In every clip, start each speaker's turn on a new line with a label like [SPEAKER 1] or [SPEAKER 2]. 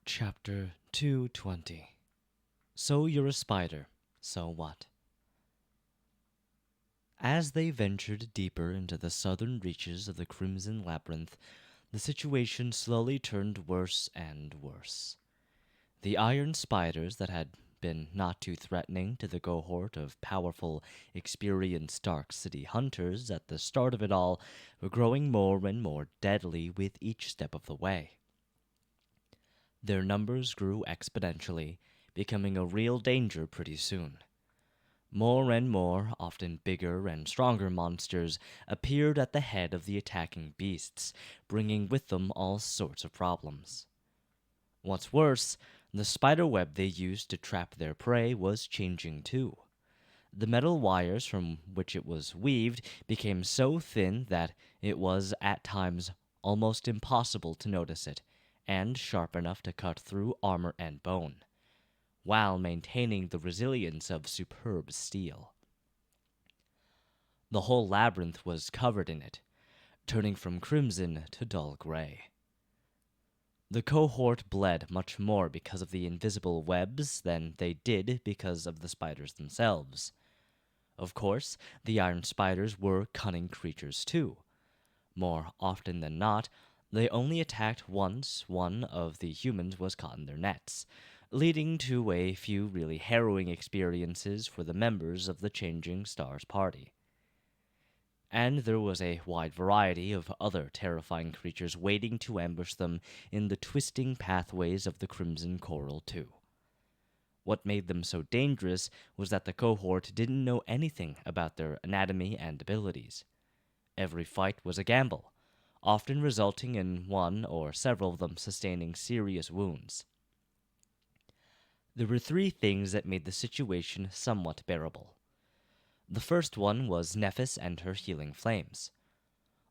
[SPEAKER 1] Chapter 220. So you're a spider, so what? As they ventured deeper into the southern reaches of the Crimson Labyrinth, the situation slowly turned worse and worse. The iron spiders that had been not too threatening to the cohort of powerful, experienced Dark City hunters at the start of it all were growing more and more deadly with each step of the way. Their numbers grew exponentially, becoming a real danger pretty soon. More and more, often bigger and stronger monsters appeared at the head of the attacking beasts, bringing with them all sorts of problems. What's worse, the spider web they used to trap their prey was changing too. The metal wires from which it was weaved became so thin that it was, at times, almost impossible to notice it, and sharp enough to cut through armor and bone, while maintaining the resilience of superb steel. The whole labyrinth was covered in it, turning from crimson to dull gray. The cohort bled much more because of the invisible webs than they did because of the spiders themselves. Of course, the iron spiders were cunning creatures too. More often than not, they only attacked once one of the humans was caught in their nets, leading to a few really harrowing experiences for the members of the Changing Stars party. And there was a wide variety of other terrifying creatures waiting to ambush them in the twisting pathways of the Crimson Coral too. What made them so dangerous was that the cohort didn't know anything about their anatomy and abilities. Every fight was a gamble, often resulting in one or several of them sustaining serious wounds. There were three things that made the situation somewhat bearable. The first one was Nephis and her healing flames.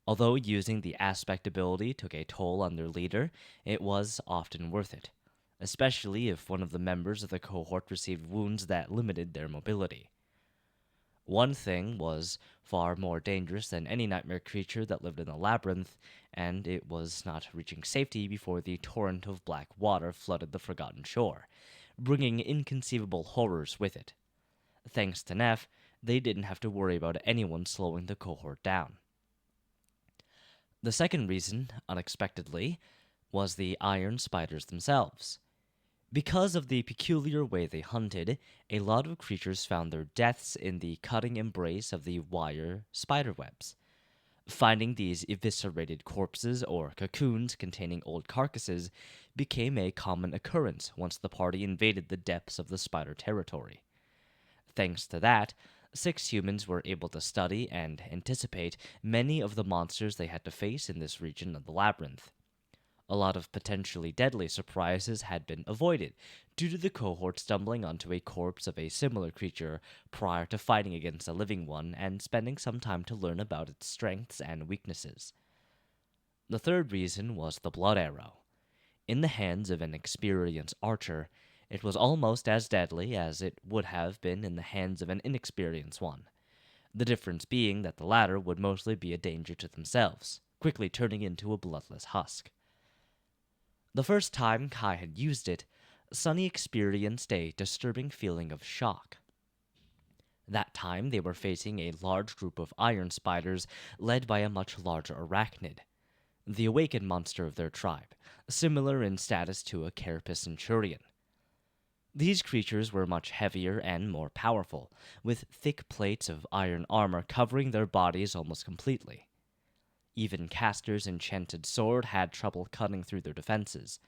[SPEAKER 1] Although using the aspect ability took a toll on their leader, it was often worth it, especially if one of the members of the cohort received wounds that limited their mobility. One thing was far more dangerous than any nightmare creature that lived in the labyrinth, and it was not reaching safety before the torrent of black water flooded the forgotten shore, bringing inconceivable horrors with it. Thanks to Neph, they didn't have to worry about anyone slowing the cohort down. The second reason, unexpectedly, was the iron spiders themselves. Because of the peculiar way they hunted, a lot of creatures found their deaths in the cutting embrace of the wire spiderwebs. Finding these eviscerated corpses or cocoons containing old carcasses became a common occurrence once the party invaded the depths of the spider territory. Thanks to that, 6 humans were able to study and anticipate many of the monsters they had to face in this region of the labyrinth. A lot of potentially deadly surprises had been avoided due to the cohort stumbling onto a corpse of a similar creature prior to fighting against a living one and spending some time to learn about its strengths and weaknesses. The third reason was the blood arrow. In the hands of an experienced archer, it was almost as deadly as it would have been in the hands of an inexperienced one, the difference being that the latter would mostly be a danger to themselves, quickly turning into a bloodless husk. The first time Kai had used it, Sunny experienced a disturbing feeling of shock. That time they were facing a large group of iron spiders led by a much larger arachnid, the awakened monster of their tribe, similar in status to a carapace centurion. These creatures were much heavier and more powerful, with thick plates of iron armor covering their bodies almost completely. Even Castor's enchanted sword had trouble cutting through their defenses.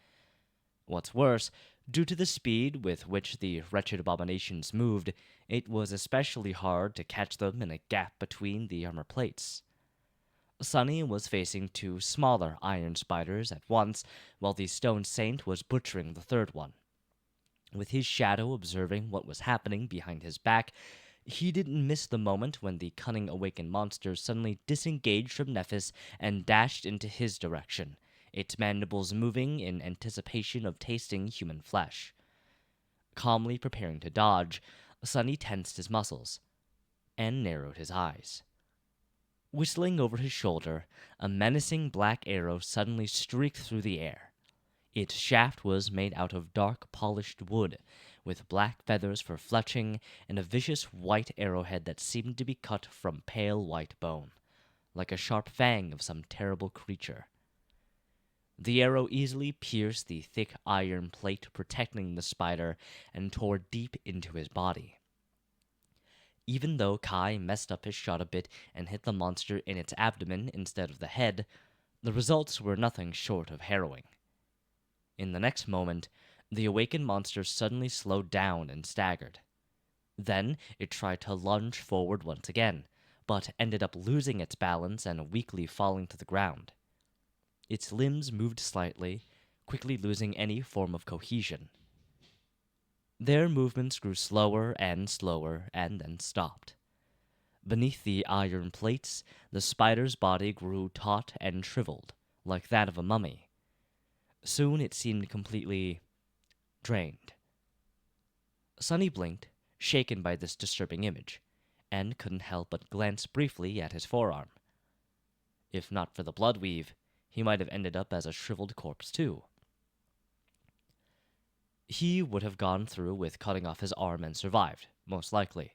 [SPEAKER 1] What's worse, due to the speed with which the wretched abominations moved, it was especially hard to catch them in a gap between the armor plates. Sunny was facing 2 smaller iron spiders at once, while the stone saint was butchering the third one. With his shadow observing what was happening behind his back, he didn't miss the moment when the cunning awakened monster suddenly disengaged from Nephis and dashed into his direction, its mandibles moving in anticipation of tasting human flesh. Calmly preparing to dodge, Sunny tensed his muscles and narrowed his eyes. Whistling over his shoulder, a menacing black arrow suddenly streaked through the air. Its shaft was made out of dark polished wood, with black feathers for fletching and a vicious white arrowhead that seemed to be cut from pale white bone, like a sharp fang of some terrible creature. The arrow easily pierced the thick iron plate protecting the spider and tore deep into his body. Even though Kai messed up his shot a bit and hit the monster in its abdomen instead of the head, the results were nothing short of harrowing. In the next moment, the awakened monster suddenly slowed down and staggered. Then it tried to lunge forward once again, but ended up losing its balance and weakly falling to the ground. Its limbs moved slightly, quickly losing any form of cohesion. Their movements grew slower and then stopped. Beneath the iron plates, the spider's body grew taut and shriveled, like that of a mummy. Soon it seemed completely drained. Sonny blinked, shaken by this disturbing image, and couldn't help but glance briefly at his forearm. If not for the blood weave, he might have ended up as a shriveled corpse too. He would have gone through with cutting off his arm and survived, most likely.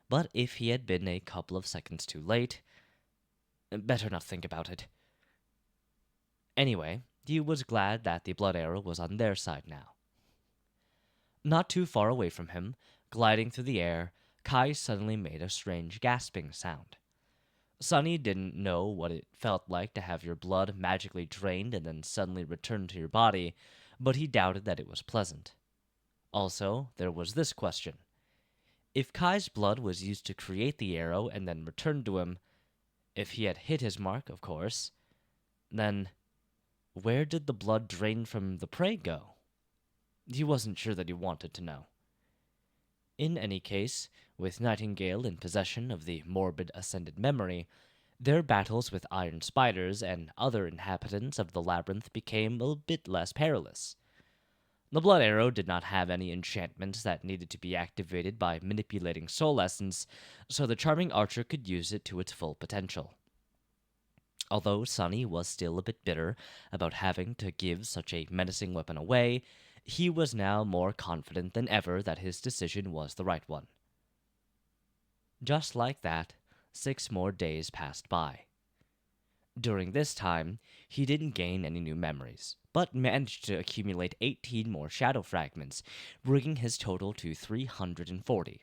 [SPEAKER 1] But if he had been a couple of seconds too late, better not think about it. Anyway, he was glad that the blood arrow was on their side now. Not too far away from him, gliding through the air, Kai suddenly made a strange gasping sound. Sonny didn't know what it felt like to have your blood magically drained and then suddenly returned to your body, but he doubted that it was pleasant. Also, there was this question. If Kai's blood was used to create the arrow and then returned to him, if he had hit his mark, of course, then where did the blood drain from the prey go? He wasn't sure that he wanted to know. In any case, with Nightingale in possession of the morbid ascended memory, their battles with iron spiders and other inhabitants of the labyrinth became a bit less perilous. The blood arrow did not have any enchantments that needed to be activated by manipulating soul essence, so the charming archer could use it to its full potential. Although Sonny was still a bit bitter about having to give such a menacing weapon away, he was now more confident than ever that his decision was the right one. Just like that, 6 more days passed by. During this time, he didn't gain any new memories, but managed to accumulate 18 more shadow fragments, bringing his total to 340.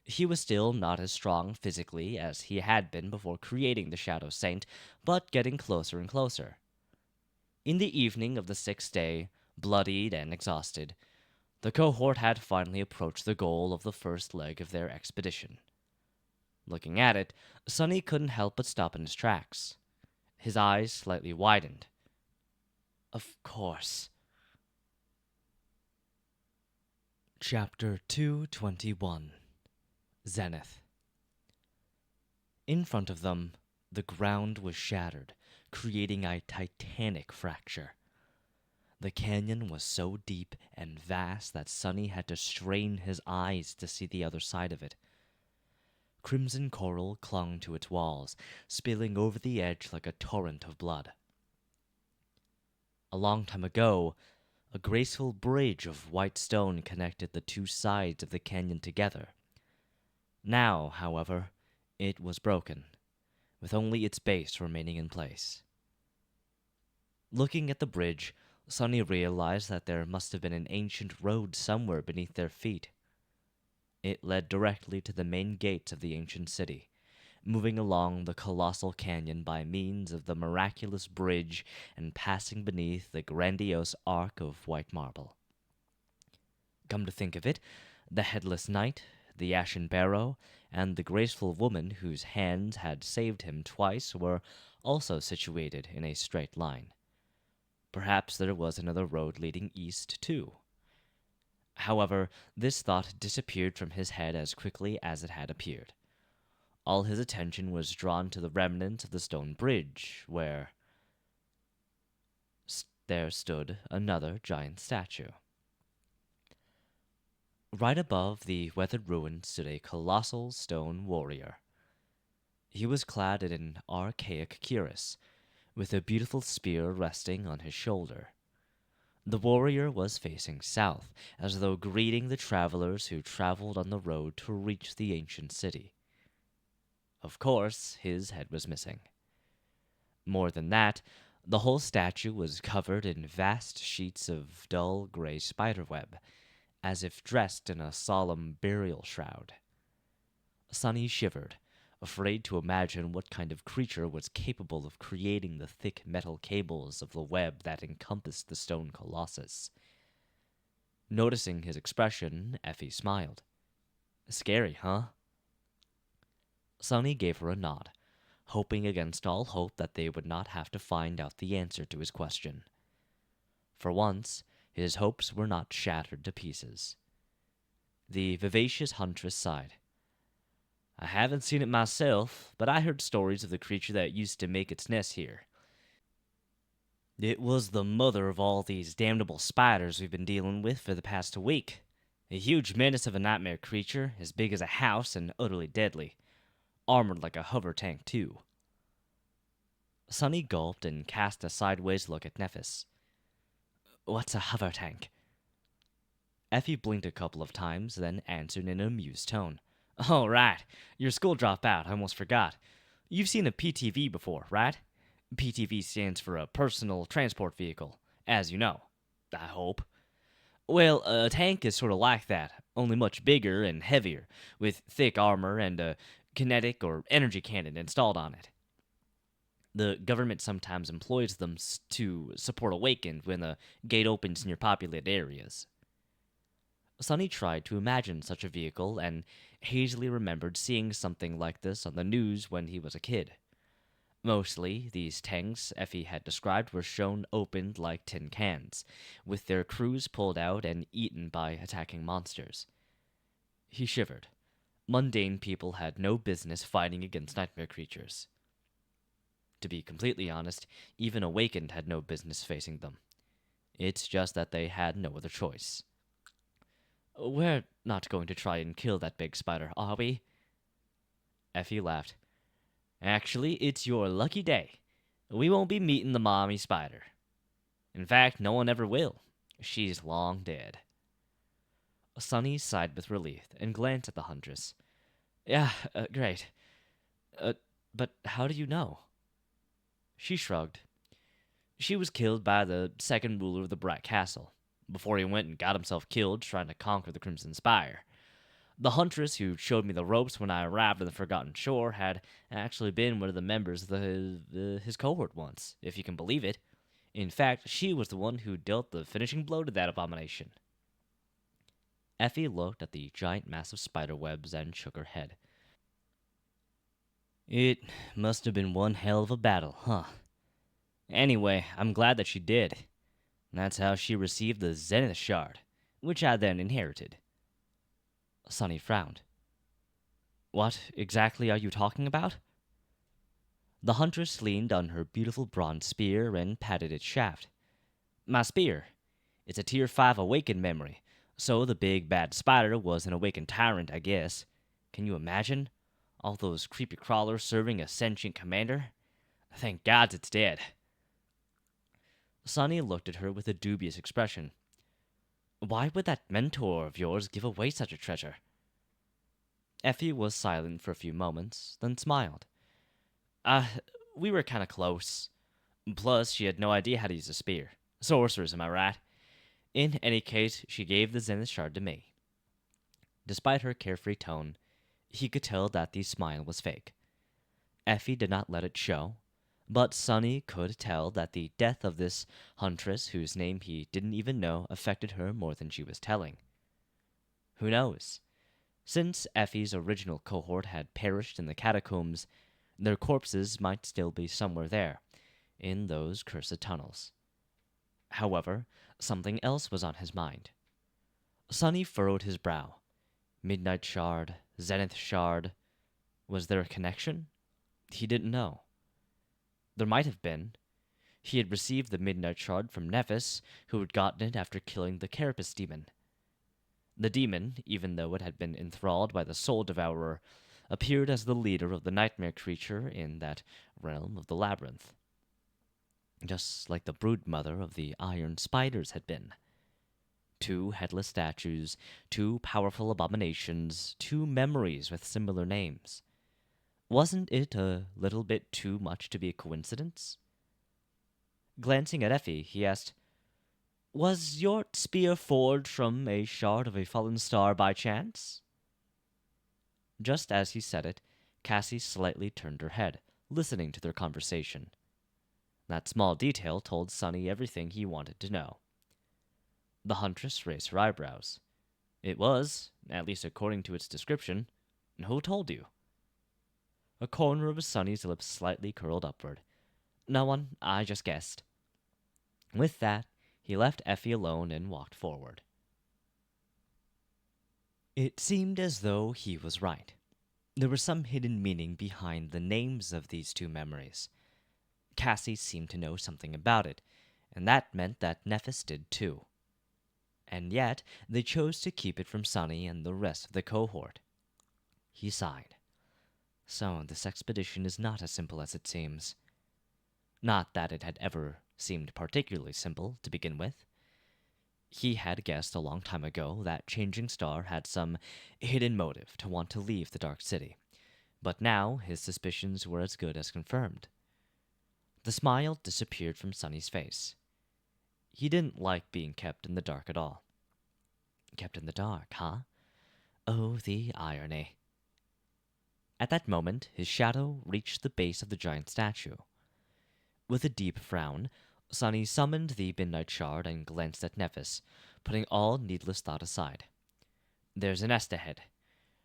[SPEAKER 1] He was still not as strong physically as he had been before creating the Shadow Saint, but getting closer and closer. In the evening of the 6th day, bloodied and exhausted, the cohort had finally approached the goal of the first leg of their expedition. Looking at it, Sonny couldn't help but stop in his tracks. His eyes slightly widened. Of course. Chapter 221 Zenith. In front of them, the ground was shattered, creating a titanic fracture. The canyon was so deep and vast that Sonny had to strain his eyes to see the other side of it. Crimson coral clung to its walls, spilling over the edge like a torrent of blood. A long time ago, a graceful bridge of white stone connected the two sides of the canyon together. Now, however, it was broken, with only its base remaining in place. Looking at the bridge, Sonny realized that there must have been an ancient road somewhere beneath their feet. It led directly to the main gates of the ancient city, moving along the colossal canyon by means of the miraculous bridge and passing beneath the grandiose arc of white marble. Come to think of it, the headless knight, the ashen barrow, and the graceful woman whose hands had saved him twice were also situated in a straight line. Perhaps there was another road leading east, too. However, this thought disappeared from his head as quickly as it had appeared. All his attention was drawn to the remnants of the stone bridge, where there stood another giant statue. Right above the weathered ruin stood a colossal stone warrior. He was clad in an archaic cuirass, with a beautiful spear resting on his shoulder. The warrior was facing south, as though greeting the travelers who traveled on the road to reach the ancient city. Of course, his head was missing. More than that, the whole statue was covered in vast sheets of dull gray spiderweb, as if dressed in a solemn burial shroud. Sunny shivered, afraid to imagine what kind of creature was capable of creating the thick metal cables of the web that encompassed the stone colossus. Noticing his expression, Effie smiled. Scary, huh? Sunny gave her a nod, hoping against all hope that they would not have to find out the answer to his question. For once, his hopes were not shattered to pieces. The vivacious huntress sighed. I haven't seen it myself, but I heard stories of the creature that used to make its nest here. It was the mother of all these damnable spiders we've been dealing with for the past week. A huge menace of a nightmare creature, as big as a house and utterly deadly. Armored like a hover tank, too. Sunny gulped and cast a sideways look at Nephis. What's a hover tank? Effie blinked a couple of times, then answered in an amused tone. Oh, right. Your school dropout. I almost forgot. You've seen a PTV before, right? PTV stands for a personal transport vehicle, as you know. I hope. Well, a tank is sort of like that, only much bigger and heavier, with thick armor and a kinetic or energy cannon installed on it. The government sometimes employs them to support Awakened when a gate opens in your populated areas. Sunny tried to imagine such a vehicle and hazily remembered seeing something like this on the news when he was a kid. Mostly, these tanks Effie had described were shown opened like tin cans, with their crews pulled out and eaten by attacking monsters. He shivered. Mundane people had no business fighting against nightmare creatures. To be completely honest, even Awakened had no business facing them. It's just that they had no other choice. We're not going to try and kill that big spider, are we? Effie laughed. Actually, it's your lucky day. We won't be meeting the mommy spider. In fact, no one ever will. She's long dead. Sunny sighed with relief and glanced at the huntress. Yeah, great. But how do you know? She shrugged. She was killed by the second ruler of the Bright Castle, before he went and got himself killed trying to conquer the Crimson Spire. The huntress who showed me the ropes when I arrived on the Forgotten Shore had actually been one of the members of his cohort once, if you can believe it. In fact, she was the one who dealt the finishing blow to that abomination. Effie looked at the giant mass of spider webs and shook her head. It must have been one hell of a battle, huh? Anyway, I'm glad that she did. That's how she received the Zenith Shard, which I then inherited. Sunny frowned. What exactly are you talking about? The huntress leaned on her beautiful bronze spear and patted its shaft. My spear. It's a Tier 5 awakened memory, so the big bad spider was an awakened tyrant, I guess. Can you imagine? All those creepy crawlers serving a sentient commander? Thank God it's dead. Sunny looked at her with a dubious expression. Why would that mentor of yours give away such a treasure? Effie was silent for a few moments, then smiled. We were kind of close. Plus, she had no idea how to use a spear. Sorcerers, am I right? In any case, she gave the Zenith Shard to me. Despite her carefree tone, he could tell that the smile was fake. Effie did not let it show, but Sunny could tell that the death of this huntress, whose name he didn't even know, affected her more than she was telling. Who knows? Since Effie's original cohort had perished in the catacombs, their corpses might still be somewhere there, in those cursed tunnels. However, something else was on his mind. Sunny furrowed his brow. Midnight Shard, Zenith Shard. Was there a connection? He didn't know. There might have been. He had received the Midnight Shard from Nephis, who had gotten it after killing the Carapace demon. The demon, even though it had been enthralled by the Soul Devourer, appeared as the leader of the nightmare creature in that realm of the labyrinth. just like the broodmother of the iron spiders had been. Two headless statues, two powerful abominations, two memories with similar names. Wasn't it a little bit too much to be a coincidence? Glancing at Effie, he asked, "Was your spear forged from a shard of a fallen star by chance?" Just as he said it, Cassie slightly turned her head, listening to their conversation. That small detail told Sonny everything he wanted to know. The huntress raised her eyebrows. "It was, at least according to its description. Who told you?" A corner of Sonny's lips slightly curled upward. "No one, I just guessed." With that, he left Effie alone and walked forward. It seemed as though he was right. There was some hidden meaning behind the names of these two memories. Cassie seemed to know something about it, and that meant that Nephis did too. And yet, they chose to keep it from Sonny and the rest of the cohort. He sighed. So, this expedition is not as simple as it seems. Not that it had ever seemed particularly simple to begin with. He had guessed a long time ago that Changing Star had some hidden motive to want to leave the Dark City, but now his suspicions were as good as confirmed. The smile disappeared from Sonny's face. He didn't like being kept in the dark at all. Kept in the dark, huh? Oh, the irony. At that moment, his shadow reached the base of the giant statue. With a deep frown, Sonny summoned the midnight shard and glanced at Nephis, putting all needless thought aside. "There's a nest ahead.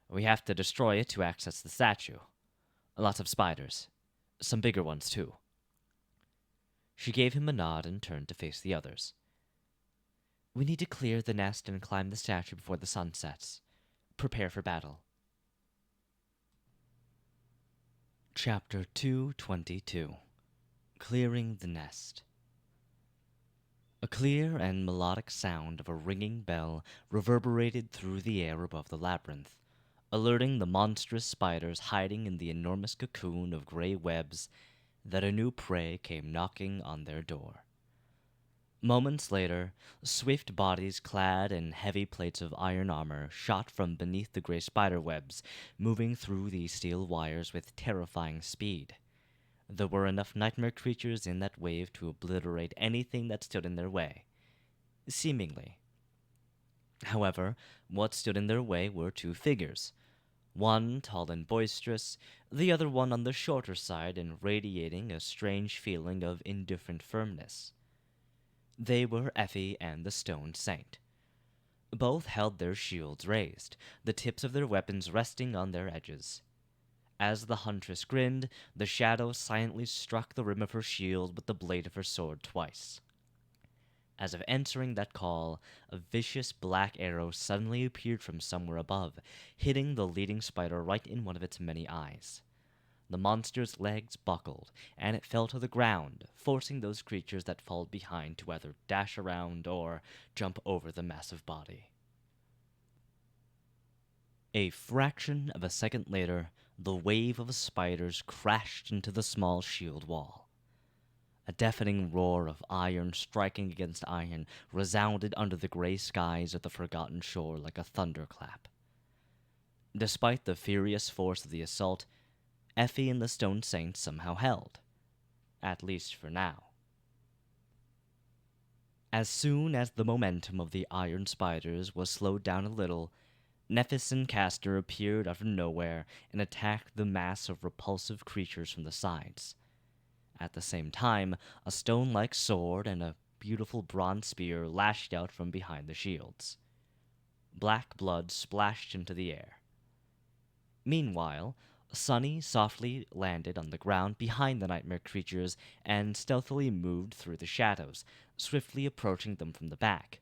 [SPEAKER 1] We have to destroy it to access the statue. Lots of spiders. Some bigger ones, too." She gave him a nod and turned to face the others. "We need to clear the nest and climb the statue before the sun sets. Prepare for battle." Chapter 222. Clearing the Nest. A clear and melodic sound of a ringing bell reverberated through the air above the labyrinth, alerting the monstrous spiders hiding in the enormous cocoon of gray webs that a new prey came knocking on their door. Moments later, swift bodies clad in heavy plates of iron armor shot from beneath the gray spider webs, moving through the steel wires with terrifying speed. There were enough nightmare creatures in that wave to obliterate anything that stood in their way. Seemingly. However, what stood in their way were two figures. One tall and boisterous, the other one on the shorter side and radiating a strange feeling of indifferent firmness. They were Effie and the Stone Saint. Both held their shields raised, the tips of their weapons resting on their edges. As the huntress grinned, the shadow silently struck the rim of her shield with the blade of her sword twice. As if answering that call, a vicious black arrow suddenly appeared from somewhere above, hitting the leading spider right in one of its many eyes. The monster's legs buckled, and it fell to the ground, forcing those creatures that followed behind to either dash around or jump over the massive body. A fraction of a second later, the wave of spiders crashed into the small shield wall. A deafening roar of iron striking against iron resounded under the gray skies of the forgotten shore like a thunderclap. Despite the furious force of the assault, Effie and the Stone Saint somehow held. At least for now. As soon as the momentum of the iron spiders was slowed down a little, Nephis and Castor appeared out of nowhere and attacked the mass of repulsive creatures from the sides. At the same time, a stone-like sword and a beautiful bronze spear lashed out from behind the shields. Black blood splashed into the air. Meanwhile, Sonny softly landed on the ground behind the nightmare creatures and stealthily moved through the shadows, swiftly approaching them from the back.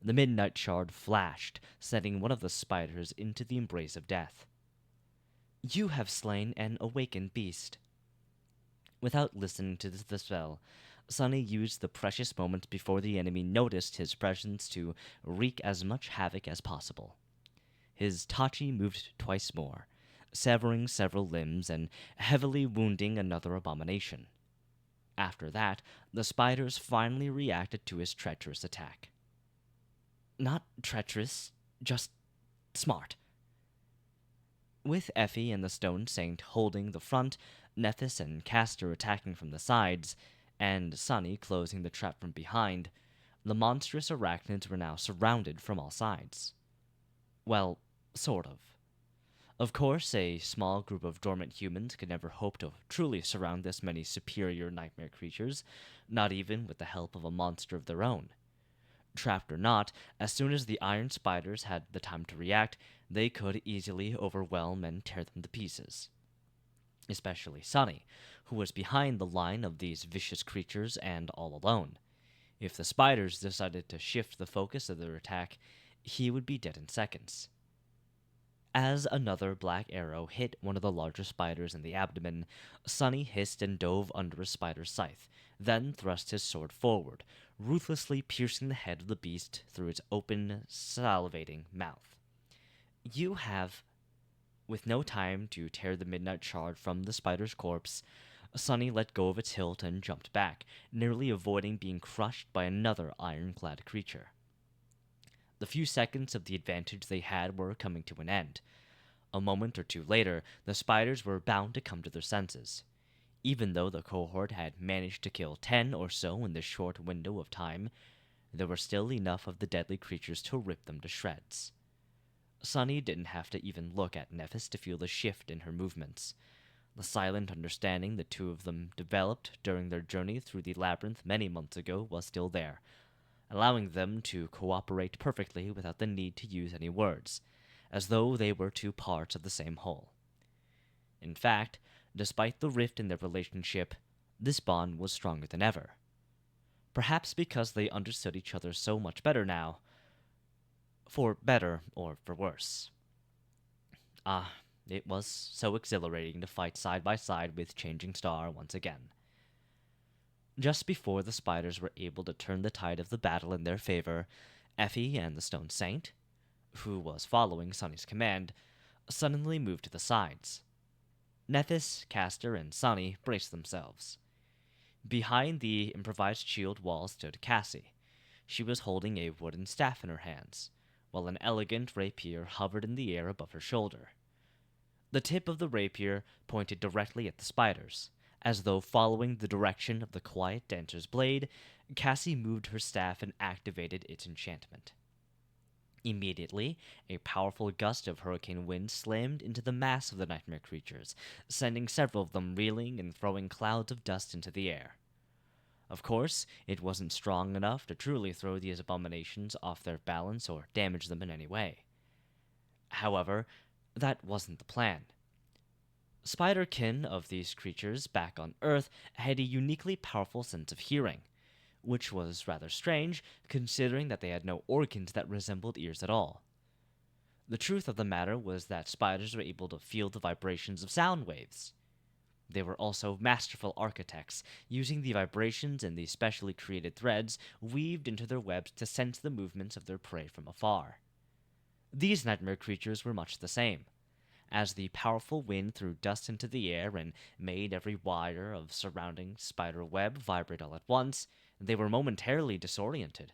[SPEAKER 1] The midnight shard flashed, sending one of the spiders into the embrace of death. "You have slain an awakened beast." Without listening to the spell, Sonny used the precious moments before the enemy noticed his presence to wreak as much havoc as possible. His Tachi moved twice more, severing several limbs and heavily wounding another abomination. After that, the spiders finally reacted to his treacherous attack. Not treacherous, just smart. With Effie and the Stone Saint holding the front, Nethys and Castor attacking from the sides, and Sunny closing the trap from behind, the monstrous arachnids were now surrounded from all sides. Well, sort of. Of course, a small group of dormant humans could never hope to truly surround this many superior nightmare creatures, not even with the help of a monster of their own. Trapped or not, as soon as the iron spiders had the time to react, they could easily overwhelm and tear them to pieces. Especially Sunny, who was behind the line of these vicious creatures and all alone. If the spiders decided to shift the focus of their attack, he would be dead in seconds. As another black arrow hit one of the larger spiders in the abdomen, Sunny hissed and dove under a spider's scythe, then thrust his sword forward, ruthlessly piercing the head of the beast through its open, salivating mouth. You have. With no time to tear the midnight shard from the spider's corpse, Sunny let go of its hilt and jumped back, nearly avoiding being crushed by another ironclad creature. The few seconds of the advantage they had were coming to an end. A moment or two later, the spiders were bound to come to their senses. Even though the cohort had managed to kill 10 or so in this short window of time, there were still enough of the deadly creatures to rip them to shreds. Sunny didn't have to even look at Nethys to feel the shift in her movements. The silent understanding the two of them developed during their journey through the labyrinth many months ago was still there, allowing them to cooperate perfectly without the need to use any words, as though they were two parts of the same whole. In fact, despite the rift in their relationship, this bond was stronger than ever. Perhaps because they understood each other so much better now, for better or for worse. It was so exhilarating to fight side by side with Changing Star once again. Just before the spiders were able to turn the tide of the battle in their favor, Effie and the Stone Saint, who was following Sunny's command, suddenly moved to the sides. Nethys, Castor, and Sunny braced themselves. Behind the improvised shield wall stood Cassie. She was holding a wooden staff in her hands, while an elegant rapier hovered in the air above her shoulder. The tip of the rapier pointed directly at the spiders. As though following the direction of the quiet dancer's blade, Cassie moved her staff and activated its enchantment. Immediately, a powerful gust of hurricane wind slammed into the mass of the nightmare creatures, sending several of them reeling and throwing clouds of dust into the air. Of course, it wasn't strong enough to truly throw these abominations off their balance or damage them in any way. However, that wasn't the plan. Spiderkin of these creatures back on Earth had a uniquely powerful sense of hearing, which was rather strange considering that they had no organs that resembled ears at all. The truth of the matter was that spiders were able to feel the vibrations of sound waves. They were also masterful architects, using the vibrations in these specially created threads weaved into their webs to sense the movements of their prey from afar. These nightmare creatures were much the same. As the powerful wind threw dust into the air and made every wire of surrounding spider web vibrate all at once, they were momentarily disoriented.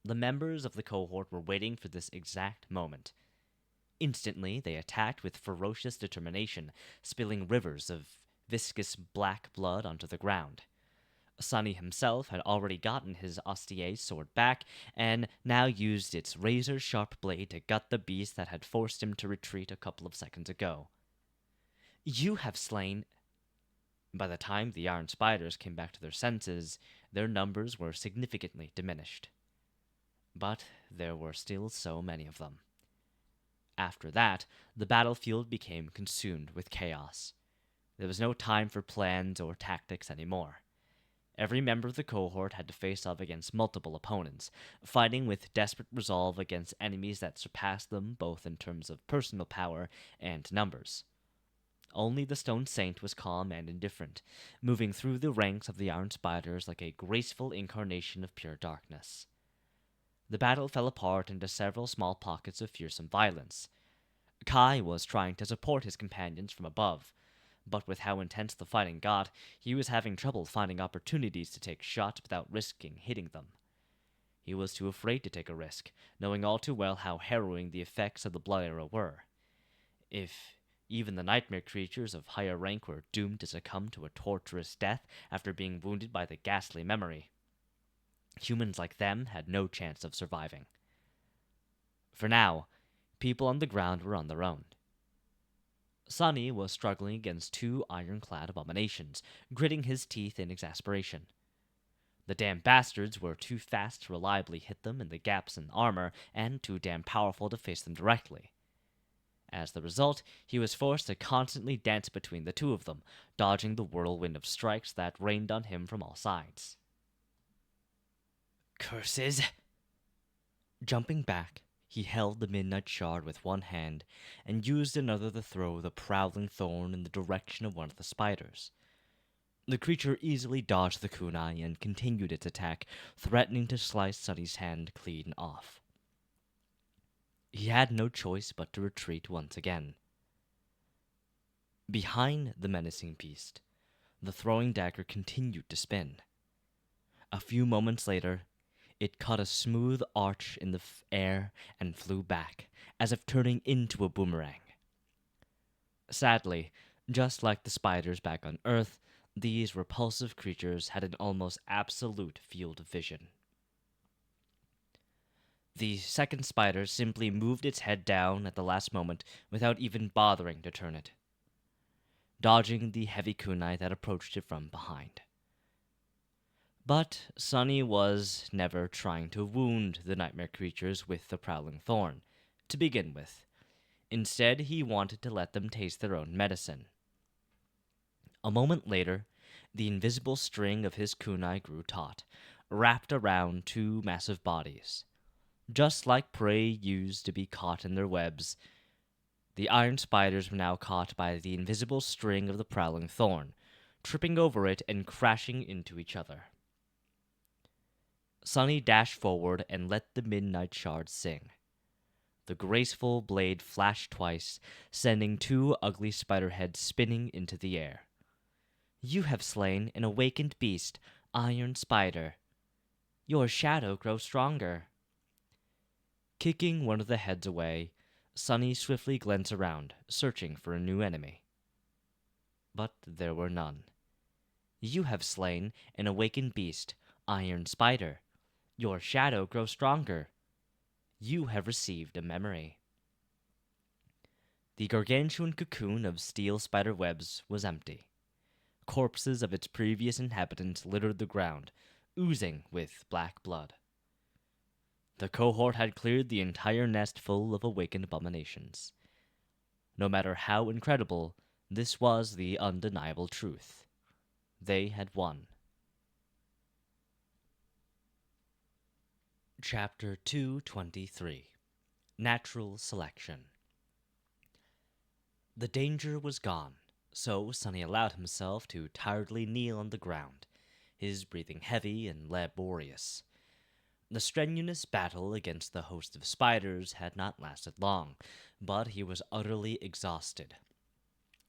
[SPEAKER 1] The members of the cohort were waiting for this exact moment. Instantly, they attacked with ferocious determination, spilling rivers of viscous black blood onto the ground. Sunny himself had already gotten his Ostier's sword back, and now used its razor-sharp blade to gut the beast that had forced him to retreat a couple of seconds ago. "You have slain—" By the time the iron spiders came back to their senses, their numbers were significantly diminished. But there were still so many of them. After that, the battlefield became consumed with chaos. There was no time for plans or tactics anymore. Every member of the cohort had to face off against multiple opponents, fighting with desperate resolve against enemies that surpassed them both in terms of personal power and numbers. Only the Stone Saint was calm and indifferent, moving through the ranks of the iron spiders like a graceful incarnation of pure darkness. The battle fell apart into several small pockets of fearsome violence. Kai was trying to support his companions from above, But with how intense the fighting got, he was having trouble finding opportunities to take shots without risking hitting them. He was too afraid to take a risk, knowing all too well how harrowing the effects of the blood arrow were. If even the nightmare creatures of higher rank were doomed to succumb to a torturous death after being wounded by the ghastly memory, humans like them had no chance of surviving. For now, people on the ground were on their own. Sonny was struggling against two ironclad abominations, gritting his teeth in exasperation. The damn bastards were too fast to reliably hit them in the gaps in armor, and too damn powerful to face them directly. As the result, he was forced to constantly dance between the two of them, dodging the whirlwind of strikes that rained on him from all sides. Curses! Jumping back, he held the midnight shard with one hand and used another to throw the prowling thorn in the direction of one of the spiders. The creature easily dodged the kunai and continued its attack, threatening to slice Sonny's hand clean off. He had no choice but to retreat once again. Behind the menacing beast, the throwing dagger continued to spin. A few moments later, it cut a smooth arch in the air and flew back, as if turning into a boomerang. Sadly, just like the spiders back on Earth, these repulsive creatures had an almost absolute field of vision. The second spider simply moved its head down at the last moment without even bothering to turn it, dodging the heavy kunai that approached it from behind. But Sonny was never trying to wound the nightmare creatures with the prowling thorn, to begin with. Instead, he wanted to let them taste their own medicine. A moment later, the invisible string of his kunai grew taut, wrapped around two massive bodies. Just like prey used to be caught in their webs, the iron spiders were now caught by the invisible string of the prowling thorn, tripping over it and crashing into each other. Sonny dashed forward and let the midnight shard sing. The graceful blade flashed twice, sending two ugly spider heads spinning into the air. You have slain an awakened beast, Iron Spider. Your shadow grows stronger. Kicking one of the heads away, Sonny swiftly glanced around, searching for a new enemy. But there were none. You have slain an awakened beast, Iron Spider. Your shadow grows stronger. You have received a memory. The gargantuan cocoon of steel spider webs was empty. Corpses of its previous inhabitants littered the ground, oozing with black blood. The cohort had cleared the entire nest full of awakened abominations. No matter how incredible, this was the undeniable truth. They had won. Chapter 223 Natural Selection. The danger was gone, so Sonny allowed himself to tiredly kneel on the ground, his breathing heavy and laborious. The strenuous battle against the host of spiders had not lasted long, but he was utterly exhausted.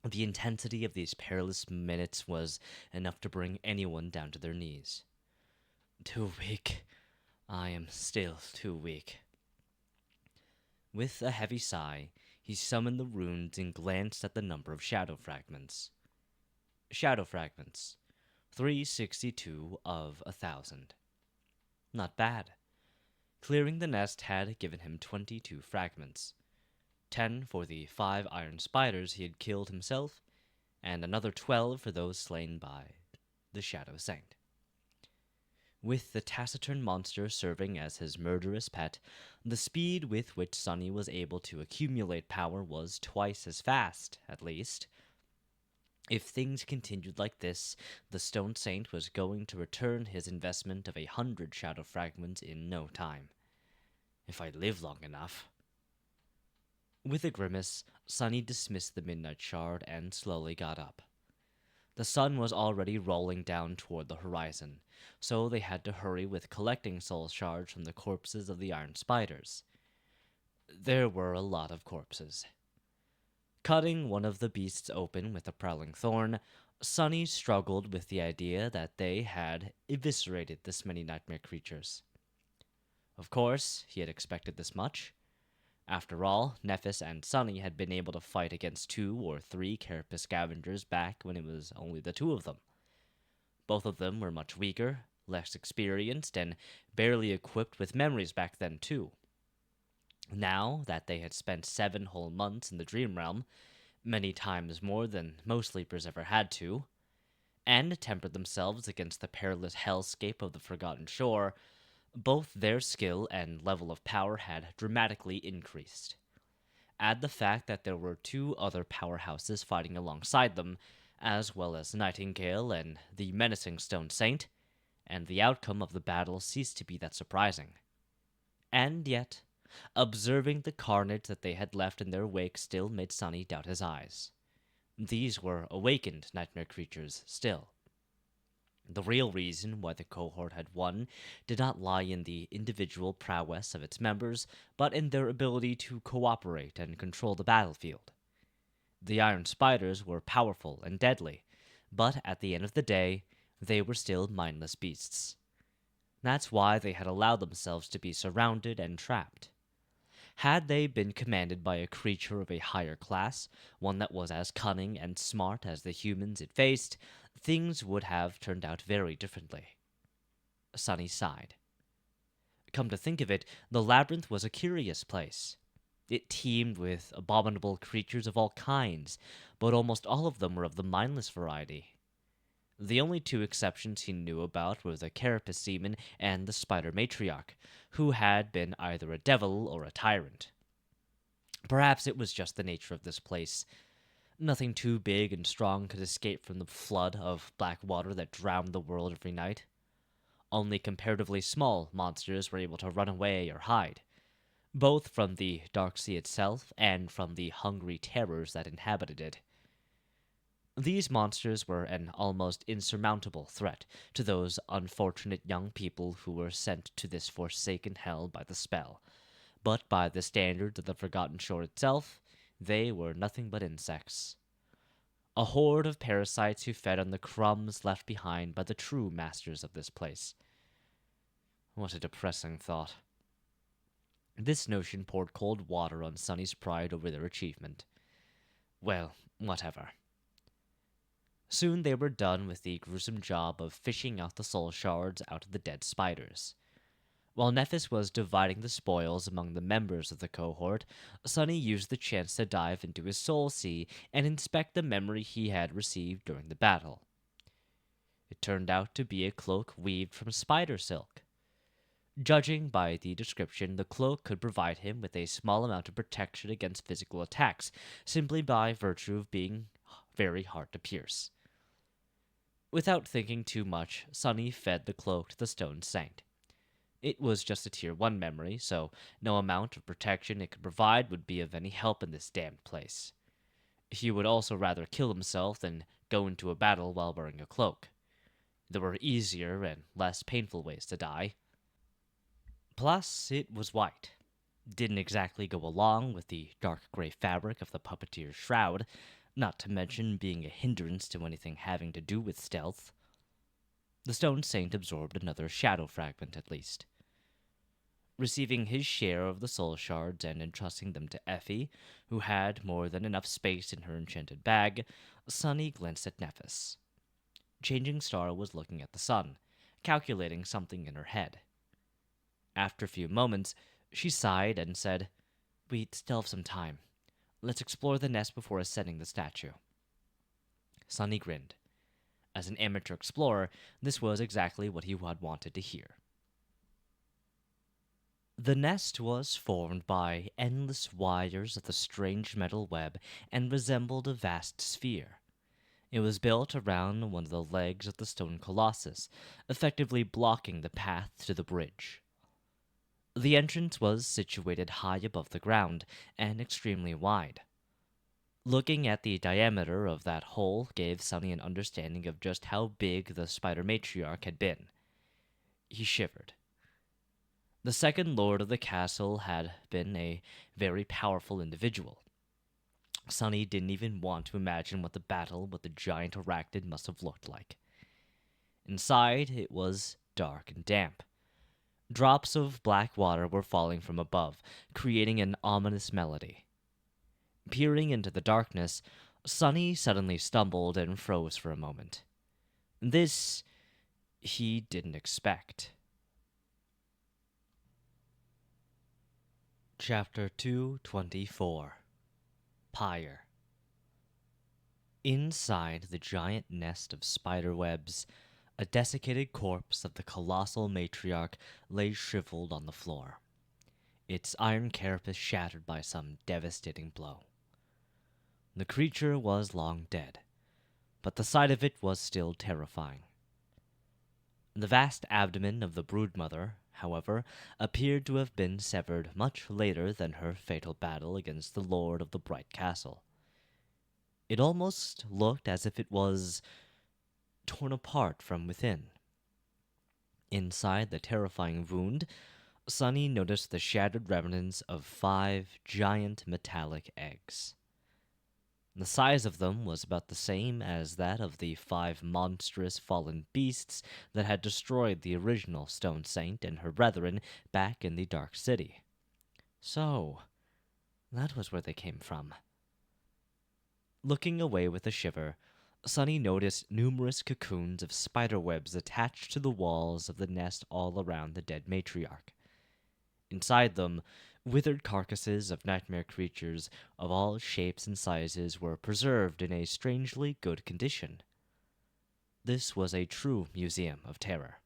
[SPEAKER 1] The intensity of these perilous minutes was enough to bring anyone down to their knees. Too weak. I am still too weak. With a heavy sigh, he summoned the runes and glanced at the number of shadow fragments. Shadow fragments. 362 of 1,000. Not bad. Clearing the nest had given him 22 fragments. 10 for the 5 iron spiders he had killed himself, and another 12 for those slain by the Shadow Saint. With the taciturn monster serving as his murderous pet, the speed with which Sonny was able to accumulate power was twice as fast, at least. If things continued like this, the Stone Saint was going to return his investment of 100 shadow fragments in no time. If I live long enough. With a grimace, Sonny dismissed the midnight shard and slowly got up. The sun was already rolling down toward the horizon, so they had to hurry with collecting soul shards from the corpses of the iron spiders. There were a lot of corpses. Cutting one of the beasts open with a prowling thorn, Sunny struggled with the idea that they had eviscerated this many nightmare creatures. Of course, he had expected this much. After all, Nephis and Sunny had been able to fight against 2 or 3 carapace scavengers back when it was only the two of them. Both of them were much weaker, less experienced, and barely equipped with memories back then, too. Now that they had spent 7 whole months in the Dream Realm, many times more than most sleepers ever had to, and tempered themselves against the perilous hellscape of the Forgotten Shore, both their skill and level of power had dramatically increased. Add the fact that there were 2 other powerhouses fighting alongside them, as well as Nightingale and the menacing Stone Saint, and the outcome of the battle ceased to be that surprising. And yet, observing the carnage that they had left in their wake still made Sunny doubt his eyes. These were awakened nightmare creatures still. The real reason why the cohort had won did not lie in the individual prowess of its members, but in their ability to cooperate and control the battlefield. The Iron Spiders were powerful and deadly, but at the end of the day, they were still mindless beasts. That's why they had allowed themselves to be surrounded and trapped. Had they been commanded by a creature of a higher class, one that was as cunning and smart as the humans it faced, things would have turned out very differently. Sunny sighed. Come to think of it, the labyrinth was a curious place. It teemed with abominable creatures of all kinds, but almost all of them were of the mindless variety. The only 2 exceptions he knew about were the carapace demon and the spider matriarch, who had been either a devil or a tyrant. Perhaps it was just the nature of this place. Nothing too big and strong could escape from the flood of black water that drowned the world every night. Only comparatively small monsters were able to run away or hide, both from the dark sea itself and from the hungry terrors that inhabited it. These monsters were an almost insurmountable threat to those unfortunate young people who were sent to this forsaken hell by the spell, but by the standards of the Forgotten Shore itself, they were nothing but insects. A horde of parasites who fed on the crumbs left behind by the true masters of this place. What a depressing thought. This notion poured cold water on Sunny's pride over their achievement. Well, whatever. Soon they were done with the gruesome job of fishing out the soul shards out of the dead spiders. While Nephis was dividing the spoils among the members of the cohort, Sunny used the chance to dive into his soul sea and inspect the memory he had received during the battle. It turned out to be a cloak weaved from spider silk. Judging by the description, the cloak could provide him with a small amount of protection against physical attacks, simply by virtue of being very hard to pierce. Without thinking too much, Sunny fed the cloak to the Stone Saint. It was just a Tier 1 memory, so no amount of protection it could provide would be of any help in this damned place. He would also rather kill himself than go into a battle while wearing a cloak. There were easier and less painful ways to die. Plus, it was white. Didn't exactly go along with the dark gray fabric of the puppeteer's shroud, not to mention being a hindrance to anything having to do with stealth. The Stone Saint absorbed another shadow fragment at least. Receiving his share of the soul shards and entrusting them to Effie, who had more than enough space in her enchanted bag, Sunny glanced at Nephis. Changing Star was looking at the sun, calculating something in her head. After a few moments, she sighed and said, "We still have some time. Let's explore the nest before ascending the statue." Sunny grinned. As an amateur explorer, this was exactly what he had wanted to hear. The nest was formed by endless wires of the strange metal web and resembled a vast sphere. It was built around one of the legs of the stone colossus, effectively blocking the path to the bridge. The entrance was situated high above the ground and extremely wide. Looking at the diameter of that hole gave Sunny an understanding of just how big the spider matriarch had been. He shivered. The second lord of the castle had been a very powerful individual. Sunny didn't even want to imagine what the battle with the giant arachnid must have looked like. Inside, it was dark and damp. Drops of black water were falling from above, creating an ominous melody. Peering into the darkness, Sunny suddenly stumbled and froze for a moment. This he didn't expect. Chapter 224 Pyre. Inside the giant nest of spider webs, a desiccated corpse of the colossal matriarch lay shriveled on the floor, its iron carapace shattered by some devastating blow. The creature was long dead, but the sight of it was still terrifying. The vast abdomen of the broodmother, however, appeared to have been severed much later than her fatal battle against the lord of the Bright Castle. It almost looked as if it was torn apart from within. Inside the terrifying wound, Sunny noticed the shattered remnants of 5 giant metallic eggs. The size of them was about the same as that of the 5 monstrous fallen beasts that had destroyed the original Stone Saint and her brethren back in the Dark City. So, that was where they came from. Looking away with a shiver, Sunny noticed numerous cocoons of spiderwebs attached to the walls of the nest all around the dead matriarch. Inside them, withered carcasses of nightmare creatures of all shapes and sizes were preserved in a strangely good condition. This was a true museum of terror.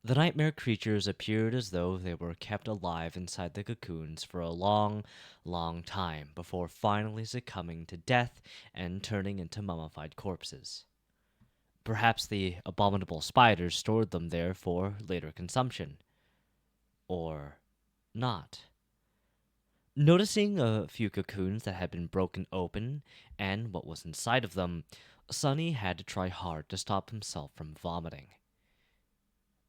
[SPEAKER 1] The nightmare creatures appeared as though they were kept alive inside the cocoons for a long, long time before finally succumbing to death and turning into mummified corpses. Perhaps the abominable spiders stored them there for later consumption. Or not. Noticing a few cocoons that had been broken open and what was inside of them, Sunny had to try hard to stop himself from vomiting.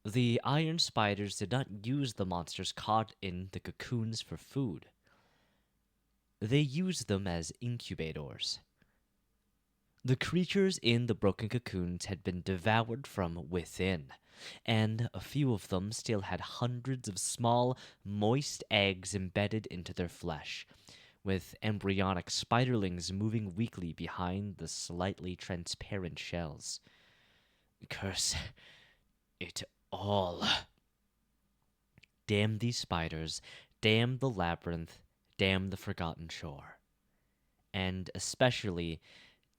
[SPEAKER 1] The iron spiders did not use the monsters caught in the cocoons for food. They used them as incubators. The creatures in the broken cocoons had been devoured from within, and a few of them still had hundreds of small, moist eggs embedded into their flesh, with embryonic spiderlings moving weakly behind the slightly transparent shells. Curse it all. Damn these spiders, damn the labyrinth, damn the forgotten shore. And especially,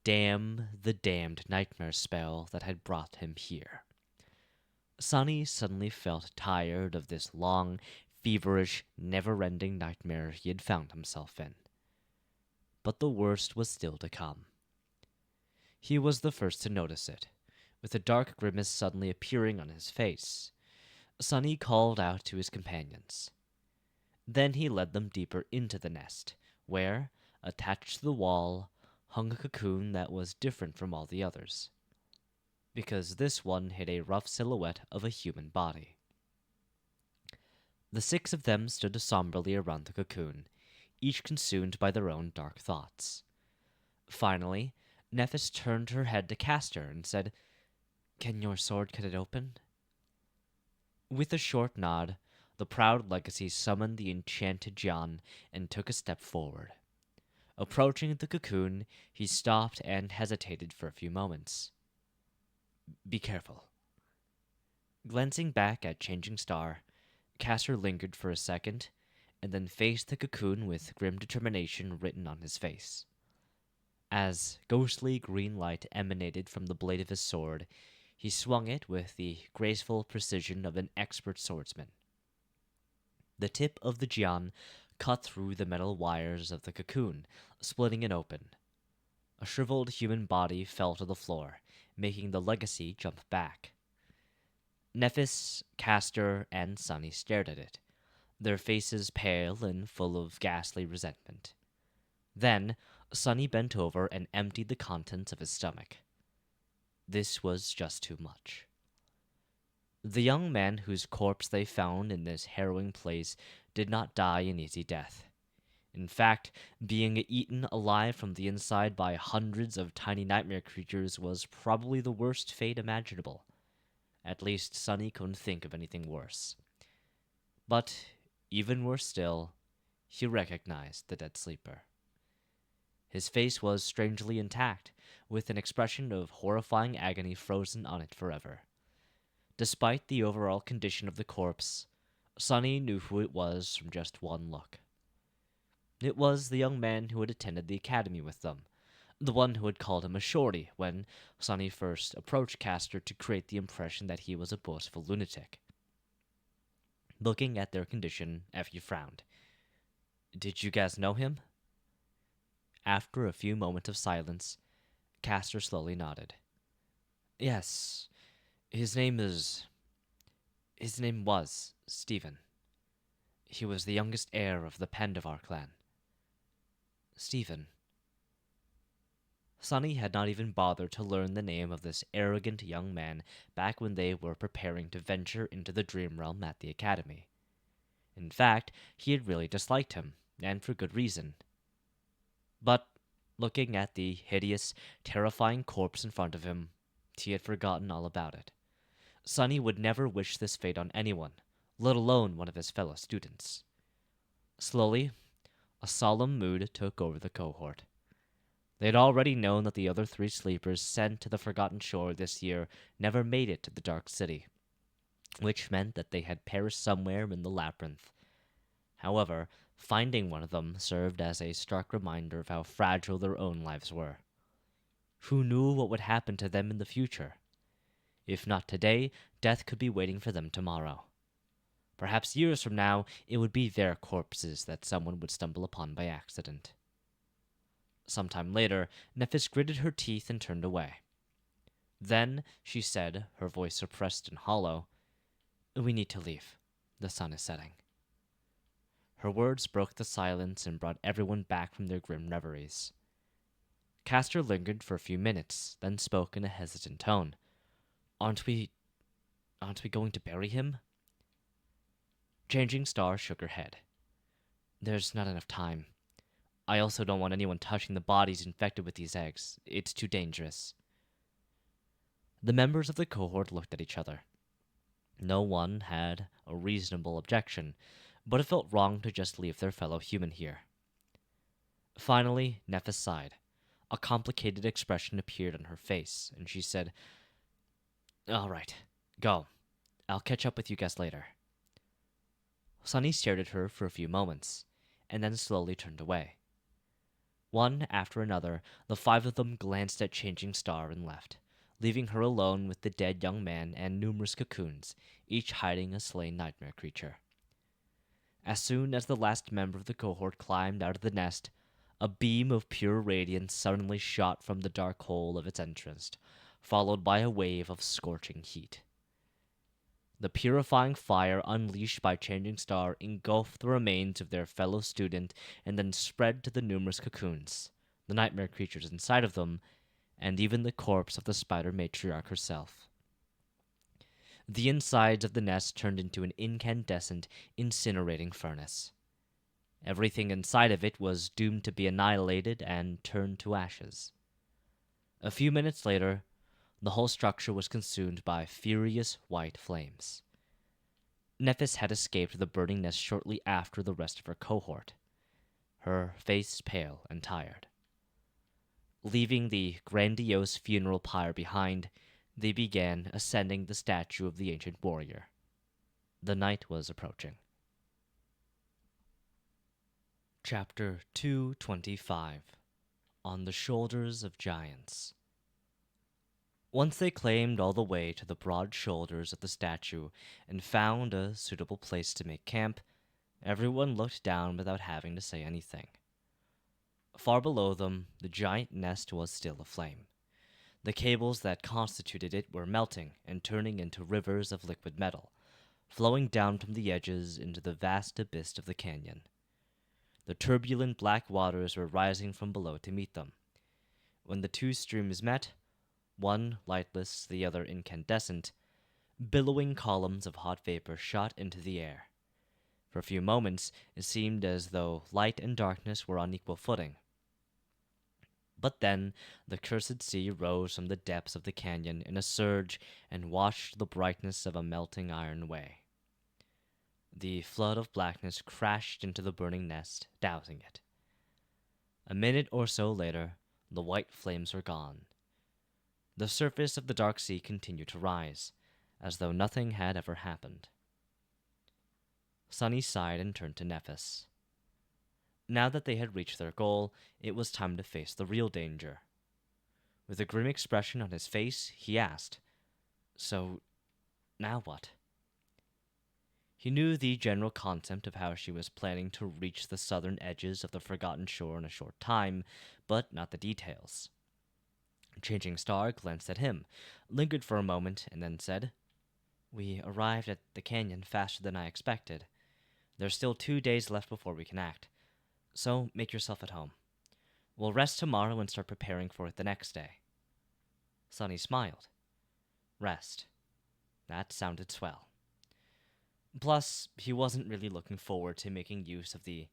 [SPEAKER 1] damn the damned nightmare spell that had brought him here. Sunny suddenly felt tired of this long, feverish, never-ending nightmare he had found himself in. But the worst was still to come. He was the first to notice it, with a dark grimace suddenly appearing on his face. Sunny called out to his companions. Then he led them deeper into the nest, where, attached to the wall, hung a cocoon that was different from all the others, because this one hid a rough silhouette of a human body. The 6 of them stood somberly around the cocoon, each consumed by their own dark thoughts. Finally, Nephis turned her head to Castor and said, "Can your sword cut it open?" With a short nod, the proud legacy summoned the enchanted John and took a step forward. Approaching the cocoon, he stopped and hesitated for a few moments. "Be careful." Glancing back at Changing Star, Castor lingered for a second, and then faced the cocoon with grim determination written on his face. As ghostly green light emanated from the blade of his sword, he swung it with the graceful precision of an expert swordsman. The tip of the jian cut through the metal wires of the cocoon, splitting it open. A shriveled human body fell to the floor, making the legacy jump back. Nephis, Castor, and Sunny stared at it, their faces pale and full of ghastly resentment. Then, Sunny bent over and emptied the contents of his stomach. This was just too much. The young man whose corpse they found in this harrowing place did not die an easy death. In fact, being eaten alive from the inside by hundreds of tiny nightmare creatures was probably the worst fate imaginable. At least Sunny couldn't think of anything worse. But, even worse still, he recognized the dead sleeper. His face was strangely intact, with an expression of horrifying agony frozen on it forever. Despite the overall condition of the corpse, Sunny knew who it was from just one look. It was the young man who had attended the academy with them, the one who had called him a shorty when Sunny first approached Castor to create the impression that he was a boastful lunatic. Looking at their condition, Effie frowned. "Did you guys know him?" After a few moments of silence, Castor slowly nodded. "Yes, his name was Stephen. He was the youngest heir of the Pandavar clan." Stephen. Sunny had not even bothered to learn the name of this arrogant young man back when they were preparing to venture into the dream realm at the academy. In fact, he had really disliked him, and for good reason. But, looking at the hideous, terrifying corpse in front of him, he had forgotten all about it. Sunny would never wish this fate on anyone, let alone one of his fellow students. Slowly, a solemn mood took over the cohort. They had already known that the other 3 sleepers sent to the Forgotten Shore this year never made it to the Dark City, which meant that they had perished somewhere in the labyrinth. However, finding one of them served as a stark reminder of how fragile their own lives were. Who knew what would happen to them in the future? If not today, death could be waiting for them tomorrow. Perhaps years from now, it would be their corpses that someone would stumble upon by accident. Sometime later, Nephis gritted her teeth and turned away. Then she said, her voice suppressed and hollow, "We need to leave. The sun is setting." Her words broke the silence and brought everyone back from their grim reveries. Castor lingered for a few minutes, then spoke in a hesitant tone. Aren't we going to bury him?" Changing Star shook her head. "There's not enough time. I also don't want anyone touching the bodies infected with these eggs. It's too dangerous." The members of the cohort looked at each other. No one had a reasonable objection, but it felt wrong to just leave their fellow human here. Finally, Nephis sighed. A complicated expression appeared on her face, and she said, "All right, go. I'll catch up with you guys later." Sunny stared at her for a few moments, and then slowly turned away. One after another, the 5 of them glanced at Changing Star and left, leaving her alone with the dead young man and numerous cocoons, each hiding a slain nightmare creature. As soon as the last member of the cohort climbed out of the nest, a beam of pure radiance suddenly shot from the dark hole of its entrance, followed by a wave of scorching heat. The purifying fire unleashed by Changing Star engulfed the remains of their fellow student and then spread to the numerous cocoons, the nightmare creatures inside of them, and even the corpse of the spider matriarch herself. The insides of the nest turned into an incandescent, incinerating furnace. Everything inside of it was doomed to be annihilated and turned to ashes. A few minutes later, the whole structure was consumed by furious white flames. Nephis had escaped the burning nest shortly after the rest of her cohort, her face pale and tired. Leaving the grandiose funeral pyre behind, they began ascending the statue of the ancient warrior. The night was approaching. Chapter 225 On the Shoulders of Giants. Once they climbed all the way to the broad shoulders of the statue and found a suitable place to make camp, everyone looked down without having to say anything. Far below them, the giant nest was still aflame. The cables that constituted it were melting and turning into rivers of liquid metal, flowing down from the edges into the vast abyss of the canyon. The turbulent black waters were rising from below to meet them. When the 2 streams met, one lightless, the other incandescent, billowing columns of hot vapor shot into the air. For a few moments, it seemed as though light and darkness were on equal footing. But then the cursed sea rose from the depths of the canyon in a surge and washed the brightness of a melting iron away. The flood of blackness crashed into the burning nest, dousing it. A minute or so later, the white flames were gone. The surface of the dark sea continued to rise, as though nothing had ever happened. Sunny sighed and turned to Nephis. Now that they had reached their goal, it was time to face the real danger. With a grim expression on his face, he asked, "So, now what?" He knew the general concept of how she was planning to reach the southern edges of the Forgotten Shore in a short time, but not the details. Changing Star glanced at him, lingered for a moment, and then said, "We arrived at the canyon faster than I expected. There's still 2 days left before we can act, so make yourself at home. We'll rest tomorrow and start preparing for it the next day." Sunny smiled. Rest. That sounded swell. Plus, he wasn't really looking forward to making use of the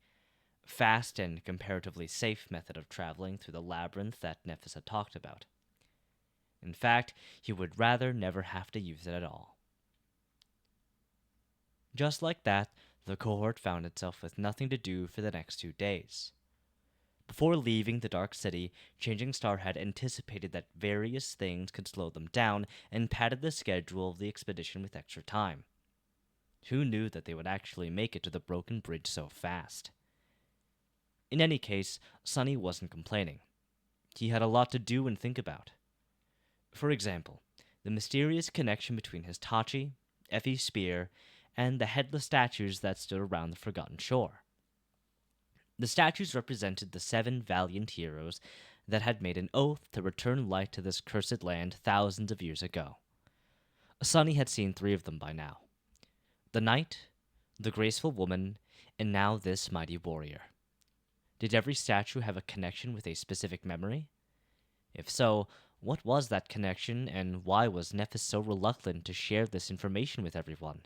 [SPEAKER 1] fast and comparatively safe method of traveling through the labyrinth that Nephis had talked about. In fact, he would rather never have to use it at all. Just like that, the cohort found itself with nothing to do for the next 2 days. Before leaving the Dark City, Changing Star had anticipated that various things could slow them down and padded the schedule of the expedition with extra time. Who knew that they would actually make it to the broken bridge so fast? In any case, Sunny wasn't complaining. He had a lot to do and think about. For example, the mysterious connection between his Tachi, Effie's spear, and the headless statues that stood around the Forgotten Shore. The statues represented the 7 valiant heroes that had made an oath to return light to this cursed land thousands of years ago. Sunny had seen 3 of them by now. The knight, the graceful woman, and now this mighty warrior. Did every statue have a connection with a specific memory? If so, what was that connection, and why was Nephis so reluctant to share this information with everyone?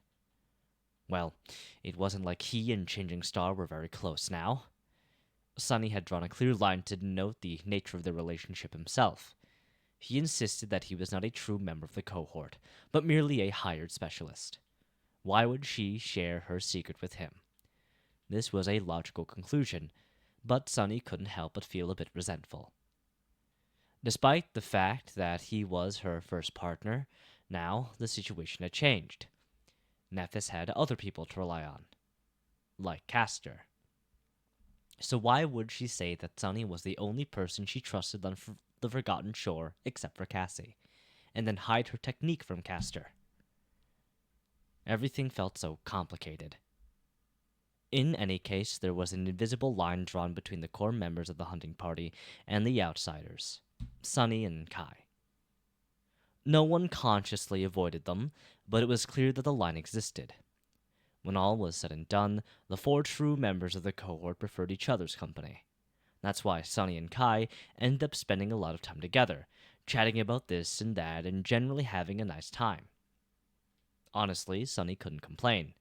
[SPEAKER 1] Well, it wasn't like he and Changing Star were very close now. Sunny had drawn a clear line to denote the nature of their relationship himself. He insisted that he was not a true member of the cohort, but merely a hired specialist. Why would she share her secret with him? This was a logical conclusion, but Sunny couldn't help but feel a bit resentful. Despite the fact that he was her first partner, now the situation had changed. Nephis had other people to rely on, like Castor. So why would she say that Sunny was the only person she trusted on the Forgotten Shore except for Cassie, and then hide her technique from Castor? Everything felt so complicated. In any case, there was an invisible line drawn between the core members of the hunting party and the outsiders, Sunny and Kai. No one consciously avoided them, but it was clear that the line existed. When all was said and done, the 4 true members of the cohort preferred each other's company. That's why Sunny and Kai ended up spending a lot of time together, chatting about this and that, and generally having a nice time. Honestly, Sunny couldn't complain.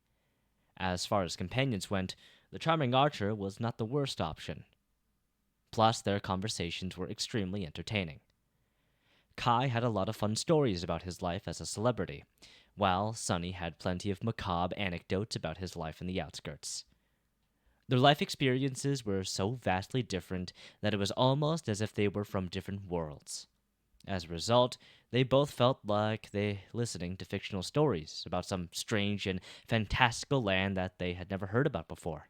[SPEAKER 1] As far as companions went, the charming archer was not the worst option. Plus, their conversations were extremely entertaining. Kai had a lot of fun stories about his life as a celebrity, while Sunny had plenty of macabre anecdotes about his life in the outskirts. Their life experiences were so vastly different that it was almost as if they were from different worlds. As a result, they both felt like they listening to fictional stories about some strange and fantastical land that they had never heard about before.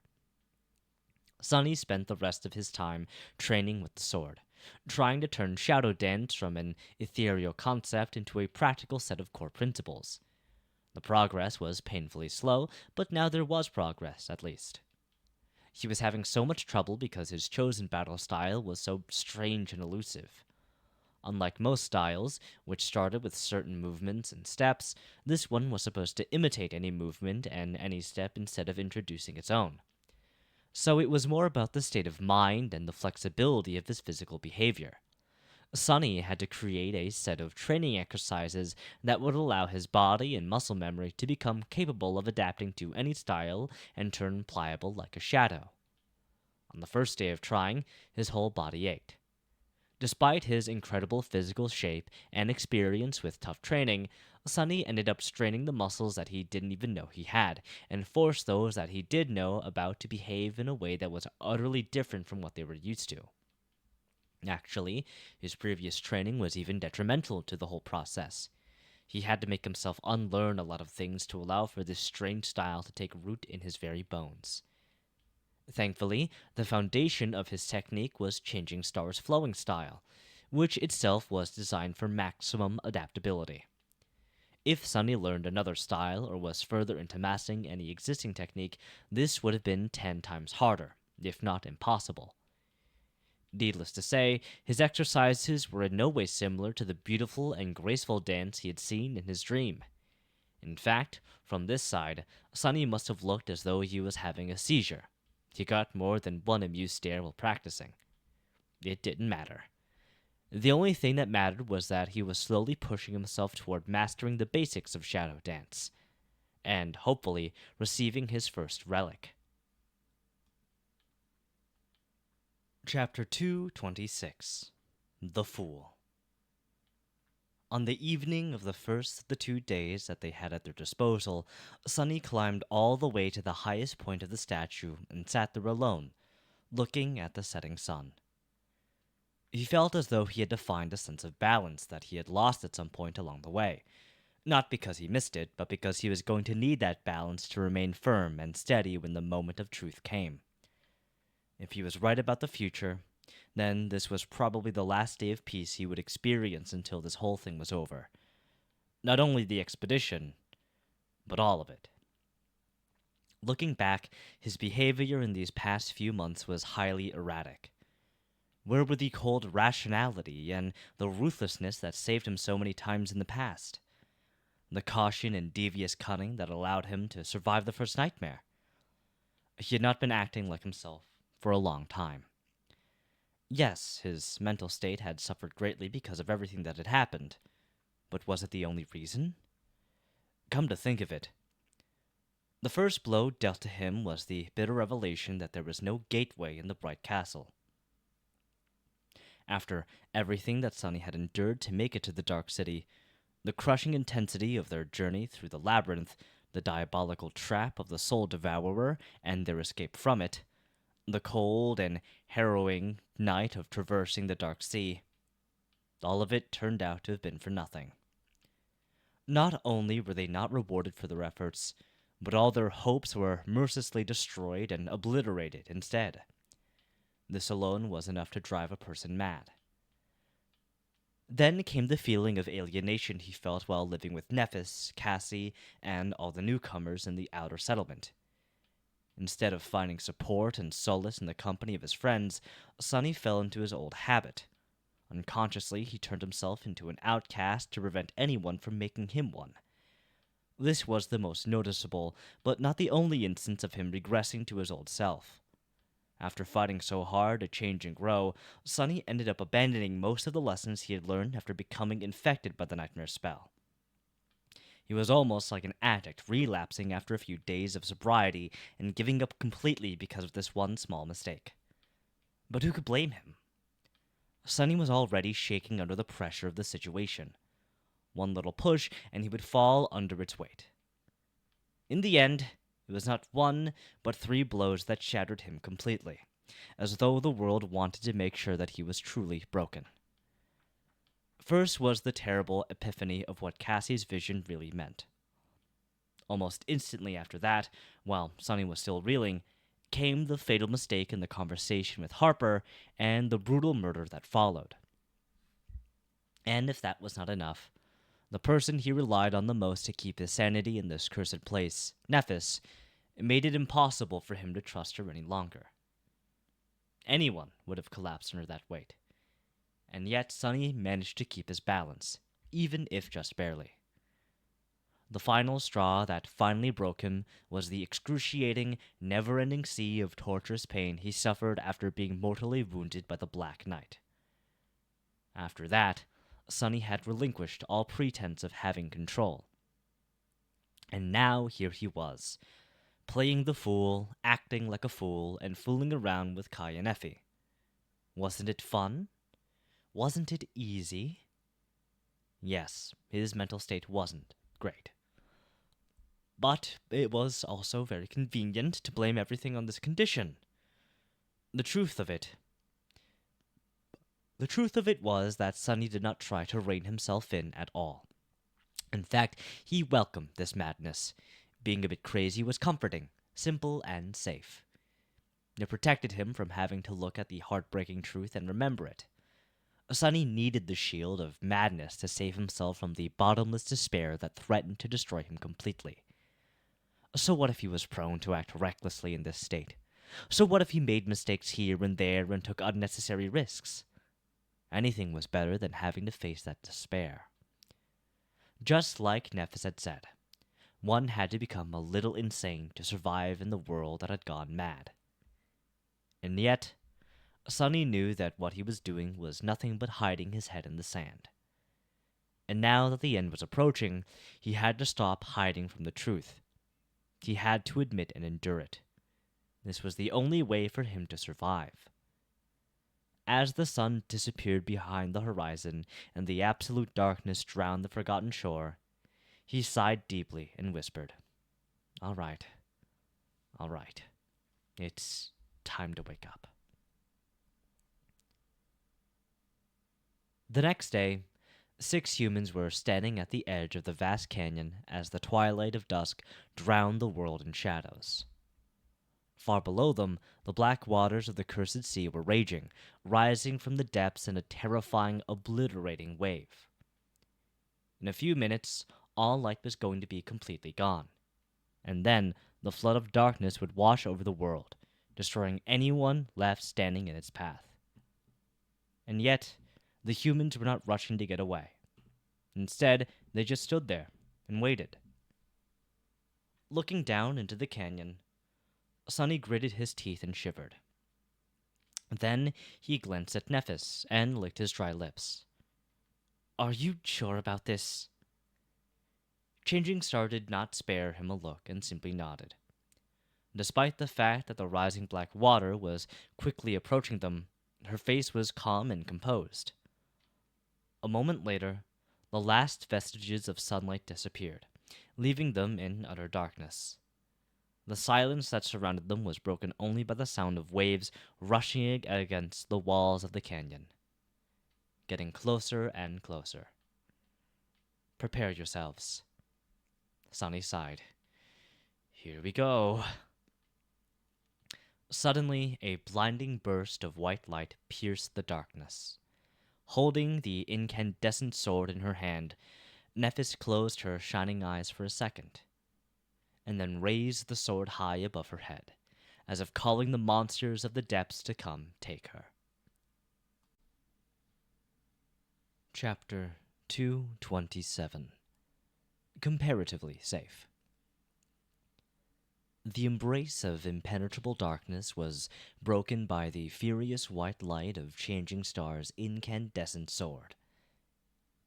[SPEAKER 1] Sunny spent the rest of his time training with the sword, trying to turn shadow dance from an ethereal concept into a practical set of core principles. The progress was painfully slow, but now there was progress, at least. He was having so much trouble because his chosen battle style was so strange and elusive. Unlike most styles, which started with certain movements and steps, this one was supposed to imitate any movement and any step instead of introducing its own. So it was more about the state of mind and the flexibility of his physical behavior. Sunny had to create a set of training exercises that would allow his body and muscle memory to become capable of adapting to any style and turn pliable like a shadow. On the first day of trying, his whole body ached. Despite his incredible physical shape and experience with tough training, Sunny ended up straining the muscles that he didn't even know he had, and forced those that he did know about to behave in a way that was utterly different from what they were used to. Actually, his previous training was even detrimental to the whole process. He had to make himself unlearn a lot of things to allow for this strange style to take root in his very bones. Thankfully, the foundation of his technique was Changing Star's flowing style, which itself was designed for maximum adaptability. If Sunny learned another style or was further into mastering any existing technique, this would have been 10 times harder, if not impossible. Needless to say, his exercises were in no way similar to the beautiful and graceful dance he had seen in his dream. In fact, from this side, Sunny must have looked as though he was having a seizure. He got more than one amused stare while practicing. It didn't matter. The only thing that mattered was that he was slowly pushing himself toward mastering the basics of shadow dance, and hopefully receiving his first relic. Chapter 226 The Fool. On the evening of the first of the 2 days that they had at their disposal, Sunny climbed all the way to the highest point of the statue and sat there alone, looking at the setting sun. He felt as though he had to find a sense of balance that he had lost at some point along the way, not because he missed it, but because he was going to need that balance to remain firm and steady when the moment of truth came. If he was right about the future, then this was probably the last day of peace he would experience until this whole thing was over. Not only the expedition, but all of it. Looking back, his behavior in these past few months was highly erratic. Where were the cold rationality and the ruthlessness that saved him so many times in the past? The caution and devious cunning that allowed him to survive the first nightmare? He had not been acting like himself for a long time. Yes, his mental state had suffered greatly because of everything that had happened, but was it the only reason? Come to think of it, the first blow dealt to him was the bitter revelation that there was no gateway in the Bright Castle. After everything that Sunny had endured to make it to the Dark City, the crushing intensity of their journey through the labyrinth, the diabolical trap of the Soul Devourer, and their escape from it, the cold and harrowing night of traversing the Dark Sea, all of it turned out to have been for nothing. Not only were they not rewarded for their efforts, but all their hopes were mercilessly destroyed and obliterated instead. This alone was enough to drive a person mad. Then came the feeling of alienation he felt while living with Nephis, Cassie, and all the newcomers in the outer settlement. Instead of finding support and solace in the company of his friends, Sunny fell into his old habit. Unconsciously, he turned himself into an outcast to prevent anyone from making him one. This was the most noticeable, but not the only instance of him regressing to his old self. After fighting so hard to change and grow, Sunny ended up abandoning most of the lessons he had learned after becoming infected by the nightmare spell. He was almost like an addict relapsing after a few days of sobriety and giving up completely because of this one small mistake. But who could blame him? Sunny was already shaking under the pressure of the situation. One little push, and he would fall under its weight. In the end, it was not one, but 3 blows that shattered him completely, as though the world wanted to make sure that he was truly broken. First was the terrible epiphany of what Cassie's vision really meant. Almost instantly after that, while Sunny was still reeling, came the fatal mistake in the conversation with Harper and the brutal murder that followed. And if that was not enough, the person he relied on the most to keep his sanity in this cursed place, Nephis, made it impossible for him to trust her any longer. Anyone would have collapsed under that weight. And yet Sunny managed to keep his balance, even if just barely. The final straw that finally broke him was the excruciating, never-ending sea of torturous pain he suffered after being mortally wounded by the Black Knight. After that, Sunny had relinquished all pretense of having control. And now here he was, playing the fool, acting like a fool, and fooling around with Kai and Effie. Wasn't it fun? Wasn't it easy? Yes, his mental state wasn't great. But it was also very convenient to blame everything on this condition. The truth of it was that Sunny did not try to rein himself in at all. In fact, he welcomed this madness. Being a bit crazy was comforting, simple, and safe. It protected him from having to look at the heartbreaking truth and remember it. Sunny needed the shield of madness to save himself from the bottomless despair that threatened to destroy him completely. So what if he was prone to act recklessly in this state? So what if he made mistakes here and there and took unnecessary risks? Anything was better than having to face that despair. Just like Nephis had said, one had to become a little insane to survive in the world that had gone mad. And yet, Sunny knew that what he was doing was nothing but hiding his head in the sand. And now that the end was approaching, he had to stop hiding from the truth. He had to admit and endure it. This was the only way for him to survive. As the sun disappeared behind the horizon and the absolute darkness drowned the forgotten shore, he sighed deeply and whispered, All right. It's time to wake up." The next day, 6 humans were standing at the edge of the vast canyon as the twilight of dusk drowned the world in shadows. Far below them, the black waters of the cursed sea were raging, rising from the depths in a terrifying, obliterating wave. In a few minutes, all light was going to be completely gone, and then the flood of darkness would wash over the world, destroying anyone left standing in its path. And yet, the humans were not rushing to get away. Instead, they just stood there and waited. Looking down into the canyon, Sunny gritted his teeth and shivered. Then he glanced at Nephis and licked his dry lips. "Are you sure about this?" Changing Star did not spare him a look and simply nodded. Despite the fact that the rising black water was quickly approaching them, her face was calm and composed. A moment later, the last vestiges of sunlight disappeared, leaving them in utter darkness. The silence that surrounded them was broken only by the sound of waves rushing against the walls of the canyon, getting closer and closer. "Prepare yourselves." Sunny sighed. "Here we go." Suddenly, a blinding burst of white light pierced the darkness. Holding the incandescent sword in her hand, Nephis closed her shining eyes for a second, and then raised the sword high above her head, as if calling the monsters of the depths to come take her. Chapter 227. Comparatively Safe. The embrace of impenetrable darkness was broken by the furious white light of Changing Star's incandescent sword.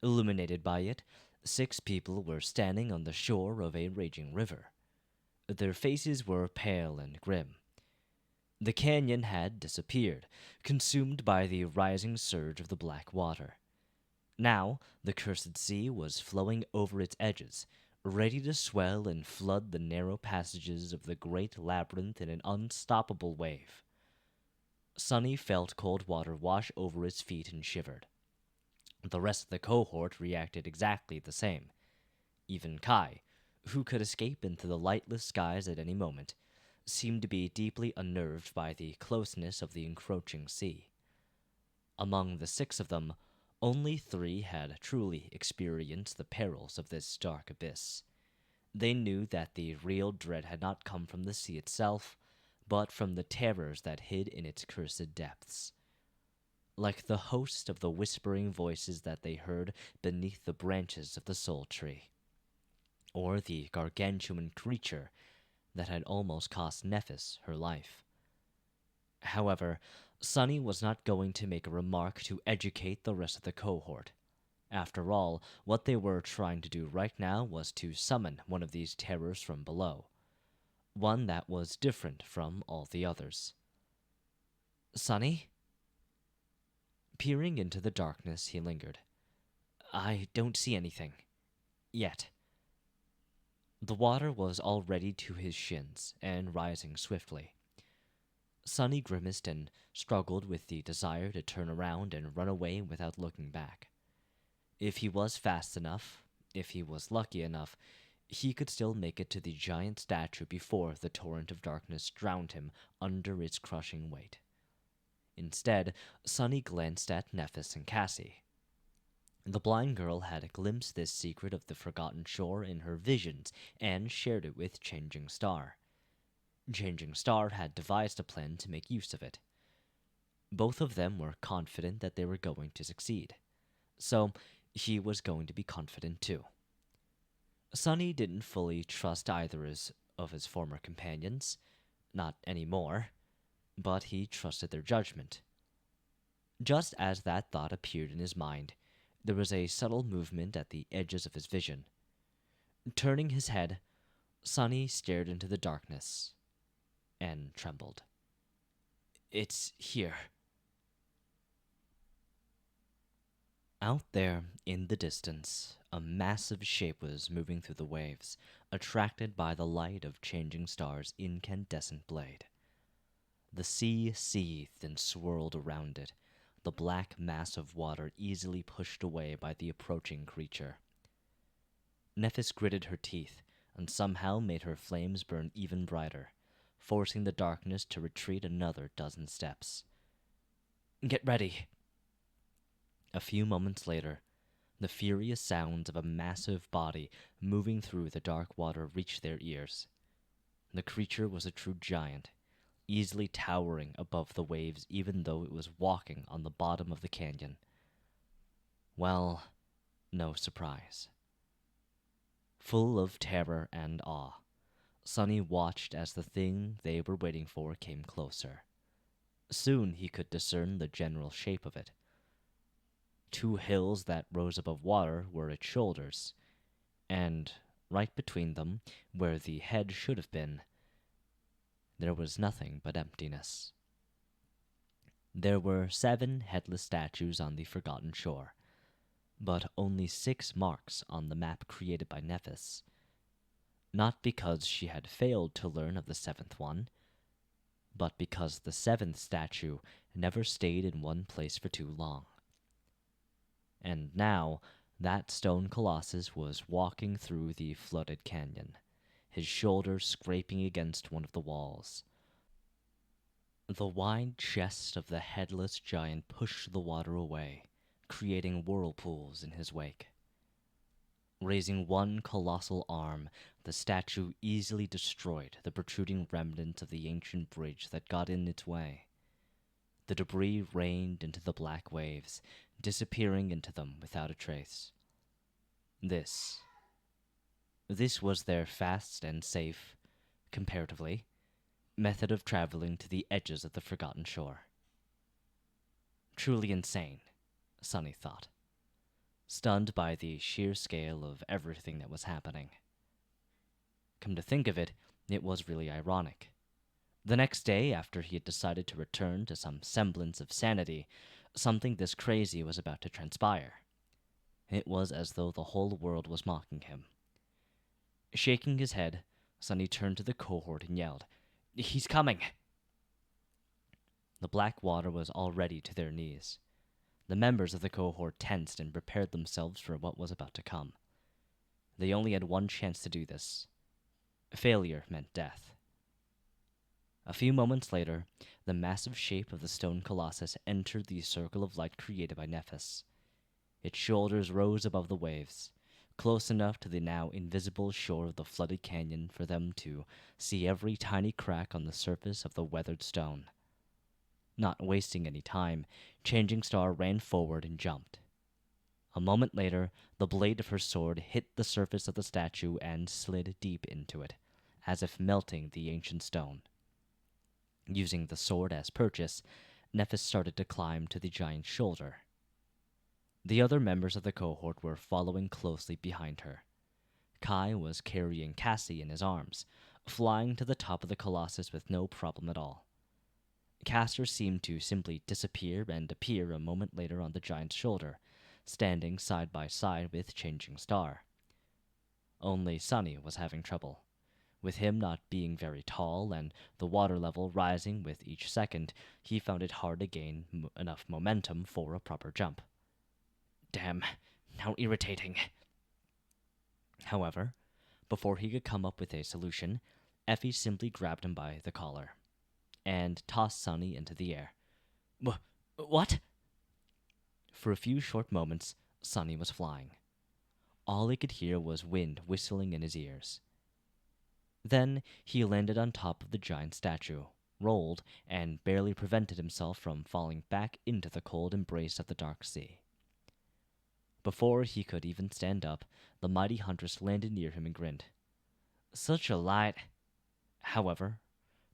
[SPEAKER 1] Illuminated by it, 6 people were standing on the shore of a raging river. Their faces were pale and grim. The canyon had disappeared, consumed by the rising surge of the black water. Now, the cursed sea was flowing over its edges, ready to swell and flood the narrow passages of the great labyrinth in an unstoppable wave. Sunny felt cold water wash over his feet and shivered. The rest of the cohort reacted exactly the same. Even Kai, who could escape into the lightless skies at any moment, seemed to be deeply unnerved by the closeness of the encroaching sea. Among the 6 of them, only 3 had truly experienced the perils of this dark abyss. They knew that the real dread had not come from the sea itself, but from the terrors that hid in its cursed depths. Like the host of the whispering voices that they heard beneath the branches of the soul tree, or the gargantuan creature that had almost cost Nephis her life. However, Sunny was not going to make a remark to educate the rest of the cohort. After all, what they were trying to do right now was to summon one of these terrors from below, one that was different from all the others. Sunny? Peering into the darkness, he lingered. I don't see anything. Yet. The water was already to his shins and rising swiftly. Sunny grimaced and struggled with the desire to turn around and run away without looking back. If he was fast enough, if he was lucky enough, he could still make it to the giant statue before the torrent of darkness drowned him under its crushing weight. Instead, Sunny glanced at Nephis and Cassie. The blind girl had glimpsed this secret of the forgotten shore in her visions and shared it with Changing Star. Changing Star had devised a plan to make use of it. Both of them were confident that they were going to succeed, so he was going to be confident too. Sunny didn't fully trust either of his former companions, not anymore, but he trusted their judgment. Just as that thought appeared in his mind, there was a subtle movement at the edges of his vision. Turning his head, Sunny stared into the darkness and trembled. It's here. Out there, in the distance, a massive shape was moving through the waves, attracted by the light of Changing Star's incandescent blade. The sea seethed and swirled around it, the black mass of water easily pushed away by the approaching creature. Nephis gritted her teeth, and somehow made her flames burn even brighter, forcing the darkness to retreat another dozen steps. Get ready! A few moments later, the furious sounds of a massive body moving through the dark water reached their ears. The creature was a true giant, easily towering above the waves even though it was walking on the bottom of the canyon. Well, no surprise. Full of terror and awe, Sunny watched as the thing they were waiting for came closer. Soon he could discern the general shape of it. 2 hills that rose above water were its shoulders, and right between them, where the head should have been, there was nothing but emptiness. There were 7 headless statues on the forgotten shore, but only 6 marks on the map created by Nephis. Not because she had failed to learn of the 7th one, but because the 7th statue never stayed in one place for too long. And now, that stone colossus was walking through the flooded canyon, his shoulders scraping against one of the walls. The wide chest of the headless giant pushed the water away, creating whirlpools in his wake. Raising one colossal arm, the statue easily destroyed the protruding remnants of the ancient bridge that got in its way. The debris rained into the black waves, disappearing into them without a trace. This was their fast and safe, comparatively, method of traveling to the edges of the forgotten shore. Truly insane, Sunny thought, stunned by the sheer scale of everything that was happening. Come to think of it, it was really ironic. The next day, after he had decided to return to some semblance of sanity, something this crazy was about to transpire. It was as though the whole world was mocking him. Shaking his head, Sunny turned to the cohort and yelled, "He's coming!" The black water was already to their knees. The members of the cohort tensed and prepared themselves for what was about to come. They only had one chance to do this. Failure meant death. A few moments later, the massive shape of the stone colossus entered the circle of light created by Nephis. Its shoulders rose above the waves, close enough to the now invisible shore of the flooded canyon for them to see every tiny crack on the surface of the weathered stone. Not wasting any time, Changing Star ran forward and jumped. A moment later, the blade of her sword hit the surface of the statue and slid deep into it, as if melting the ancient stone. Using the sword as purchase, Nephis started to climb to the giant's shoulder. The other members of the cohort were following closely behind her. Kai was carrying Cassie in his arms, flying to the top of the Colossus with no problem at all. Castor seemed to simply disappear and appear a moment later on the giant's shoulder, standing side by side with Changing Star. Only Sunny was having trouble. With him not being very tall and the water level rising with each second, he found it hard to gain enough momentum for a proper jump. Damn, how irritating. However, before he could come up with a solution, Effie simply grabbed him by the collar and tossed Sunny into the air. What? For a few short moments, Sunny was flying. All he could hear was wind whistling in his ears. Then he landed on top of the giant statue, rolled, and barely prevented himself from falling back into the cold embrace of the dark sea. Before he could even stand up, the mighty huntress landed near him and grinned. Such a light. However,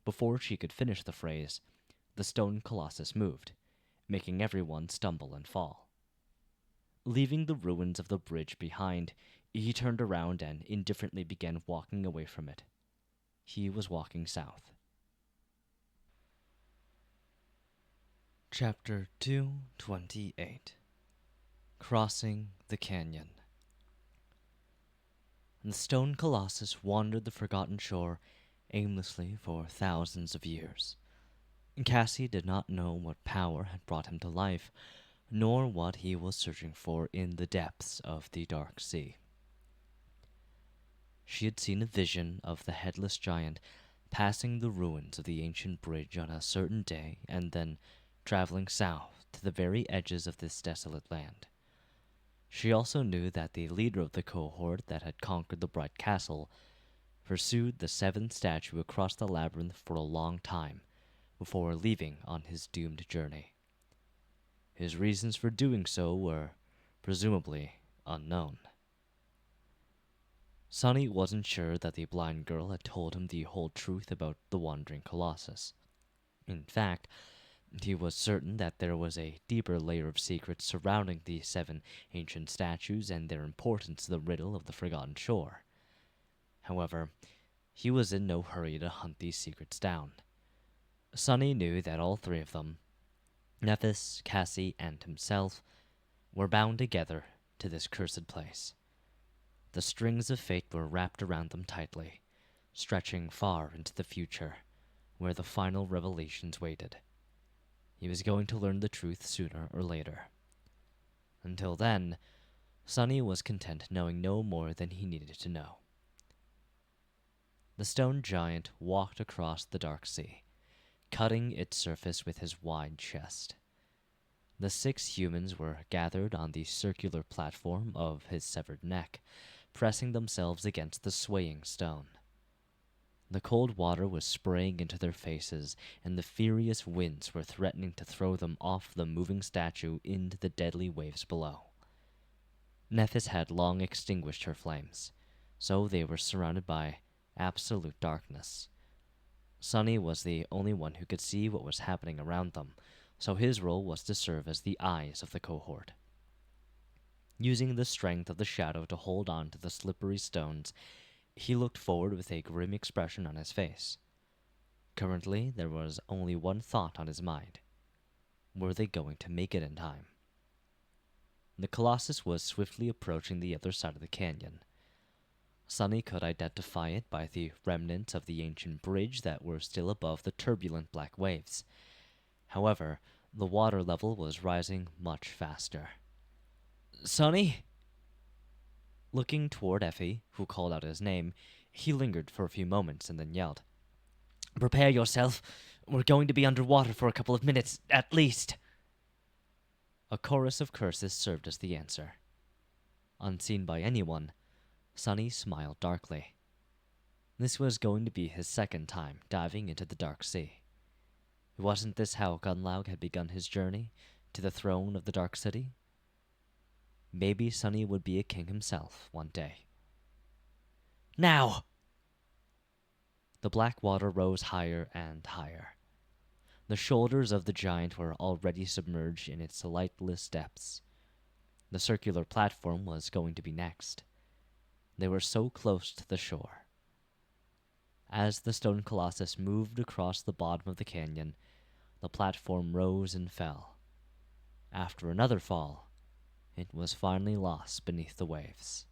[SPEAKER 1] before she could finish the phrase, the stone colossus moved, making everyone stumble and fall. Leaving the ruins of the bridge behind, he turned around and indifferently began walking away from it. He was walking south. Chapter 228. Crossing the Canyon. The stone colossus wandered the forgotten shore aimlessly for thousands of years. Cassie did not know what power had brought him to life, nor what he was searching for in the depths of the dark sea. She had seen a vision of the headless giant passing the ruins of the ancient bridge on a certain day and then traveling south to the very edges of this desolate land. She also knew that the leader of the cohort that had conquered the bright castle pursued the seventh statue across the labyrinth for a long time before leaving on his doomed journey. His reasons for doing so were, presumably, unknown. Sunny wasn't sure that the blind girl had told him the whole truth about the wandering colossus. In fact, he was certain that there was a deeper layer of secrets surrounding the 7 ancient statues and their importance to the riddle of the forgotten shore. However, he was in no hurry to hunt these secrets down. Sunny knew that all 3 of them, Nephis, Cassie, and himself, were bound together to this cursed place. The strings of fate were wrapped around them tightly, stretching far into the future, where the final revelations waited. He was going to learn the truth sooner or later. Until then, Sunny was content knowing no more than he needed to know. The stone giant walked across the dark sea, cutting its surface with his wide chest. The 6 humans were gathered on the circular platform of his severed neck, pressing themselves against the swaying stone. The cold water was spraying into their faces, and the furious winds were threatening to throw them off the moving statue into the deadly waves below. Nephis had long extinguished her flames, so they were surrounded by absolute darkness. Sunny was the only one who could see what was happening around them, so his role was to serve as the eyes of the cohort. Using the strength of the shadow to hold on to the slippery stones, he looked forward with a grim expression on his face. Currently, there was only one thought on his mind. Were they going to make it in time? The colossus was swiftly approaching the other side of the canyon. Sunny could identify it by the remnants of the ancient bridge that were still above the turbulent black waves. However, the water level was rising much faster. Sunny? Looking toward Effie, who called out his name, he lingered for a few moments and then yelled, Prepare yourself. We're going to be underwater for a couple of minutes, at least. A chorus of curses served as the answer. Unseen by anyone, Sunny smiled darkly. This was going to be his 2nd time diving into the dark sea. Wasn't this how Gunlaug had begun his journey to the throne of the Dark City? Maybe Sunny would be a king himself one day. Now! The black water rose higher and higher. The shoulders of the giant were already submerged in its lightless depths. The circular platform was going to be next. They were so close to the shore. As the stone colossus moved across the bottom of the canyon, the platform rose and fell. After another fall, it was finally lost beneath the waves.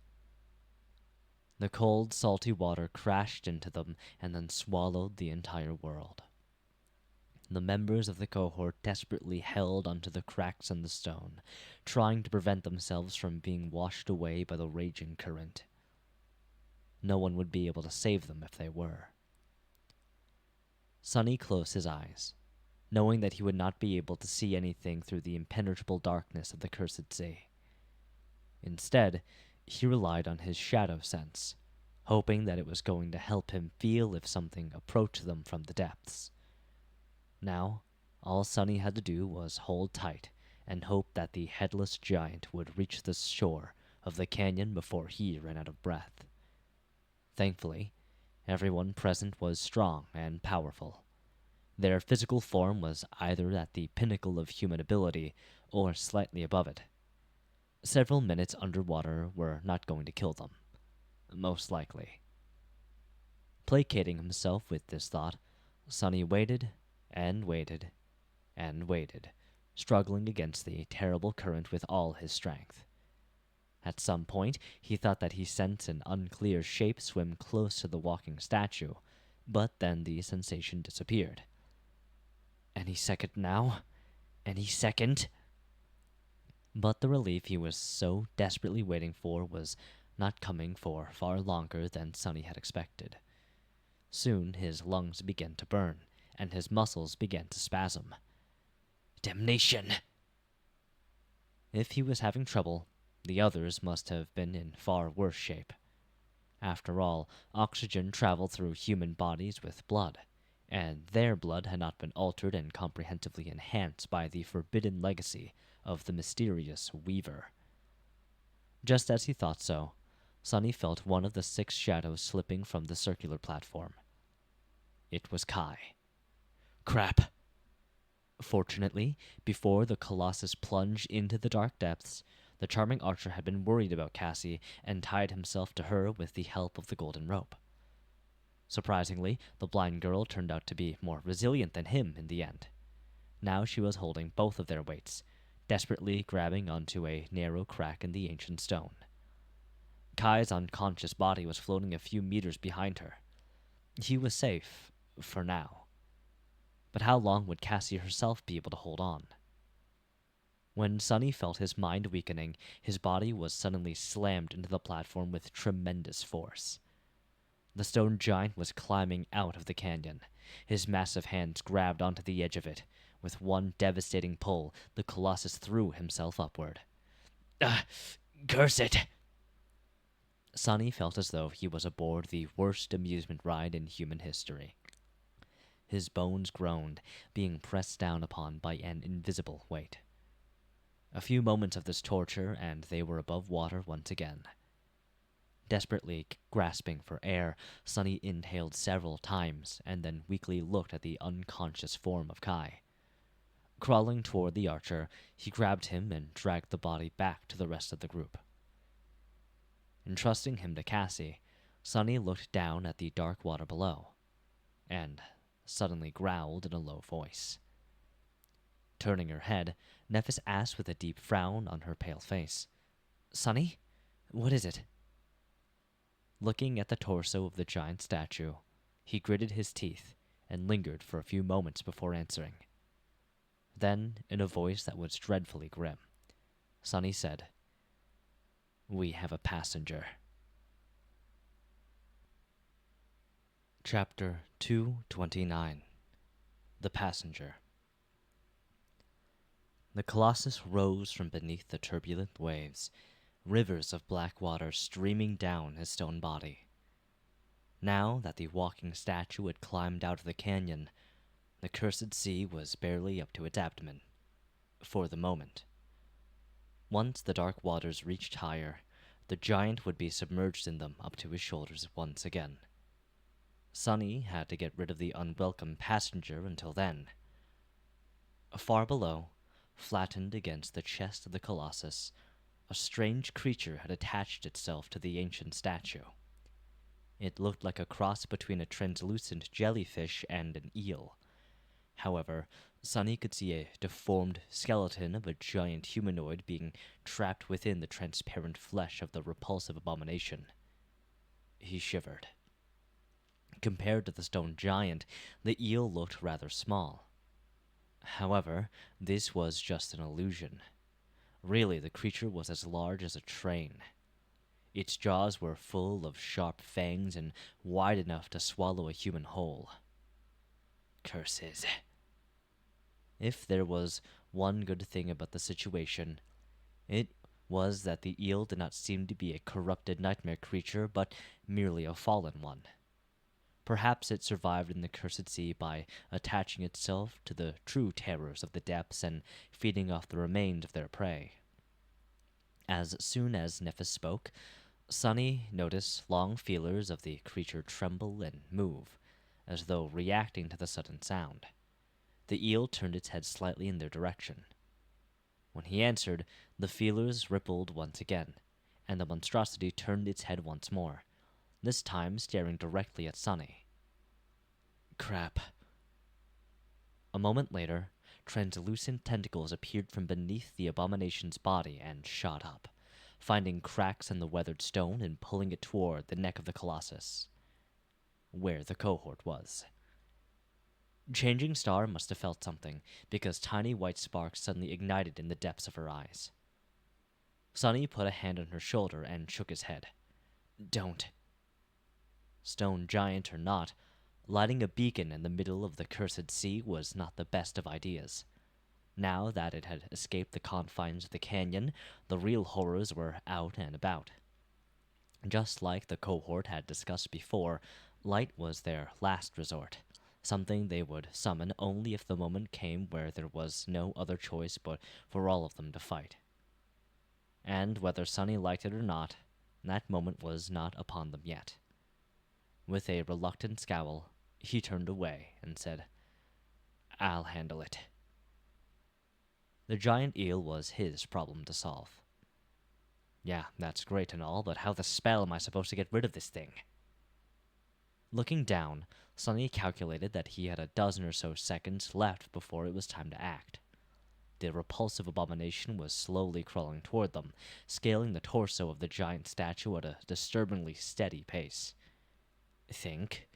[SPEAKER 1] The cold, salty water crashed into them and then swallowed the entire world. The members of the cohort desperately held onto the cracks in the stone, trying to prevent themselves from being washed away by the raging current. No one would be able to save them if they were. Sonny closed his eyes, knowing that he would not be able to see anything through the impenetrable darkness of the cursed sea. Instead, he relied on his shadow sense, hoping that it was going to help him feel if something approached them from the depths. Now, all Sonny had to do was hold tight and hope that the headless giant would reach the shore of the canyon before he ran out of breath. Thankfully, everyone present was strong and powerful. Their physical form was either at the pinnacle of human ability or slightly above it. Several minutes underwater were not going to kill them, most likely. Placating himself with this thought, Sonny waited and waited and waited, struggling against the terrible current with all his strength. At some point, he thought that he sensed an unclear shape swim close to the walking statue, but then the sensation disappeared. Any second now? Any second? But the relief he was so desperately waiting for was not coming for far longer than Sonny had expected. Soon his lungs began to burn, and his muscles began to spasm. Damnation! If he was having trouble, the others must have been in far worse shape. After all, oxygen traveled through human bodies with blood, and their blood had not been altered and comprehensively enhanced by the forbidden legacy of the mysterious Weaver. Just as he thought so, Sonny felt one of the 6 shadows slipping from the circular platform. It was Kai. Crap! Fortunately, before the Colossus plunged into the dark depths, the charming archer had been worried about Cassie and tied himself to her with the help of the golden rope. Surprisingly, the blind girl turned out to be more resilient than him in the end. Now she was holding both of their weights, desperately grabbing onto a narrow crack in the ancient stone. Kai's unconscious body was floating a few meters behind her. He was safe, for now. But how long would Cassie herself be able to hold on? When Sonny felt his mind weakening, his body was suddenly slammed into the platform with tremendous force. The stone giant was climbing out of the canyon. His massive hands grabbed onto the edge of it. With one devastating pull, the Colossus threw himself upward. Curse it! Sonny felt as though he was aboard the worst amusement ride in human history. His bones groaned, being pressed down upon by an invisible weight. A few moments of this torture, and they were above water once again. Desperately grasping for air, Sonny inhaled several times, and then weakly looked at the unconscious form of Kai. Crawling toward the archer, he grabbed him and dragged the body back to the rest of the group. Entrusting him to Cassie, Sonny looked down at the dark water below, and suddenly growled in a low voice. Turning her head, Nephis asked with a deep frown on her pale face, "Sonny, what is it?" Looking at the torso of the giant statue, he gritted his teeth and lingered for a few moments before answering. Then, in a voice that was dreadfully grim, Sonny said, "We have a passenger." Chapter 229. The Passenger. The Colossus rose from beneath the turbulent waves, rivers of black water streaming down his stone body. Now that the walking statue had climbed out of the canyon, the cursed sea was barely up to its abdomen. For the moment. Once the dark waters reached higher, the giant would be submerged in them up to his shoulders once again. Sonny had to get rid of the unwelcome passenger until then. Far below, flattened against the chest of the colossus, a strange creature had attached itself to the ancient statue. It looked like a cross between a translucent jellyfish and an eel. However, Sunny could see a deformed skeleton of a giant humanoid being trapped within the transparent flesh of the repulsive abomination. He shivered. Compared to the stone giant, the eel looked rather small. However, this was just an illusion. Really, the creature was as large as a train. Its jaws were full of sharp fangs and wide enough to swallow a human whole. Curses. If there was one good thing about the situation, it was that the eel did not seem to be a corrupted nightmare creature, but merely a fallen one. Perhaps it survived in the cursed sea by attaching itself to the true terrors of the depths and feeding off the remains of their prey. As soon as Nephis spoke, Sunny noticed long feelers of the creature tremble and move, as though reacting to the sudden sound. The eel turned its head slightly in their direction. When he answered, the feelers rippled once again, and the monstrosity turned its head once more, this time staring directly at Sunny. Crap. A moment later, translucent tentacles appeared from beneath the abomination's body and shot up, finding cracks in the weathered stone and pulling it toward the neck of the colossus, where the cohort was. Changing Star must have felt something, because tiny white sparks suddenly ignited in the depths of her eyes. Sunny put a hand on her shoulder and shook his head. Don't. Stone giant or not, lighting a beacon in the middle of the cursed sea was not the best of ideas. Now that it had escaped the confines of the canyon, the real horrors were out and about. Just like the cohort had discussed before, light was their last resort, something they would summon only if the moment came where there was no other choice but for all of them to fight. And whether Sunny liked it or not, that moment was not upon them yet. With a reluctant scowl, he turned away and said, I'll handle it. The giant eel was his problem to solve. Yeah, that's great and all, but how the spell am I supposed to get rid of this thing? Looking down, Sunny calculated that he had a dozen or so seconds left before it was time to act. The repulsive abomination was slowly crawling toward them, scaling the torso of the giant statue at a disturbingly steady pace. Think.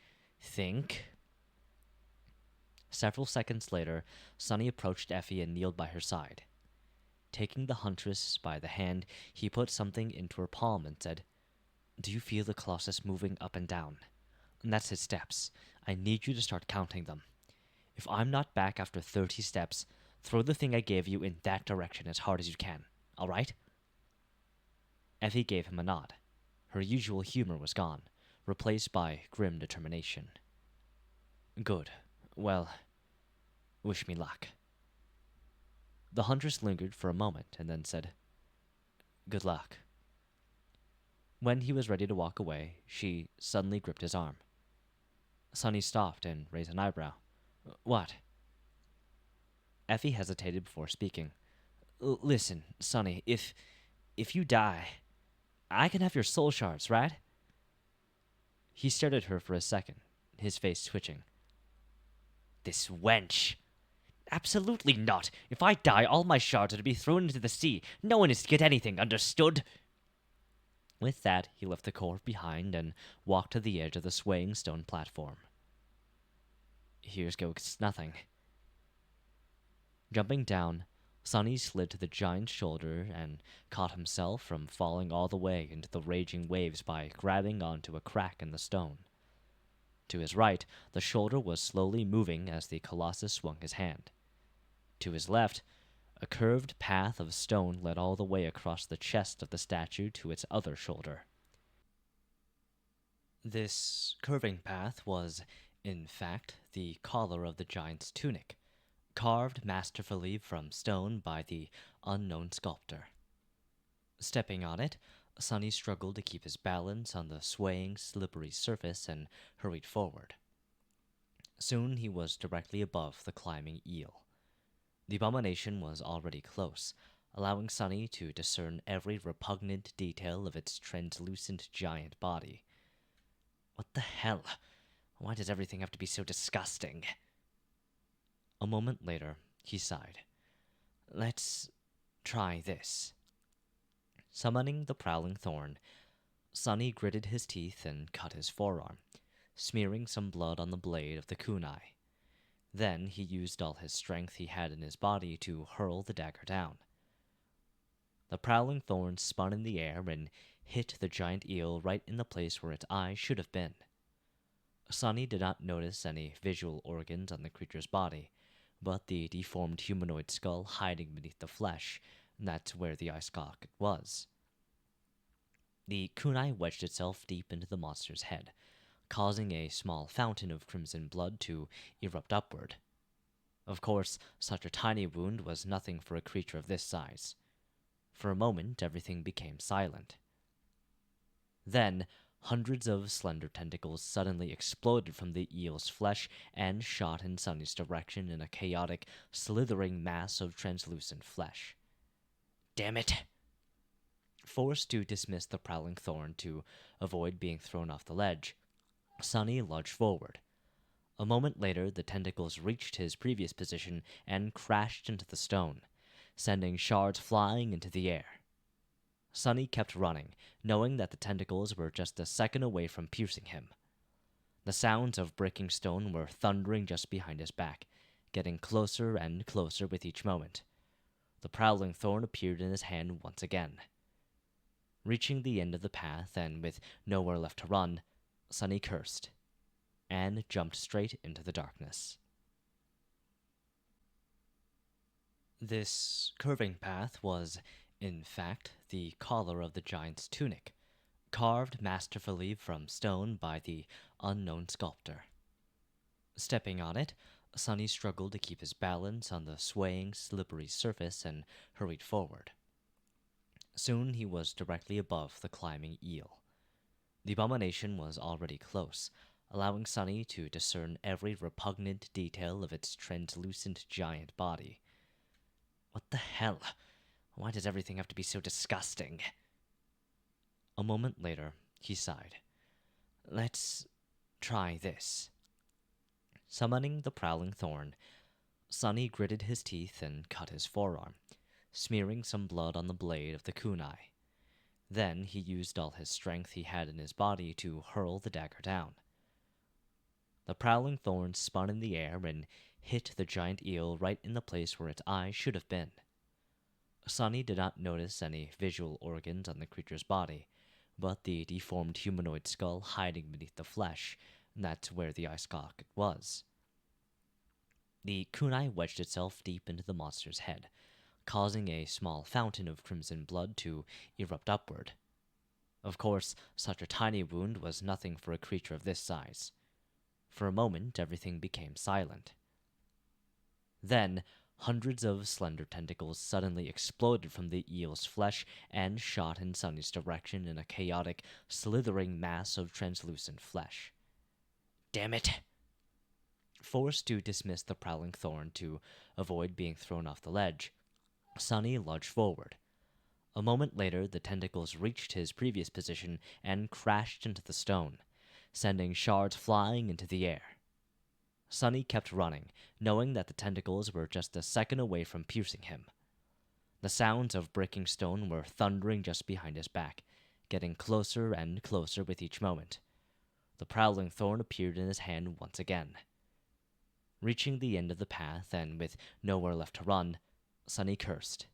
[SPEAKER 1] Several seconds later, Sunny approached Effie and kneeled by her side. Taking the huntress by the hand, he put something into her palm and said, Do you feel the colossus moving up and down? And that's his steps. I need you to start counting them. If I'm not back after 30 steps, throw the thing I gave you in that direction as hard as you can. All right? Effie gave him a nod. Her usual humor was gone, replaced by grim determination. Good. Well, wish me luck. The huntress lingered for a moment and then said, Good luck. When he was ready to walk away, she suddenly gripped his arm. Sunny stopped and raised an eyebrow. What? Effie hesitated before speaking. Listen, Sunny, if you die, I can have your soul shards, right? He stared at her for a second, his face twitching. This wench. Absolutely not. If I die, all my shards are to be thrown into the sea. No one is to get anything, understood? With that, he left the cohort behind and walked to the edge of the swaying stone platform. Here's goes nothing. Jumping down, Sunny slid to the giant's shoulder and caught himself from falling all the way into the raging waves by grabbing onto a crack in the stone. To his right, the shoulder was slowly moving as the colossus swung his hand. To his left, a curved path of stone led all the way across the chest of the statue to its other shoulder. This curving path was, in fact, the collar of the giant's tunic, carved masterfully from stone by the unknown sculptor. Stepping on it, Sunny struggled to keep his balance on the swaying, slippery surface and hurried forward. Soon he was directly above the climbing eel. The abomination was already close, allowing Sunny to discern every repugnant detail of its translucent giant body. What the hell? Why does everything have to be so disgusting? A moment later, he sighed. Let's try this. Summoning the prowling thorn, Sunny gritted his teeth and cut his forearm, smearing some blood on the blade of the kunai. Then he used all his strength he had in his body to hurl the dagger down. The prowling thorn spun in the air and hit the giant eel right in the place where its eye should have been. Sunny did not notice any visual organs on the creature's body, but the deformed humanoid skull hiding beneath the flesh. That's where the eye socket was. The kunai wedged itself deep into the monster's head, causing a small fountain of crimson blood to erupt upward. Of course, such a tiny wound was nothing for a creature of this size. For a moment, everything became silent. Then, hundreds of slender tentacles suddenly exploded from the eel's flesh and shot in Sunny's direction in a chaotic, slithering mass of translucent flesh. Damn it! Forced to dismiss the prowling thorn to avoid being thrown off the ledge, Sunny lunged forward. A moment later, the tentacles reached his previous position and crashed into the stone, sending shards flying into the air. Sunny kept running, knowing that the tentacles were just a second away from piercing him. The sounds of breaking stone were thundering just behind his back, getting closer and closer with each moment. The prowling thorn appeared in his hand once again. Reaching the end of the path and with nowhere left to run, Sunny cursed and jumped straight into the darkness. This curving path was, in fact, the collar of the giant's tunic, carved masterfully from stone by the unknown sculptor. Stepping on it, Sunny struggled to keep his balance on the swaying, slippery surface and hurried forward. Soon he was directly above the climbing eel. The abomination was already close, allowing Sunny to discern every repugnant detail of its translucent giant body. What the hell? Why does everything have to be so disgusting? A moment later, he sighed. Let's try this. Summoning the prowling thorn, Sunny gritted his teeth and cut his forearm, smearing some blood on the blade of the kunai. Then he used all his strength he had in his body to hurl the dagger down. The prowling thorn spun in the air and hit the giant eel right in the place where its eye should have been. Sunny did not notice any visual organs on the creature's body, but the deformed humanoid skull hiding beneath the flesh. That's where the eye socket was. The kunai wedged itself deep into the monster's head, causing a small fountain of crimson blood to erupt upward. Of course, such a tiny wound was nothing for a creature of this size. For a moment, everything became silent. Then, hundreds of slender tentacles suddenly exploded from the eel's flesh and shot in Sunny's direction in a chaotic, slithering mass of translucent flesh. Damn it! Forced to dismiss the prowling thorn to avoid being thrown off the ledge, Sunny lunged forward. A moment later, the tentacles reached his previous position and crashed into the stone, sending shards flying into the air. Sunny kept running, knowing that the tentacles were just a second away from piercing him. The sounds of breaking stone were thundering just behind his back, getting closer and closer with each moment. The prowling thorn appeared in his hand once again. Reaching the end of the path and with nowhere left to run, Sunny cursed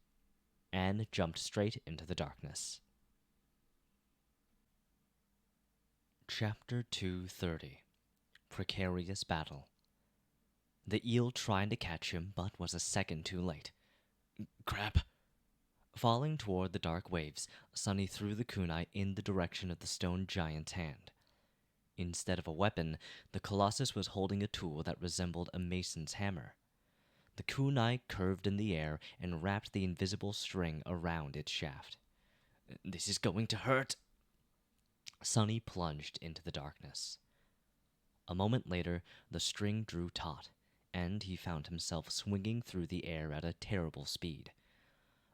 [SPEAKER 1] and jumped straight into the darkness. Chapter 230. Precarious Battle. The eel tried to catch him, but was a second too late. Crap! Falling toward the dark waves, Sunny threw the kunai in the direction of the stone giant's hand. Instead of a weapon, the colossus was holding a tool that resembled a mason's hammer. The kunai curved in the air and wrapped the invisible string around its shaft. This is going to hurt! Sunny plunged into the darkness. A moment later, the string drew taut, and he found himself swinging through the air at a terrible speed.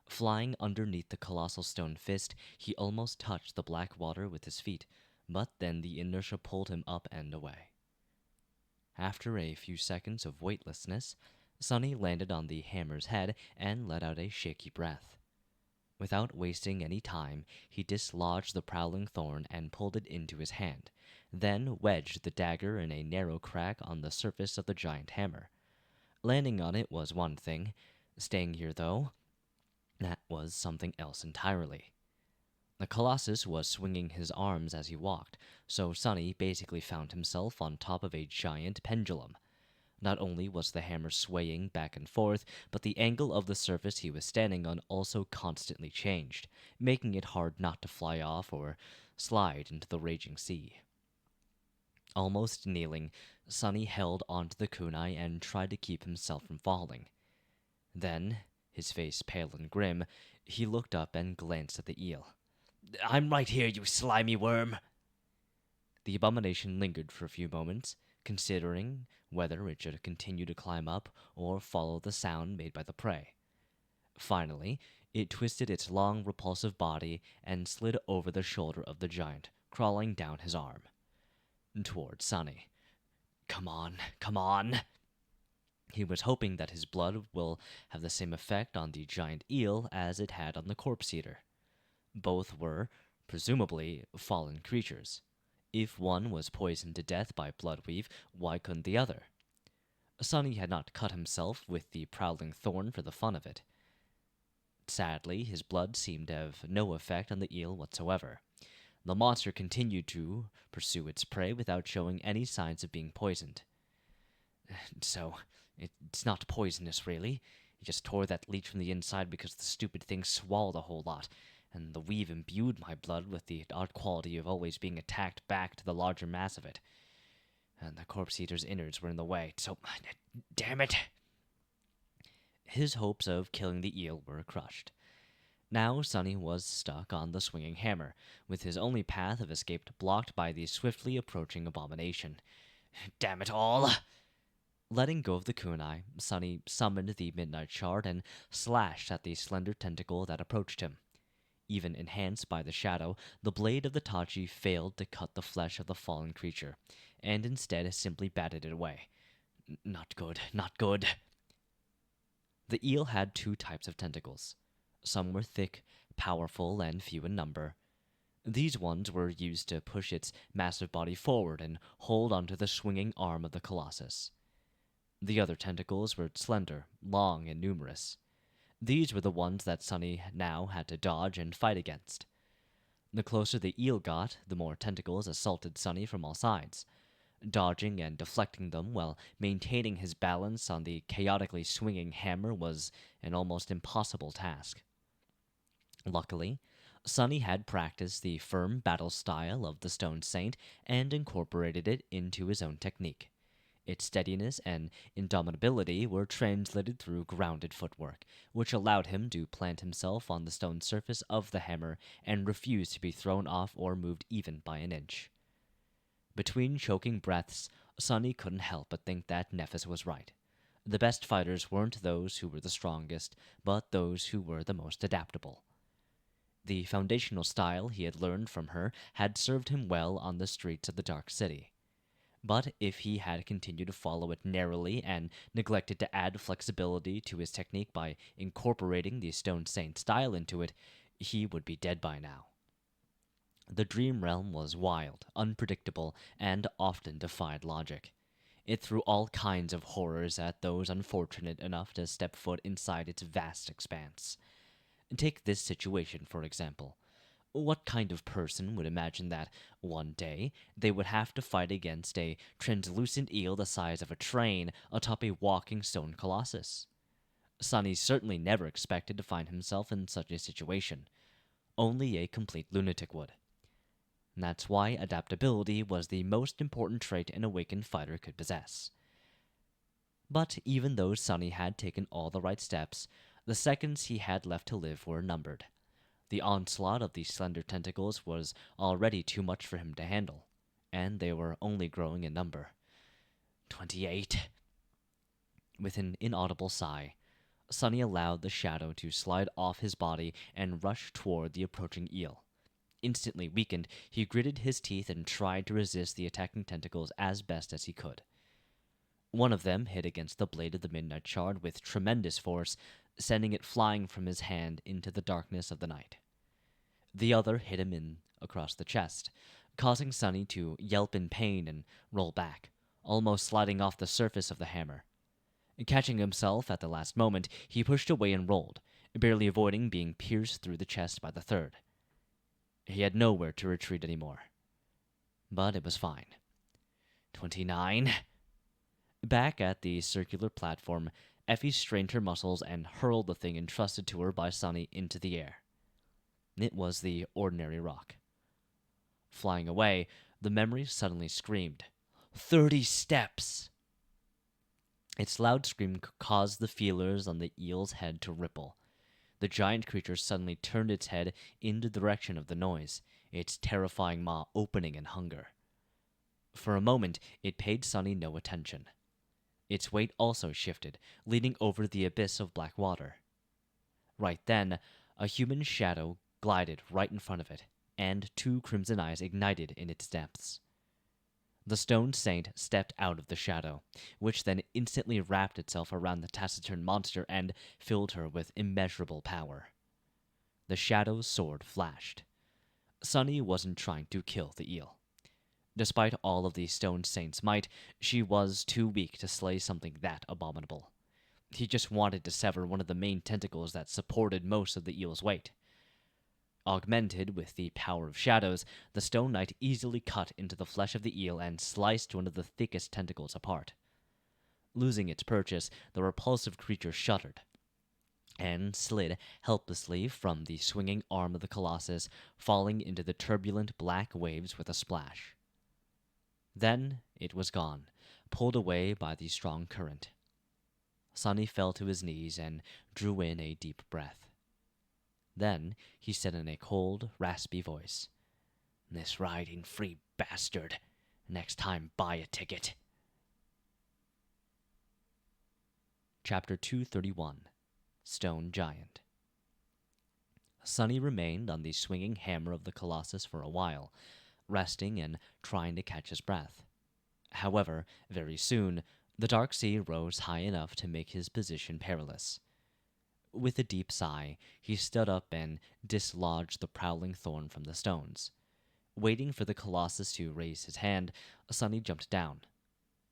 [SPEAKER 1] Flying underneath the colossal stone fist, he almost touched the black water with his feet, but then the inertia pulled him up and away. After a few seconds of weightlessness, Sonny landed on the hammer's head and let out a shaky breath. Without wasting any time, he dislodged the prowling thorn and pulled it into his hand, then wedged the dagger in a narrow crack on the surface of the giant hammer. Landing on it was one thing. Staying here, though, that was something else entirely. The Colossus was swinging his arms as he walked, so Sonny basically found himself on top of a giant pendulum. Not only was the hammer swaying back and forth, but the angle of the surface he was standing on also constantly changed, making it hard not to fly off or slide into the raging sea. Almost kneeling, Sonny held onto the kunai and tried to keep himself from falling. Then, his face pale and grim, he looked up and glanced at the eel. "I'm right here, you slimy worm!" The abomination lingered for a few moments, considering whether it should continue to climb up or follow the sound made by the prey. Finally, it twisted its long, repulsive body and slid over the shoulder of the giant, crawling down his arm. Toward Sonny. Come on, come on! He was hoping that his blood will have the same effect on the giant eel as it had on the corpse eater. Both were, presumably, fallen creatures. If one was poisoned to death by bloodweave, why couldn't the other? Sonny had not cut himself with the prowling thorn for the fun of it. Sadly, his blood seemed to have no effect on the eel whatsoever. The monster continued to pursue its prey without showing any signs of being poisoned. So, it's not poisonous, really. He just tore that leech from the inside because the stupid thing swallowed a whole lot, and the weave imbued my blood with the odd quality of always being attacked back to the larger mass of it. And the corpse eater's innards were in the way, so damn it! His hopes of killing the eel were crushed. Now Sonny was stuck on the swinging hammer, with his only path of escape blocked by the swiftly approaching abomination. Damn it all! Letting go of the kunai, Sonny summoned the midnight shard and slashed at the slender tentacle that approached him. Even enhanced by the shadow, the blade of the tachi failed to cut the flesh of the fallen creature, and instead simply batted it away. Not good, not good. The eel had two types of tentacles. Some were thick, powerful, and few in number. These ones were used to push its massive body forward and hold onto the swinging arm of the colossus. The other tentacles were slender, long, and numerous. These were the ones that Sonny now had to dodge and fight against. The closer the eel got, the more tentacles assaulted Sonny from all sides. Dodging and deflecting them while maintaining his balance on the chaotically swinging hammer was an almost impossible task. Luckily, Sonny had practiced the firm battle style of the Stone Saint and incorporated it into his own technique. Its steadiness and indomitability were translated through grounded footwork, which allowed him to plant himself on the stone surface of the hammer and refuse to be thrown off or moved even by an inch. Between choking breaths, Sonny couldn't help but think that Nephis was right. The best fighters weren't those who were the strongest, but those who were the most adaptable. The foundational style he had learned from her had served him well on the streets of the Dark City. But if he had continued to follow it narrowly and neglected to add flexibility to his technique by incorporating the Stone Saint style into it, he would be dead by now. The Dream Realm was wild, unpredictable, and often defied logic. It threw all kinds of horrors at those unfortunate enough to step foot inside its vast expanse. Take this situation, for example. What kind of person would imagine that, one day, they would have to fight against a translucent eel the size of a train atop a walking stone colossus? Sonny certainly never expected to find himself in such a situation. Only a complete lunatic would. That's why adaptability was the most important trait an awakened fighter could possess. But even though Sonny had taken all the right steps, the seconds he had left to live were numbered. The onslaught of the slender tentacles was already too much for him to handle, and they were only growing in number. 28. With an inaudible sigh, Sunny allowed the shadow to slide off his body and rush toward the approaching eel. Instantly weakened, he gritted his teeth and tried to resist the attacking tentacles as best as he could. One of them hit against the blade of the midnight shard with tremendous force, sending it flying from his hand into the darkness of the night. The other hit him in across the chest, causing Sunny to yelp in pain and roll back, almost sliding off the surface of the hammer. Catching himself at the last moment, he pushed away and rolled, barely avoiding being pierced through the chest by the third. He had nowhere to retreat anymore. But it was fine. 29. Back at the circular platform, Effie strained her muscles and hurled the thing entrusted to her by Sunny into the air. It was the ordinary rock. Flying away, the memory suddenly screamed, 30 steps! Its loud scream caused the feelers on the eel's head to ripple. The giant creature suddenly turned its head in the direction of the noise, its terrifying maw opening in hunger. For a moment, it paid Sunny no attention. Its weight also shifted, leading over the abyss of black water. Right then, a human shadow glided right in front of it, and 2 crimson eyes ignited in its depths. The stone saint stepped out of the shadow, which then instantly wrapped itself around the taciturn monster and filled her with immeasurable power. The shadow's sword flashed. Sunny wasn't trying to kill the eel. Despite all of the stone saint's might, she was too weak to slay something that abominable. He just wanted to sever one of the main tentacles that supported most of the eel's weight. Augmented with the power of shadows, the stone knight easily cut into the flesh of the eel and sliced one of the thickest tentacles apart. Losing its purchase, the repulsive creature shuddered and slid helplessly from the swinging arm of the colossus, falling into the turbulent black waves with a splash. Then it was gone, pulled away by the strong current. Sunny fell to his knees and drew in a deep breath. Then he said in a cold, raspy voice, "This riding free bastard. Next time, buy a ticket." Chapter 231. Stone Giant. Sunny remained on the swinging hammer of the colossus for a while, resting and trying to catch his breath. However, very soon, the dark sea rose high enough to make his position perilous. With a deep sigh, he stood up and dislodged the prowling thorn from the stones. Waiting for the colossus to raise his hand, Sunny jumped down.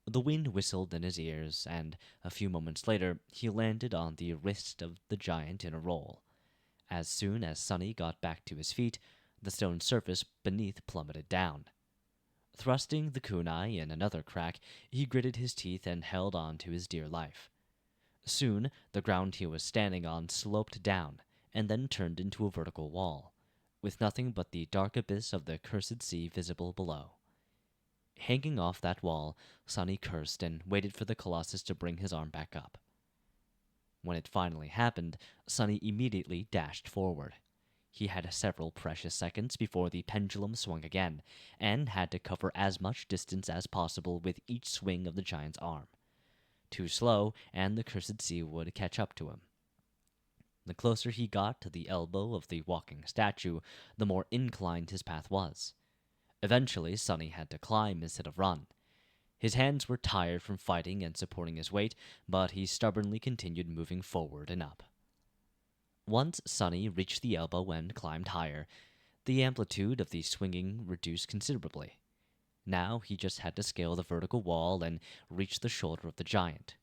[SPEAKER 1] The wind whistled in his ears, and a few moments later, he landed on the wrist of the giant in a roll. As soon as Sunny got back to his feet, the stone surface beneath plummeted down. Thrusting the kunai in another crack, he gritted his teeth and held on to his dear life. Soon, the ground he was standing on sloped down, and then turned into a vertical wall, with nothing but the dark abyss of the cursed sea visible below. Hanging off that wall, Sunny cursed and waited for the colossus to bring his arm back up. When it finally happened, Sunny immediately dashed forward. He had several precious seconds before the pendulum swung again, and had to cover as much distance as possible with each swing of the giant's arm. Too slow, and the cursed sea would catch up to him. The closer he got to the elbow of the walking statue, the more inclined his path was. Eventually, Sunny had to climb instead of run. His hands were tired from fighting and supporting his weight, but he stubbornly continued moving forward and up. Once Sunny reached the elbow and climbed higher, the amplitude of the swinging reduced considerably. Now he just had to scale the vertical wall and reach the shoulder of the giant.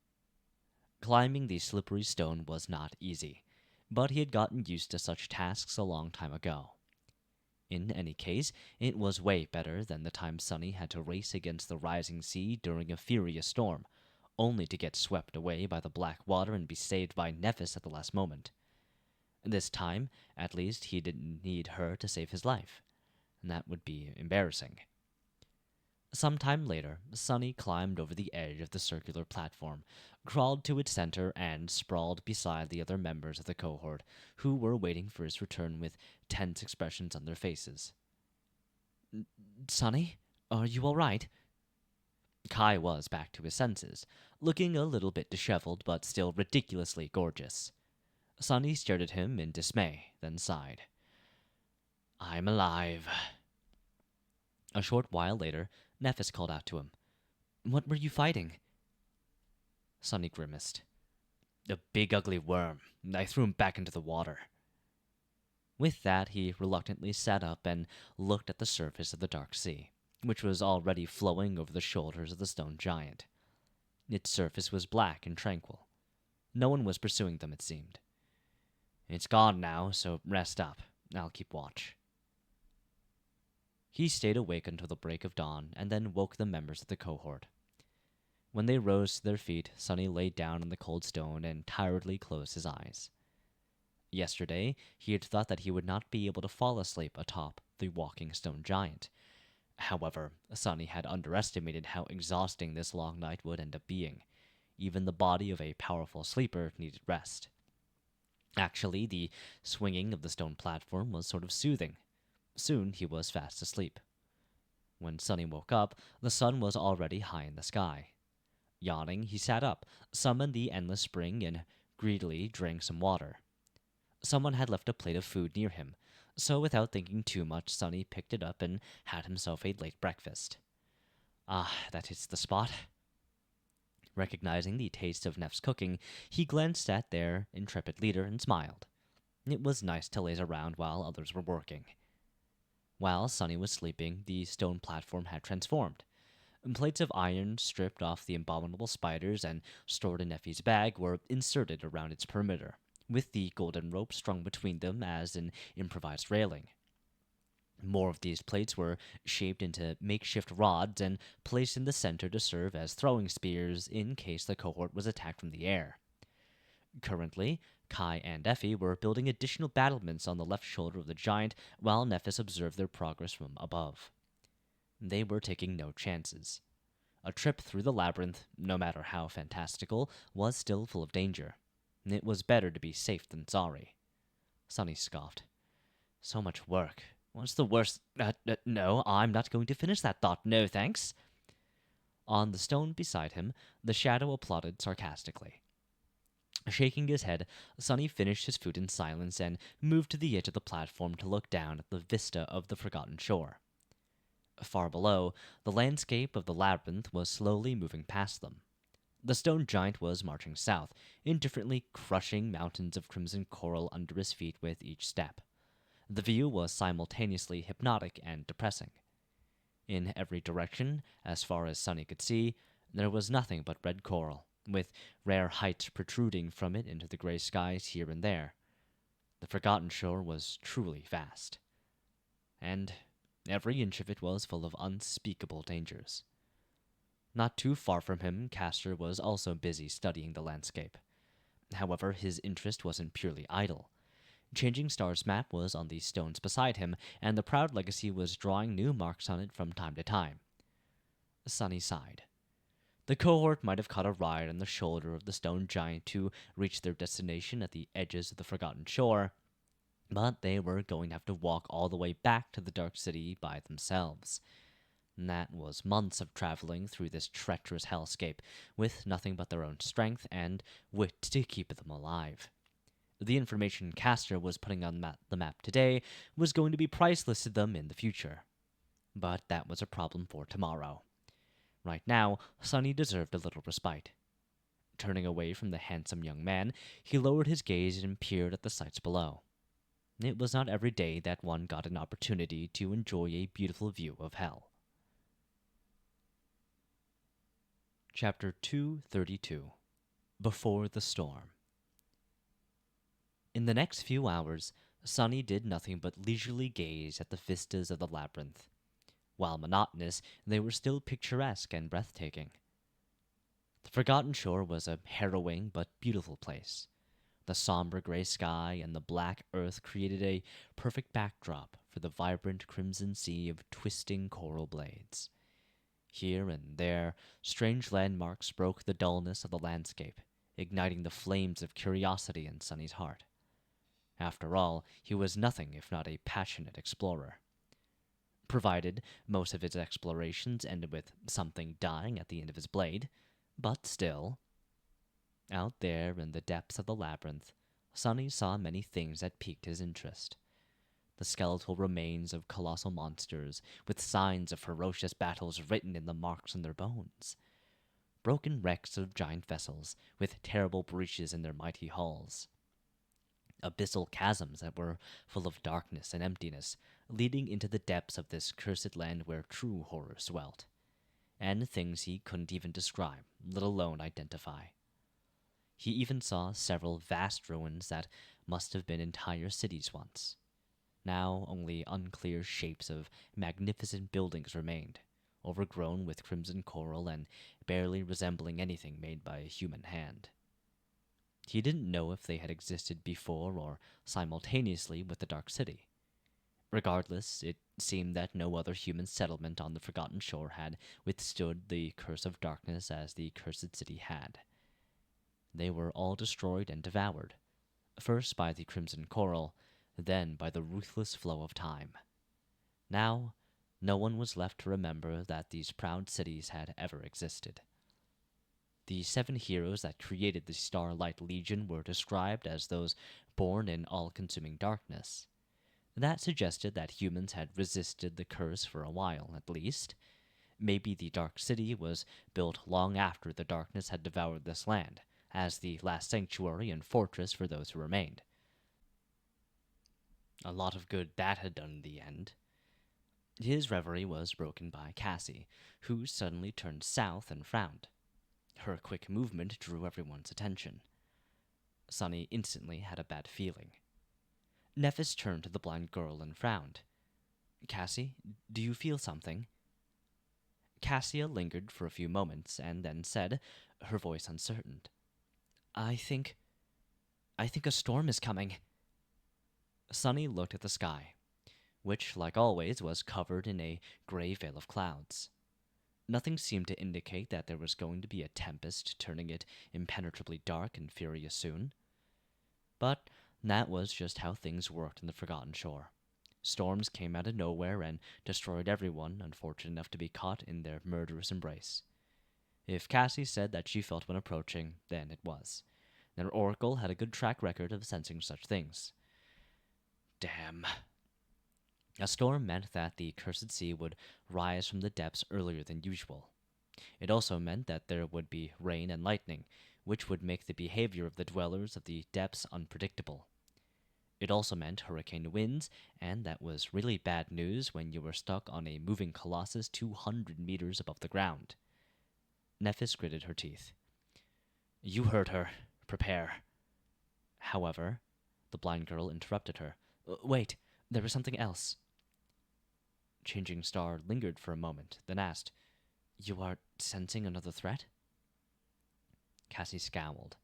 [SPEAKER 1] Climbing the slippery stone was not easy, but he had gotten used to such tasks a long time ago. In any case, it was way better than the time Sunny had to race against the rising sea during a furious storm, only to get swept away by the black water and be saved by Nephis at the last moment. This time, at least, he didn't need her to save his life, and that would be embarrassing. Some time later, Sunny climbed over the edge of the circular platform, crawled to its center, and sprawled beside the other members of the cohort, who were waiting for his return with tense expressions on their faces. "Sunny, are you all right?" Kai was back to his senses, looking a little bit disheveled but still ridiculously gorgeous. Sunny stared at him in dismay, then sighed. I'm alive. A short while later, Nephis called out to him. What were you fighting? Sunny grimaced. A big ugly worm. I threw him back into the water. With that, he reluctantly sat up and looked at the surface of the dark sea, which was already flowing over the shoulders of the stone giant. Its surface was black and tranquil. No one was pursuing them, it seemed. It's gone now, so rest up. I'll keep watch. He stayed awake until the break of dawn and then woke the members of the cohort. When they rose to their feet, Sunny lay down on the cold stone and tiredly closed his eyes. Yesterday, he had thought that he would not be able to fall asleep atop the walking stone giant. However, Sunny had underestimated how exhausting this long night would end up being. Even the body of a powerful sleeper needed rest. Actually, the swinging of the stone platform was sort of soothing. Soon he was fast asleep. When Sunny woke up, the sun was already high in the sky. Yawning, he sat up, summoned the endless spring, and greedily drank some water. Someone had left a plate of food near him, so without thinking too much, Sunny picked it up and had himself a late breakfast. Ah, that hits the spot. Recognizing the taste of Neff's cooking, he glanced at their intrepid leader and smiled. It was nice to laze around while others were working. While Sunny was sleeping, the stone platform had transformed. Plates of iron stripped off the abominable spiders and stored in Effie's bag were inserted around its perimeter, with the golden rope strung between them as an improvised railing. More of these plates were shaped into makeshift rods and placed in the center to serve as throwing spears in case the cohort was attacked from the air. Currently, Kai and Effie were building additional battlements on the left shoulder of the giant while Nephis observed their progress from above. They were taking no chances. A trip through the labyrinth, no matter how fantastical, was still full of danger. It was better to be safe than sorry. Sunny scoffed. So much work. What's the worst? No, I'm not going to finish that thought. No, thanks. On the stone beside him, the shadow applauded sarcastically. Shaking his head, Sunny finished his food in silence and moved to the edge of the platform to look down at the vista of the forgotten shore. Far below, the landscape of the labyrinth was slowly moving past them. The stone giant was marching south, indifferently crushing mountains of crimson coral under his feet with each step. The view was simultaneously hypnotic and depressing. In every direction, as far as Sunny could see, there was nothing but red coral, with rare heights protruding from it into the gray skies here and there. The forgotten shore was truly vast. And every inch of it was full of unspeakable dangers. Not too far from him, Castor was also busy studying the landscape. However, his interest wasn't purely idle. Changing Star's map was on the stones beside him, and the proud legacy was drawing new marks on it from time to time. Sunny sighed. The cohort might have caught a ride on the shoulder of the stone giant to reach their destination at the edges of the forgotten shore, but they were going to have to walk all the way back to the Dark City by themselves. And that was months of traveling through this treacherous hellscape, with nothing but their own strength and wit to keep them alive. The information Castor was putting on the map today was going to be priceless to them in the future. But that was a problem for tomorrow. Right now, Sunny deserved a little respite. Turning away from the handsome young man, he lowered his gaze and peered at the sights below. It was not every day that one got an opportunity to enjoy a beautiful view of hell. Chapter 232 Before the Storm. In the next few hours, Sunny did nothing but leisurely gaze at the vistas of the labyrinth. While monotonous, they were still picturesque and breathtaking. The Forgotten Shore was a harrowing but beautiful place. The somber gray sky and the black earth created a perfect backdrop for the vibrant crimson sea of twisting coral blades. Here and there, strange landmarks broke the dullness of the landscape, igniting the flames of curiosity in Sunny's heart. After all, he was nothing if not a passionate explorer. provided most of his explorations ended with something dying at the end of his blade. But still, out there in the depths of the labyrinth, Sonny saw many things that piqued his interest. The skeletal remains of colossal monsters, with signs of ferocious battles written in the marks on their bones. Broken wrecks of giant vessels, with terrible breaches in their mighty hulls. Abyssal chasms that were full of darkness and emptiness, leading into the depths of this cursed land where true horrors dwelt. And things he couldn't even describe, let alone identify. He even saw several vast ruins that must have been entire cities once. Now only unclear shapes of magnificent buildings remained, overgrown with crimson coral and barely resembling anything made by a human hand. He didn't know if they had existed before or simultaneously with the Dark City. Regardless, it seemed that no other human settlement on the Forgotten Shore had withstood the curse of darkness as the Cursed City had. They were all destroyed and devoured, first by the crimson coral, then by the ruthless flow of time. Now, no one was left to remember that these proud cities had ever existed. The 7 heroes that created the Starlight Legion were described as those born in all-consuming darkness. That suggested that humans had resisted the curse for a while, at least. Maybe the Dark City was built long after the darkness had devoured this land, as the last sanctuary and fortress for those who remained. A lot of good that had done in the end. His reverie was broken by Cassie, who suddenly turned south and frowned. Her quick movement drew everyone's attention. Sonny instantly had a bad feeling. Nephis turned to the blind girl and frowned. "Cassie, do you feel something?" Cassia lingered for a few moments and then said, her voice uncertain, I think a storm is coming." Sonny looked at the sky, which, like always, was covered in a gray veil of clouds. Nothing seemed to indicate that there was going to be a tempest, turning it impenetrably dark and furious soon. But that was just how things worked in the Forgotten Shore. Storms came out of nowhere and destroyed everyone unfortunate enough to be caught in their murderous embrace. If Cassie said that she felt one approaching, then it was. Their oracle had a good track record of sensing such things. Damn. A storm meant that the Cursed Sea would rise from the depths earlier than usual. It also meant that there would be rain and lightning, which would make the behavior of the dwellers of the depths unpredictable. It also meant hurricane winds, and that was really bad news when you were stuck on a moving colossus 200 meters above the ground. Nephis gritted her teeth. "You heard her. Prepare." However, the blind girl interrupted her. "Wait, there was something else." Changing Star lingered for a moment, then asked, "You are sensing another threat?" Cassie scowled,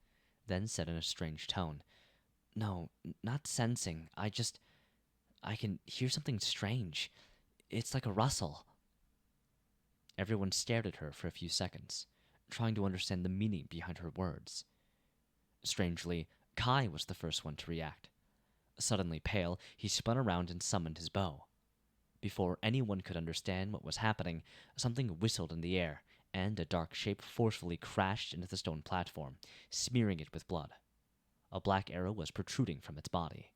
[SPEAKER 1] then said in a strange tone, "No, not sensing. I can hear something strange. It's like a rustle." Everyone stared at her for a few seconds, trying to understand the meaning behind her words. Strangely, Kai was the first one to react. Suddenly pale, he spun around and summoned his bow. Before anyone could understand what was happening, something whistled in the air, and a dark shape forcefully crashed into the stone platform, smearing it with blood. A black arrow was protruding from its body.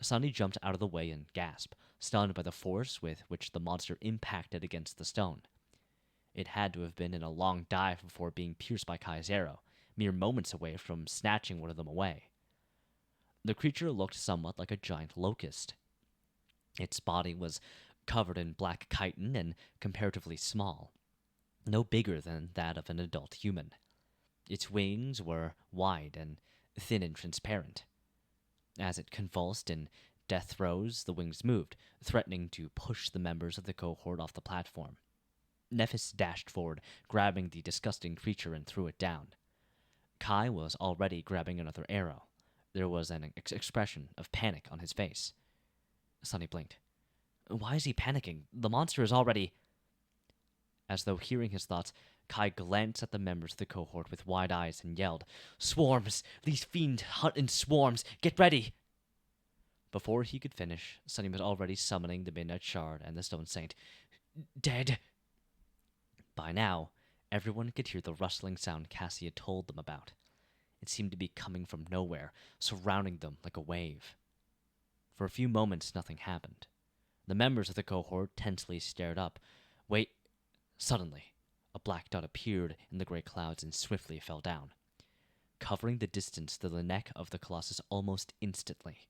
[SPEAKER 1] Sonny jumped out of the way and gasped, stunned by the force with which the monster impacted against the stone. It had to have been in a long dive before being pierced by Kai's arrow, mere moments away from snatching one of them away. The creature looked somewhat like a giant locust. Its body was covered in black chitin and comparatively small, no bigger than that of an adult human. Its wings were wide and thin and transparent. As it convulsed in death throes, the wings moved, threatening to push the members of the cohort off the platform. Nephis dashed forward, grabbing the disgusting creature and threw it down. Kai was already grabbing another arrow. There was an expression of panic on his face. Sonny blinked. "Why is he panicking? The monster is already—" As though hearing his thoughts, Kai glanced at the members of the cohort with wide eyes and yelled, "Swarms! These fiends hunt in swarms! Get ready!" Before he could finish, Sunny was already summoning the Midnight Shard and the Stone Saint. Dead! By now, everyone could hear the rustling sound Cassie had told them about. It seemed to be coming from nowhere, surrounding them like a wave. For a few moments, nothing happened. The members of the cohort tensely stared up. Wait! Suddenly, a black dot appeared in the gray clouds and swiftly fell down, covering the distance to the neck of the Colossus almost instantly.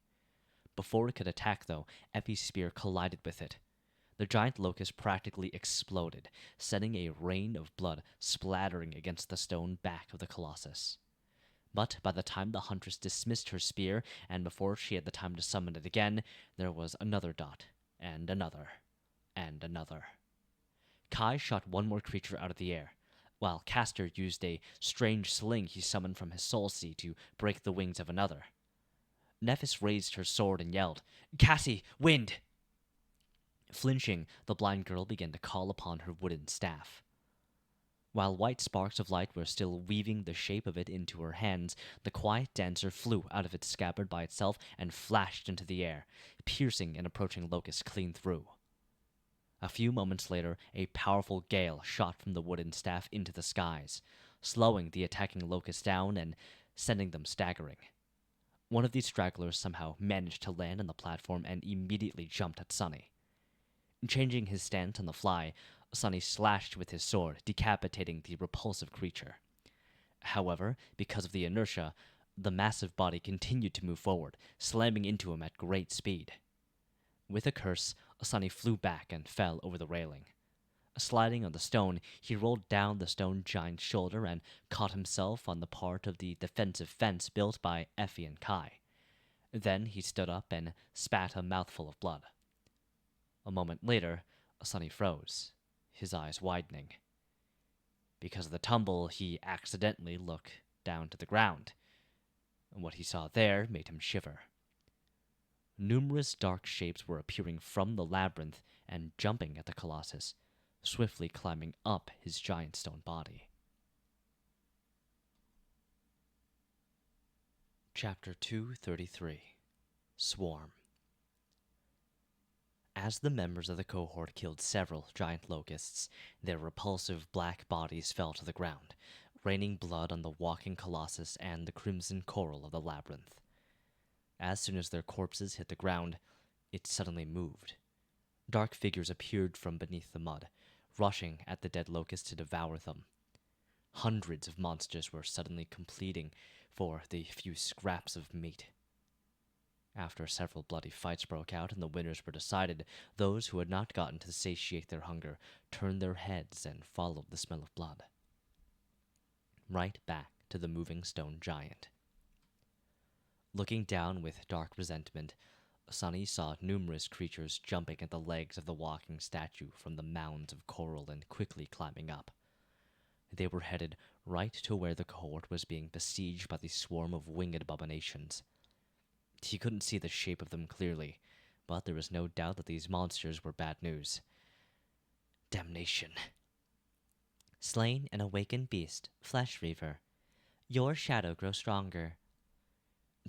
[SPEAKER 1] Before it could attack, though, Effie's spear collided with it. The giant locust practically exploded, sending a rain of blood splattering against the stone back of the Colossus. But by the time the huntress dismissed her spear, and before she had the time to summon it again, there was another dot, and another, and another. Kai shot one more creature out of the air, while Castor used a strange sling he summoned from his soul sea to break the wings of another. Nephis raised her sword and yelled, "Cassie, wind!" Flinching, the blind girl began to call upon her wooden staff. While white sparks of light were still weaving the shape of it into her hands, the quiet dancer flew out of its scabbard by itself and flashed into the air, piercing an approaching locust clean through. A few moments later, a powerful gale shot from the wooden staff into the skies, slowing the attacking locusts down and sending them staggering. One of these stragglers somehow managed to land on the platform and immediately jumped at Sunny. Changing his stance on the fly, Sunny slashed with his sword, decapitating the repulsive creature. However, because of the inertia, the massive body continued to move forward, slamming into him at great speed. With a curse, Sunny flew back and fell over the railing. Sliding on the stone, he rolled down the stone giant's shoulder and caught himself on the part of the defensive fence built by Effie and Kai. Then he stood up and spat a mouthful of blood. A moment later, Sunny froze, his eyes widening. Because of the tumble, he accidentally looked down to the ground, and what he saw there made him shiver. Numerous dark shapes were appearing from the labyrinth and jumping at the Colossus, swiftly climbing up his giant stone body. Chapter 233 Swarm. As the members of the cohort killed several giant locusts, their repulsive black bodies fell to the ground, raining blood on the walking colossus and the crimson coral of the labyrinth. As soon as their corpses hit the ground, it suddenly moved. Dark figures appeared from beneath the mud, rushing at the dead locusts to devour them. Hundreds of monsters were suddenly completing for the few scraps of meat. After several bloody fights broke out and the winners were decided, those who had not gotten to satiate their hunger turned their heads and followed the smell of blood. Right back to the moving stone giant. Looking down with dark resentment, Sunny saw numerous creatures jumping at the legs of the walking statue from the mounds of coral and quickly climbing up. They were headed right to where the cohort was being besieged by the swarm of winged abominations. He couldn't see the shape of them clearly, but there was no doubt that these monsters were bad news. Damnation. Slain an awakened beast, Flesh Reaver. Your shadow grows stronger.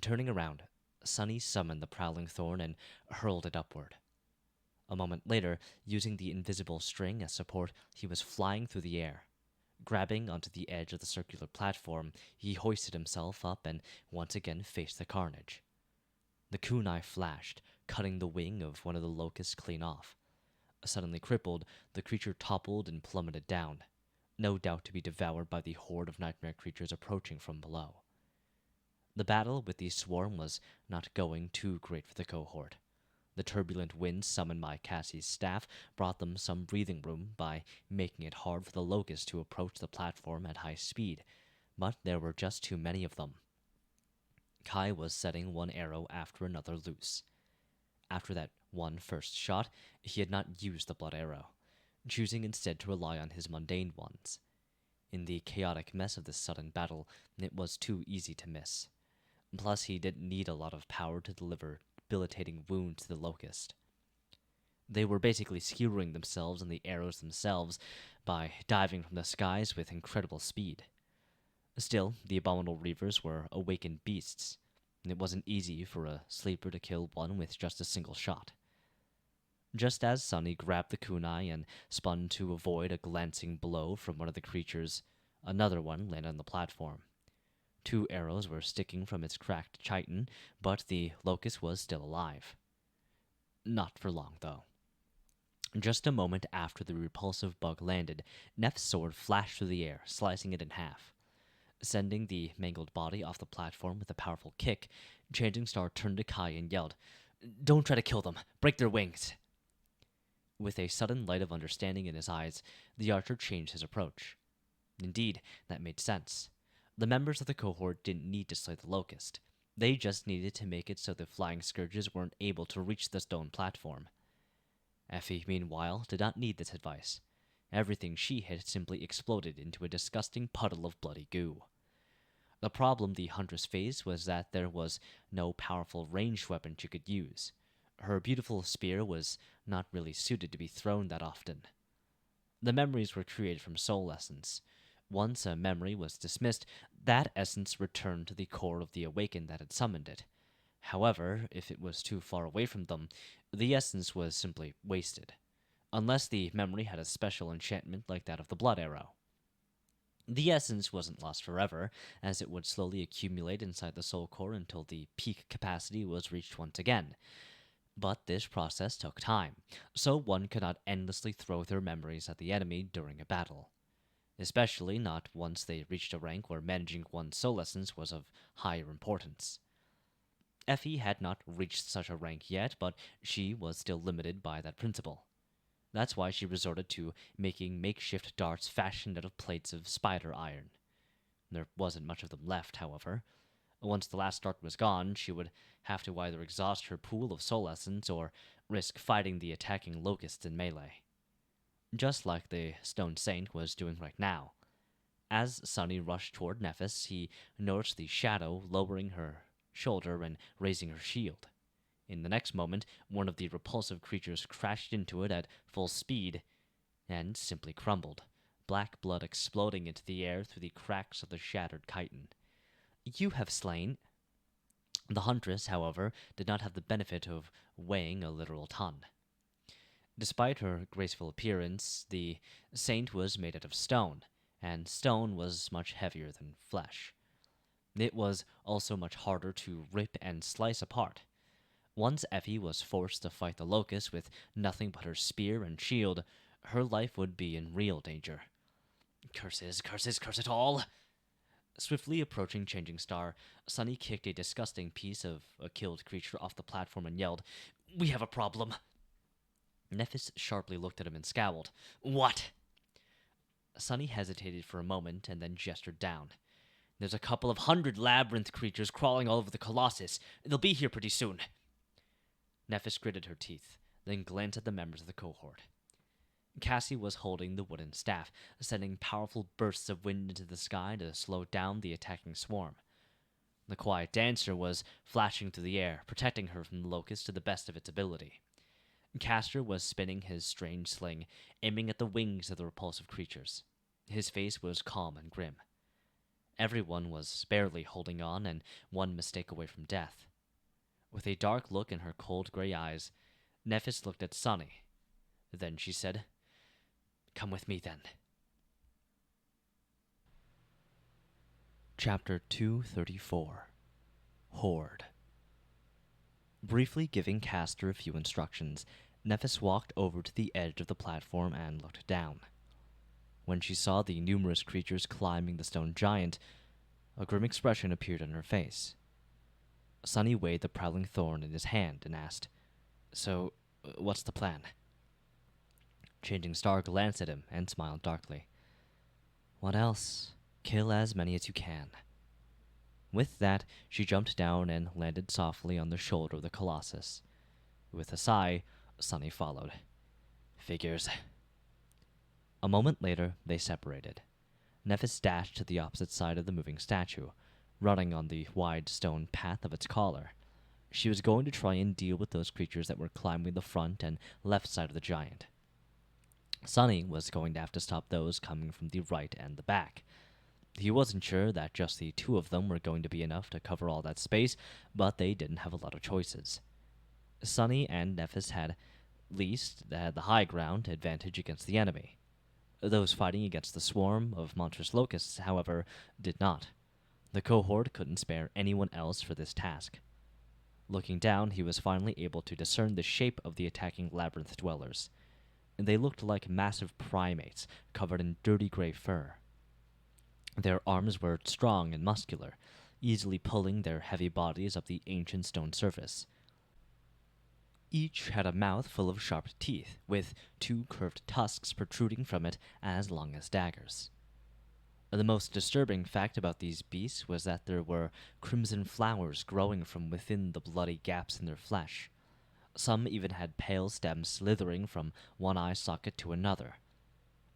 [SPEAKER 1] Turning around, Sunny summoned the prowling thorn and hurled it upward. A moment later, using the invisible string as support, he was flying through the air. Grabbing onto the edge of the circular platform, he hoisted himself up and once again faced the carnage. The kunai flashed, cutting the wing of one of the locusts clean off. Suddenly crippled, the creature toppled and plummeted down, no doubt to be devoured by the horde of nightmare creatures approaching from below. The battle with the swarm was not going too great for the cohort. The turbulent winds summoned by Cassie's staff brought them some breathing room by making it hard for the locusts to approach the platform at high speed, but there were just too many of them. Kai was setting one arrow after another loose. After that one first shot, he had not used the blood arrow, choosing instead to rely on his mundane ones. In the chaotic mess of this sudden battle, it was too easy to miss. Plus, he didn't need a lot of power to deliver debilitating wounds to the locust. They were basically skewering themselves and the arrows themselves by diving from the skies with incredible speed. Still, the abominable reavers were awakened beasts. It wasn't easy for a sleeper to kill one with just a single shot. Just as Sunny grabbed the kunai and spun to avoid a glancing blow from one of the creatures, another one landed on the platform. 2 arrows were sticking from its cracked chitin, but the locust was still alive. Not for long, though. Just a moment after the repulsive bug landed, Neff's sword flashed through the air, slicing it in half. Sending the mangled body off the platform with a powerful kick, Changing Star turned to Kai and yelled, "Don't try to kill them! Break their wings!" With a sudden light of understanding in his eyes, the archer changed his approach. Indeed, that made sense. The members of the cohort didn't need to slay the locust. They just needed to make it so the flying scourges weren't able to reach the stone platform. Effie, meanwhile, did not need this advice. Everything she hit simply exploded into a disgusting puddle of bloody goo. The problem the huntress faced was that there was no powerful ranged weapon she could use. Her beautiful spear was not really suited to be thrown that often. The memories were created from soul essence. Once a memory was dismissed, that essence returned to the core of the awakened that had summoned it. However, if it was too far away from them, the essence was simply wasted, unless the memory had a special enchantment like that of the blood arrow. The essence wasn't lost forever, as it would slowly accumulate inside the soul core until the peak capacity was reached once again. But this process took time, so one could not endlessly throw their memories at the enemy during a battle. Especially not once they reached a rank where managing one's soul essence was of higher importance. Effie had not reached such a rank yet, but she was still limited by that principle. That's why she resorted to making makeshift darts fashioned out of plates of spider iron. There wasn't much of them left, however. Once the last dart was gone, she would have to either exhaust her pool of soul essence or risk fighting the attacking locusts in melee. Just like the Stone Saint was doing right now. As Sunny rushed toward Nephis, he noticed the shadow lowering her shoulder and raising her shield. In the next moment, one of the repulsive creatures crashed into it at full speed and simply crumbled, black blood exploding into the air through the cracks of the shattered chitin. "You have slain." The huntress, however, did not have the benefit of weighing a literal ton. Despite her graceful appearance, the saint was made out of stone, and stone was much heavier than flesh. It was also much harder to rip and slice apart. Once Effie was forced to fight the locust with nothing but her spear and shield, her life would be in real danger. Curses, curses, curse it all! Swiftly approaching Changing Star, Sunny kicked a disgusting piece of a killed creature off the platform and yelled, "We have a problem!" Nephis sharply looked at him and scowled. "What?" Sunny hesitated for a moment and then gestured down. "There's a couple of 100 labyrinth creatures crawling all over the Colossus. They'll be here pretty soon." Nephis gritted her teeth, then glanced at the members of the cohort. Cassie was holding the wooden staff, sending powerful bursts of wind into the sky to slow down the attacking swarm. The quiet dancer was flashing through the air, protecting her from the locust to the best of its ability. Castor was spinning his strange sling, aiming at the wings of the repulsive creatures. His face was calm and grim. Everyone was barely holding on, and one mistake away from death. With a dark look in her cold gray eyes, Nephis looked at Sunny. Then she said, "Come with me, then." Chapter 234 Horde. Briefly giving Castor a few instructions, Nephis walked over to the edge of the platform and looked down. When she saw the numerous creatures climbing the stone giant, a grim expression appeared on her face. Sunny weighed the prowling thorn in his hand and asked, "So, what's the plan?" Changing Star glanced at him and smiled darkly. "What else? Kill as many as you can." With that, she jumped down and landed softly on the shoulder of the Colossus. With a sigh, Sunny followed. "Figures." A moment later, they separated. Nephis dashed to the opposite side of the moving statue, running on the wide stone path of its collar. She was going to try and deal with those creatures that were climbing the front and left side of the giant. Sunny was going to have to stop those coming from the right and the back. He wasn't sure that just the two of them were going to be enough to cover all that space, but they didn't have a lot of choices. Sunny and Nephis had least had the high ground advantage against the enemy. Those fighting against the swarm of monstrous locusts, however, did not. The cohort couldn't spare anyone else for this task. Looking down, he was finally able to discern the shape of the attacking labyrinth dwellers. They looked like massive primates covered in dirty gray fur. Their arms were strong and muscular, easily pulling their heavy bodies up the ancient stone surface. Each had a mouth full of sharp teeth, with two curved tusks protruding from it as long as daggers. The most disturbing fact about these beasts was that there were crimson flowers growing from within the bloody gaps in their flesh. Some even had pale stems slithering from one eye socket to another.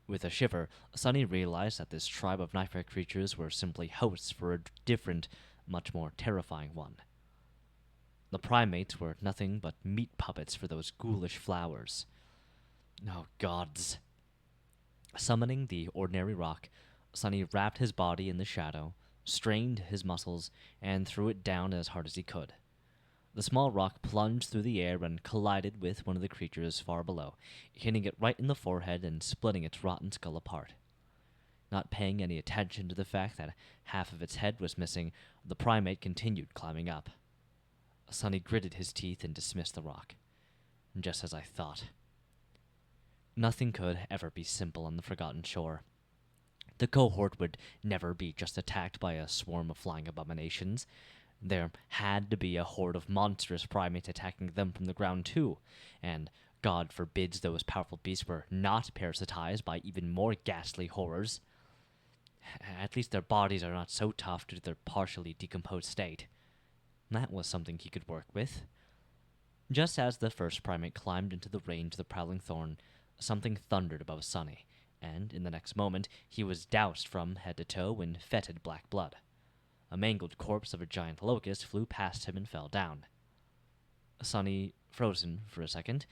[SPEAKER 1] With a shiver, Sunny realized that this tribe of nightmare creatures were simply hosts for a different, much more terrifying one. The primates were nothing but meat puppets for those ghoulish flowers. Oh, gods. Summoning the ordinary rock, Sunny wrapped his body in the shadow, strained his muscles, and threw it down as hard as he could. The small rock plunged through the air and collided with one of the creatures far below, hitting it right in the forehead and splitting its rotten skull apart. Not paying any attention to the fact that half of its head was missing, the primate continued climbing up. Sunny gritted his teeth and dismissed the rock. Just as I thought. Nothing could ever be simple on the Forgotten Shore. The cohort would never be just attacked by a swarm of flying abominations. There had to be a horde of monstrous primates attacking them from the ground too, and God forbids those powerful beasts were not parasitized by even more ghastly horrors. At least their bodies are not so tough due to their partially decomposed state. That was something he could work with. Just as the first primate climbed into the range of the prowling thorn, something thundered above Sunny, and in the next moment he was doused from head to toe in fetid black blood. A mangled corpse of a giant locust flew past him and fell down. Sunny frozen for a second,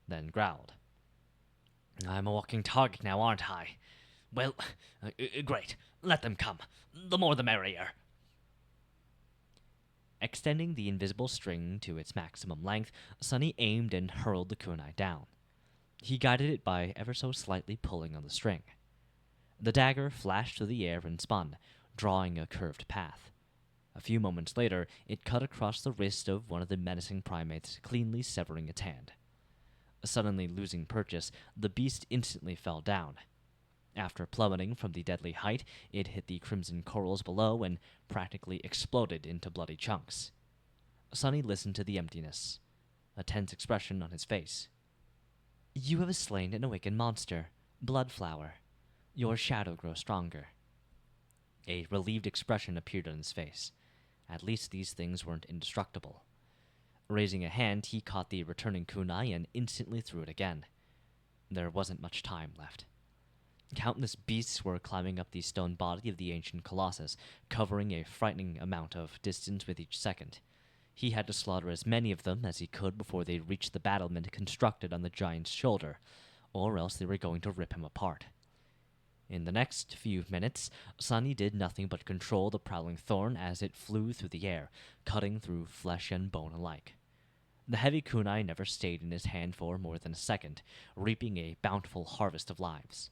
[SPEAKER 1] then growled. I'm a walking target now, aren't I? Well, great. Let them come. The more the merrier. Extending the invisible string to its maximum length, Sunny aimed and hurled the kunai down. He guided it by ever so slightly pulling on the string. The dagger flashed through the air and spun, drawing a curved path. A few moments later, it cut across the wrist of one of the menacing primates, cleanly severing its hand. Suddenly losing purchase, the beast instantly fell down. After plummeting from the deadly height, it hit the crimson corals below and practically exploded into bloody chunks. Sunny listened to the emptiness, a tense expression on his face. You have slain an awakened monster, Bloodflower. Your shadow grows stronger. A relieved expression appeared on his face. At least these things weren't indestructible. Raising a hand, he caught the returning kunai and instantly threw it again. There wasn't much time left. Countless beasts were climbing up the stone body of the ancient colossus, covering a frightening amount of distance with each second. He had to slaughter as many of them as he could before they reached the battlement constructed on the giant's shoulder, or else they were going to rip him apart. In the next few minutes, Sunny did nothing but control the prowling thorn as it flew through the air, cutting through flesh and bone alike. The heavy kunai never stayed in his hand for more than a second, reaping a bountiful harvest of lives.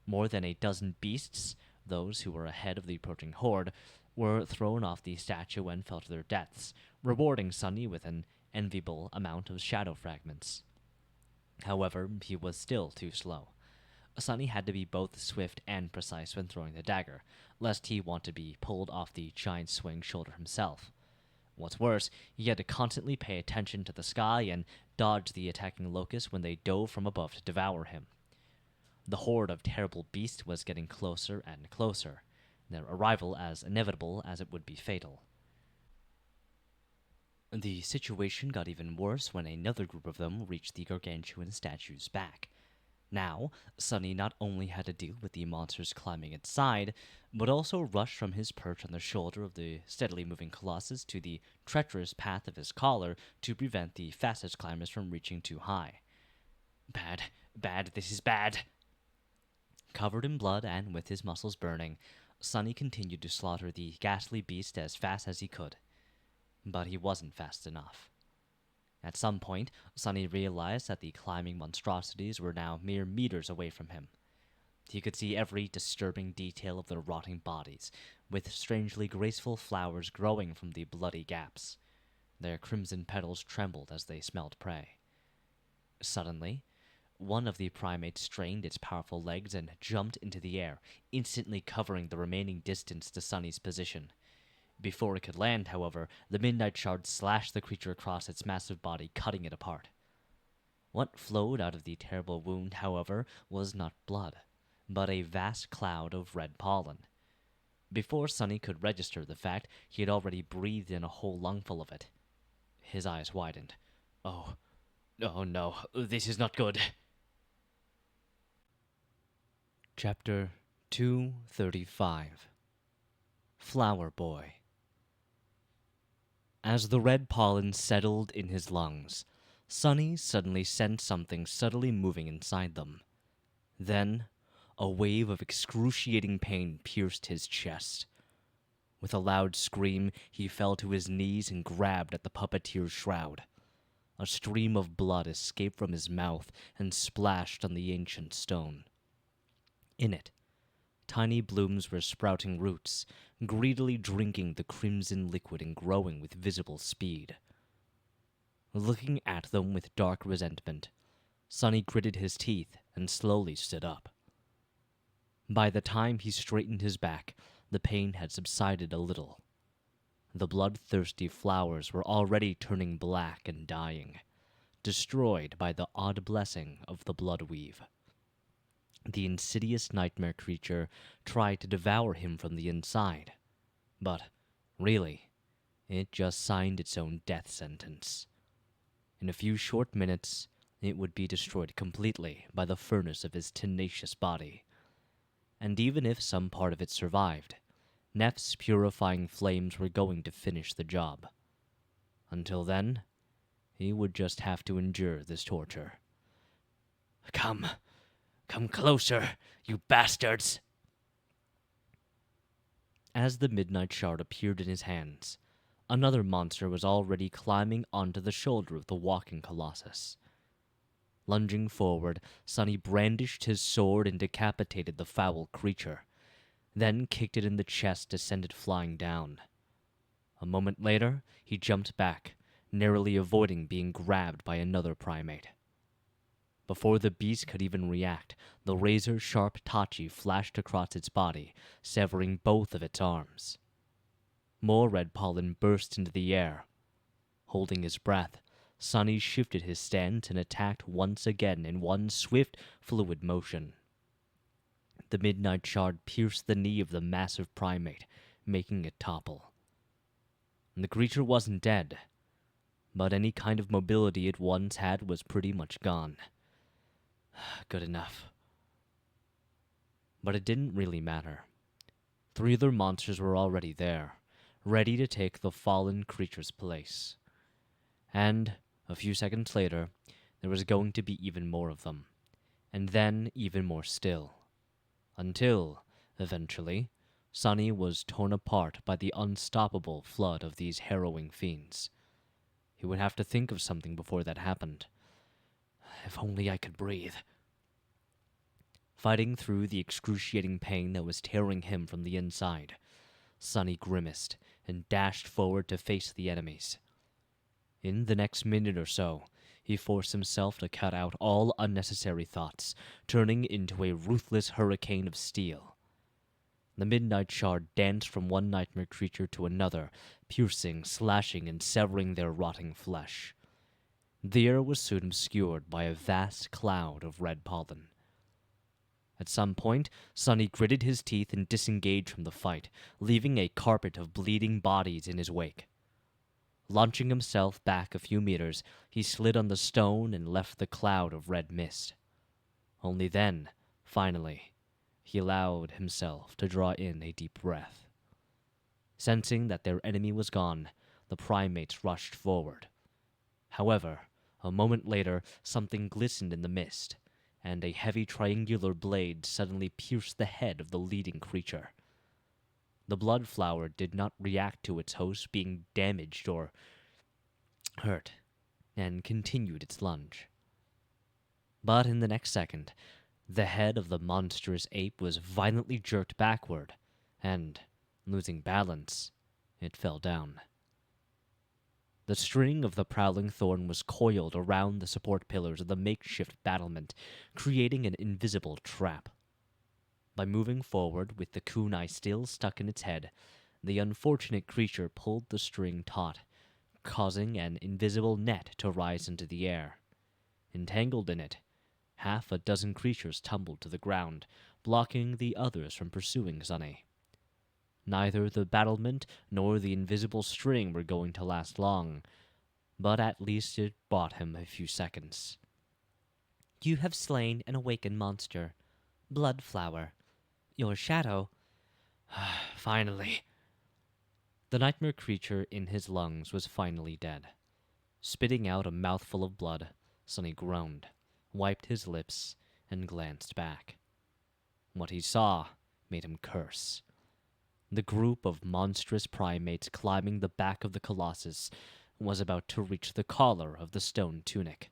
[SPEAKER 1] More than a dozen beasts, those who were ahead of the approaching horde, were thrown off the statue and fell to their deaths, rewarding Sunny with an enviable amount of shadow fragments. However, he was still too slow. Sunny had to be both swift and precise when throwing the dagger, lest he want to be pulled off the giant swing shoulder himself. What's worse, he had to constantly pay attention to the sky and dodge the attacking locusts when they dove from above to devour him. The horde of terrible beasts was getting closer and closer, their arrival as inevitable as it would be fatal. The situation got even worse when another group of them reached the gargantuan statue's back. Now, Sunny not only had to deal with the monsters climbing its side, but also rushed from his perch on the shoulder of the steadily moving colossus to the treacherous path of his collar to prevent the fastest climbers from reaching too high. Bad, this is bad. Covered in blood and with his muscles burning, Sonny continued to slaughter the ghastly beast as fast as he could, but he wasn't fast enough. At some point, Sonny realized that the climbing monstrosities were now mere meters away from him. He could see every disturbing detail of their rotting bodies, with strangely graceful flowers growing from the bloody gaps. Their crimson petals trembled as they smelled prey. Suddenly, one of the primates strained its powerful legs and jumped into the air, instantly covering the remaining distance to Sonny's position. Before it could land, however, the Midnight Shard slashed the creature across its massive body, cutting it apart. What flowed out of the terrible wound, however, was not blood, but a vast cloud of red pollen. Before Sonny could register the fact, he had already breathed in a whole lungful of it. His eyes widened. Oh no, this is not good. Chapter 235 Flower Boy. As the red pollen settled in his lungs, Sonny suddenly sensed something subtly moving inside them. Then, a wave of excruciating pain pierced his chest. With a loud scream, he fell to his knees and grabbed at the puppeteer's shroud. A stream of blood escaped from his mouth and splashed on the ancient stone. In it, tiny blooms were sprouting roots, greedily drinking the crimson liquid and growing with visible speed. Looking at them with dark resentment, Sonny gritted his teeth and slowly stood up. By the time he straightened his back, the pain had subsided a little. The bloodthirsty flowers were already turning black and dying, destroyed by the odd blessing of the bloodweave. The insidious nightmare creature tried to devour him from the inside, but, really, it just signed its own death sentence. In a few short minutes, it would be destroyed completely by the furnace of his tenacious body. And even if some part of it survived, Neff's purifying flames were going to finish the job. Until then, he would just have to endure this torture. Come closer, you bastards! As the Midnight Shard appeared in his hands, another monster was already climbing onto the shoulder of the walking colossus. Lunging forward, Sonny brandished his sword and decapitated the foul creature, then kicked it in the chest to send it flying down. A moment later, he jumped back, narrowly avoiding being grabbed by another primate. Before the beast could even react, the razor-sharp Tachi flashed across its body, severing both of its arms. More red pollen burst into the air. Holding his breath, Sonny shifted his stance and attacked once again in one swift, fluid motion. The Midnight Shard pierced the knee of the massive primate, making it topple. The creature wasn't dead, but any kind of mobility it once had was pretty much gone. Good enough. But it didn't really matter. 3 other monsters were already there, ready to take the fallen creature's place. And, a few seconds later, there was going to be even more of them, and then even more still. Until, eventually, Sonny was torn apart by the unstoppable flood of these harrowing fiends. He would have to think of something before that happened. If only I could breathe. Fighting through the excruciating pain that was tearing him from the inside, Sonny grimaced and dashed forward to face the enemies. In the next minute or so, he forced himself to cut out all unnecessary thoughts, turning into a ruthless hurricane of steel. The Midnight Shard danced from one nightmare creature to another, piercing, slashing, and severing their rotting flesh. The air was soon obscured by a vast cloud of red pollen. At some point, Sonny gritted his teeth and disengaged from the fight, leaving a carpet of bleeding bodies in his wake. Launching himself back a few meters, he slid on the stone and left the cloud of red mist. Only then, finally, he allowed himself to draw in a deep breath. Sensing that their enemy was gone, the primates rushed forward. However, a moment later, something glistened in the mist, and a heavy triangular blade suddenly pierced the head of the leading creature. The blood flower did not react to its host being damaged or hurt, and continued its lunge. But in the next second, the head of the monstrous ape was violently jerked backward, and, losing balance, it fell down. The string of the prowling thorn was coiled around the support pillars of the makeshift battlement, creating an invisible trap. By moving forward with the kunai still stuck in its head, the unfortunate creature pulled the string taut, causing an invisible net to rise into the air. Entangled in it, half a dozen creatures tumbled to the ground, blocking the others from pursuing Sunny. Neither the battlement nor the invisible string were going to last long, but at least it bought him a few seconds. "You have slain an awakened monster. Bloodflower. Your shadow." "Finally." The nightmare creature in his lungs was finally dead. Spitting out a mouthful of blood, Sunny groaned, wiped his lips, and glanced back. What he saw made him curse. The group of monstrous primates climbing the back of the Colossus was about to reach the collar of the stone tunic.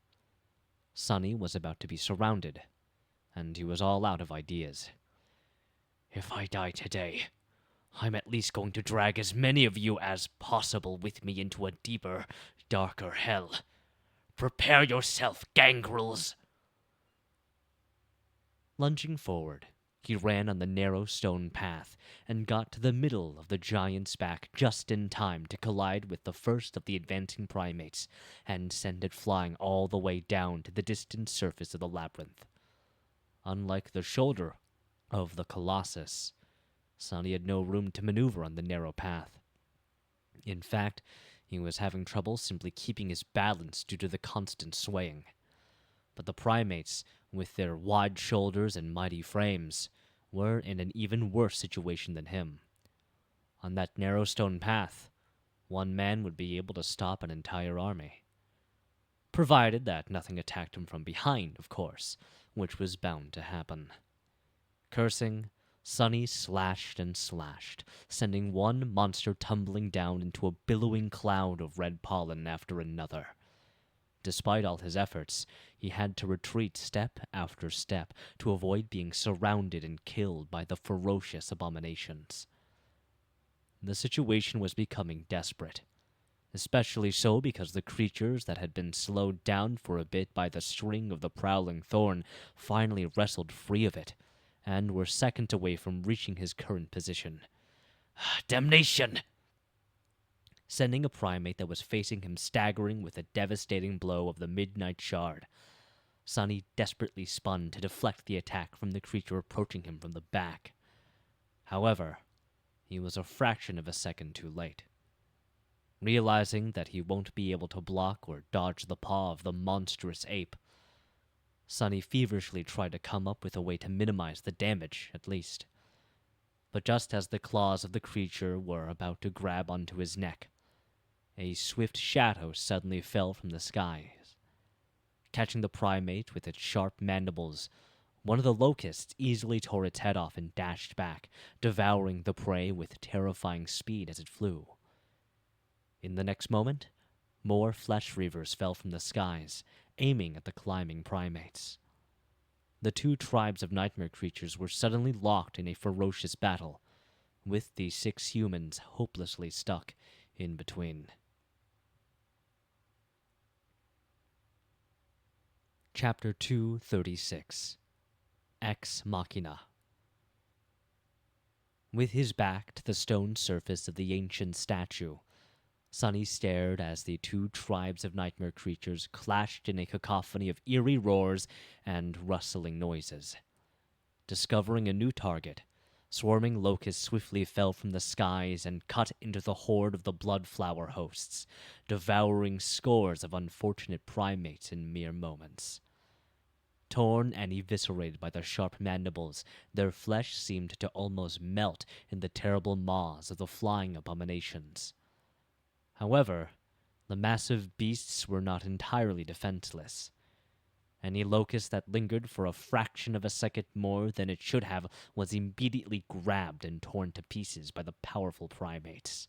[SPEAKER 1] Sunny was about to be surrounded, and he was all out of ideas. "If I die today, I'm at least going to drag as many of you as possible with me into a deeper, darker hell. Prepare yourself, gangrels!" Lunging forward, he ran on the narrow stone path and got to the middle of the giant's back just in time to collide with the first of the advancing primates and send it flying all the way down to the distant surface of the labyrinth. Unlike the shoulder of the Colossus, Sunny had no room to maneuver on the narrow path. In fact, he was having trouble simply keeping his balance due to the constant swaying. But the primates, with their wide shoulders and mighty frames, were in an even worse situation than him. On that narrow stone path, one man would be able to stop an entire army. Provided that nothing attacked him from behind, of course, which was bound to happen. Cursing, Sunny slashed and slashed, sending one monster tumbling down into a billowing cloud of red pollen after another. Despite all his efforts, he had to retreat step after step to avoid being surrounded and killed by the ferocious abominations. The situation was becoming desperate, especially so because the creatures that had been slowed down for a bit by the string of the prowling thorn finally wrestled free of it, and were seconds away from reaching his current position. "Damnation!" Sending a primate that was facing him staggering with a devastating blow of the midnight shard, Sunny desperately spun to deflect the attack from the creature approaching him from the back. However, he was a fraction of a second too late. Realizing that he won't be able to block or dodge the paw of the monstrous ape, Sunny feverishly tried to come up with a way to minimize the damage, at least. But just as the claws of the creature were about to grab onto his neck, a swift shadow suddenly fell from the skies. Catching the primate with its sharp mandibles, one of the locusts easily tore its head off and dashed back, devouring the prey with terrifying speed as it flew. In the next moment, more flesh reavers fell from the skies, aiming at the climbing primates. The two tribes of nightmare creatures were suddenly locked in a ferocious battle, with the 6 humans hopelessly stuck in between. Chapter 236 Ex Machina. With his back to the stone surface of the ancient statue, Sunny stared as the two tribes of nightmare creatures clashed in a cacophony of eerie roars and rustling noises. Discovering a new target, swarming locusts swiftly fell from the skies and cut into the horde of the bloodflower hosts, devouring scores of unfortunate primates in mere moments. Torn and eviscerated by their sharp mandibles, their flesh seemed to almost melt in the terrible maws of the flying abominations. However, the massive beasts were not entirely defenseless. Any locust that lingered for a fraction of a second more than it should have was immediately grabbed and torn to pieces by the powerful primates,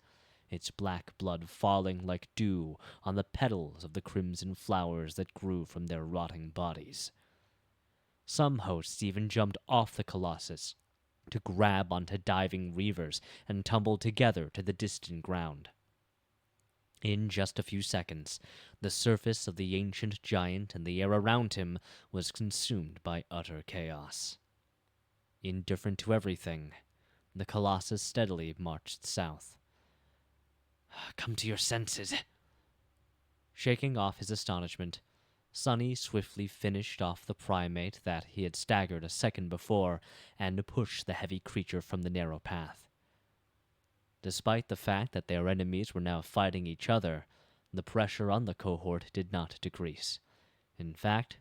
[SPEAKER 1] its black blood falling like dew on the petals of the crimson flowers that grew from their rotting bodies. Some hosts even jumped off the colossus to grab onto diving reavers and tumble together to the distant ground. In just a few seconds, the surface of the ancient giant and the air around him was consumed by utter chaos. Indifferent to everything, the colossus steadily marched south. "Come to your senses." Shaking off his astonishment, Sonny swiftly finished off the primate that he had staggered a second before and pushed the heavy creature from the narrow path. Despite the fact that their enemies were now fighting each other, the pressure on the cohort did not decrease. In fact,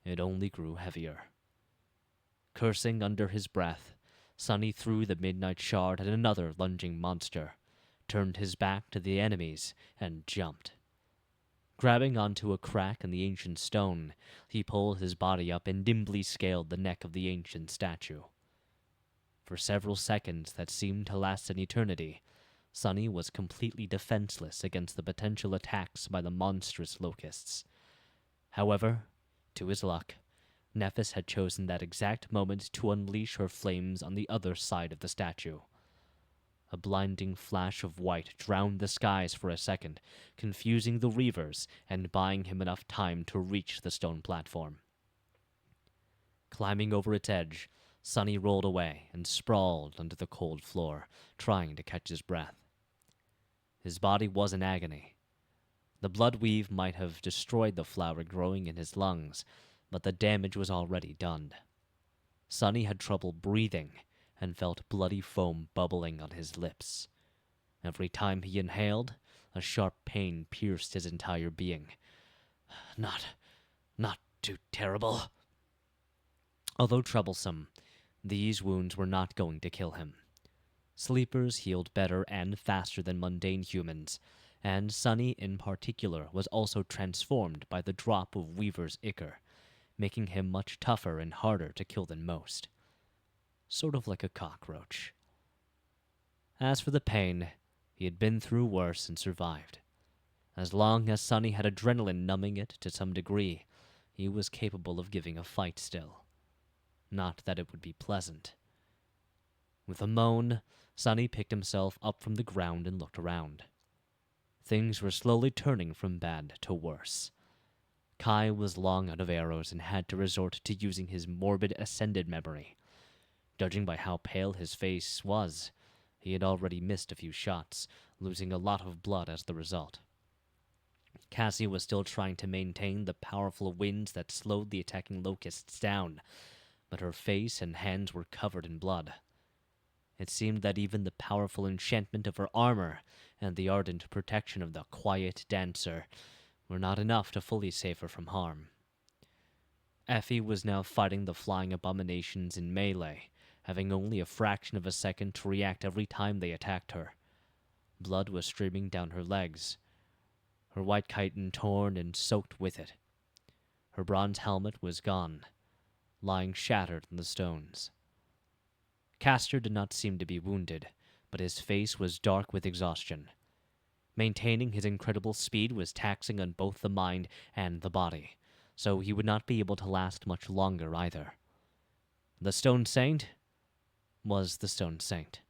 [SPEAKER 1] it only grew heavier. Cursing under his breath, Sonny threw the midnight shard at another lunging monster, turned his back to the enemies, and jumped. Grabbing onto a crack in the ancient stone, he pulled his body up and nimbly scaled the neck of the ancient statue. For several seconds that seemed to last an eternity, Sonny was completely defenseless against the potential attacks by the monstrous locusts. However, to his luck, Nephis had chosen that exact moment to unleash her flames on the other side of the statue. A blinding flash of white drowned the skies for a second, confusing the reavers and buying him enough time to reach the stone platform. Climbing over its edge, Sonny rolled away and sprawled onto the cold floor, trying to catch his breath. His body was in agony. The blood weave might have destroyed the flower growing in his lungs, but the damage was already done. Sonny had trouble breathing and felt bloody foam bubbling on his lips. Every time he inhaled, a sharp pain pierced his entire being. Not too terrible. Although troublesome, these wounds were not going to kill him. Sleepers healed better and faster than mundane humans, and Sonny in particular was also transformed by the drop of Weaver's ichor, making him much tougher and harder to kill than most. Sort of like a cockroach. As for the pain, he had been through worse and survived. As long as Sonny had adrenaline numbing it to some degree, he was capable of giving a fight still. Not that it would be pleasant. With a moan, Sonny picked himself up from the ground and looked around. Things were slowly turning from bad to worse. Kai was long out of arrows and had to resort to using his morbid ascended memory. Judging by how pale his face was, he had already missed a few shots, losing a lot of blood as the result. Cassie was still trying to maintain the powerful winds that slowed the attacking locusts down, but her face and hands were covered in blood. It seemed that even the powerful enchantment of her armor and the ardent protection of the quiet dancer were not enough to fully save her from harm. Effie was now fighting the flying abominations in melee, having only a fraction of a second to react every time they attacked her. Blood was streaming down her legs, her white chitin torn and soaked with it. Her bronze helmet was gone, lying shattered on the stones. Castor did not seem to be wounded, but his face was dark with exhaustion. Maintaining his incredible speed was taxing on both the mind and the body, so he would not be able to last much longer either. The Stone Saint was the Stone Saint.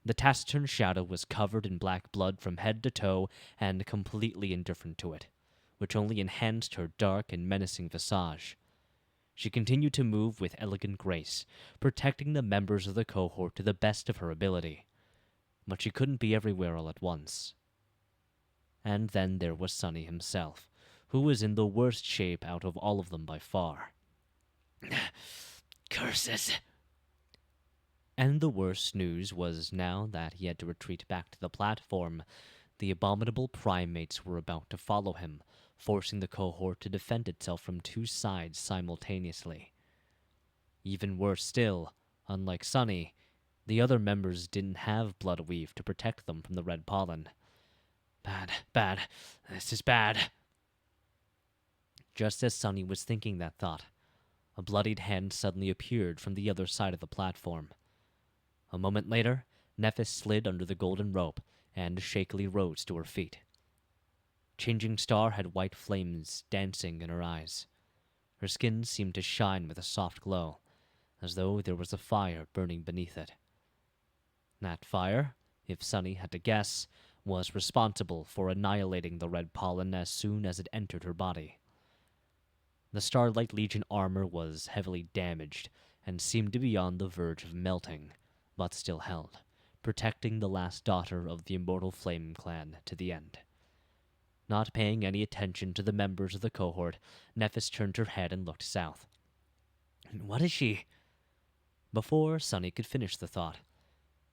[SPEAKER 1] The taciturn shadow was covered in black blood from head to toe and completely indifferent to it, which only enhanced her dark and menacing visage. She continued to move with elegant grace, protecting the members of the cohort to the best of her ability. But she couldn't be everywhere all at once. And then there was Sonny himself, who was in the worst shape out of all of them by far. Curses! And the worst news was now that he had to retreat back to the platform, the abominable primates were about to follow him, forcing the cohort to defend itself from two sides simultaneously. Even worse still, unlike Sonny, the other members didn't have bloodweave to protect them from the red pollen. Bad. This is bad. Just as Sunny was thinking that thought, a bloodied hand suddenly appeared from the other side of the platform. A moment later, Nephis slid under the golden rope and shakily rose to her feet. Changing Star had white flames dancing in her eyes. Her skin seemed to shine with a soft glow, as though there was a fire burning beneath it. That fire, if Sunny had to guess, was responsible for annihilating the red pollen as soon as it entered her body. The Starlight Legion armor was heavily damaged and seemed to be on the verge of melting, but still held, protecting the last daughter of the Immortal Flame clan to the end. Not paying any attention to the members of the cohort, Nephis turned her head and looked south. "What is she?" Before Sunny could finish the thought,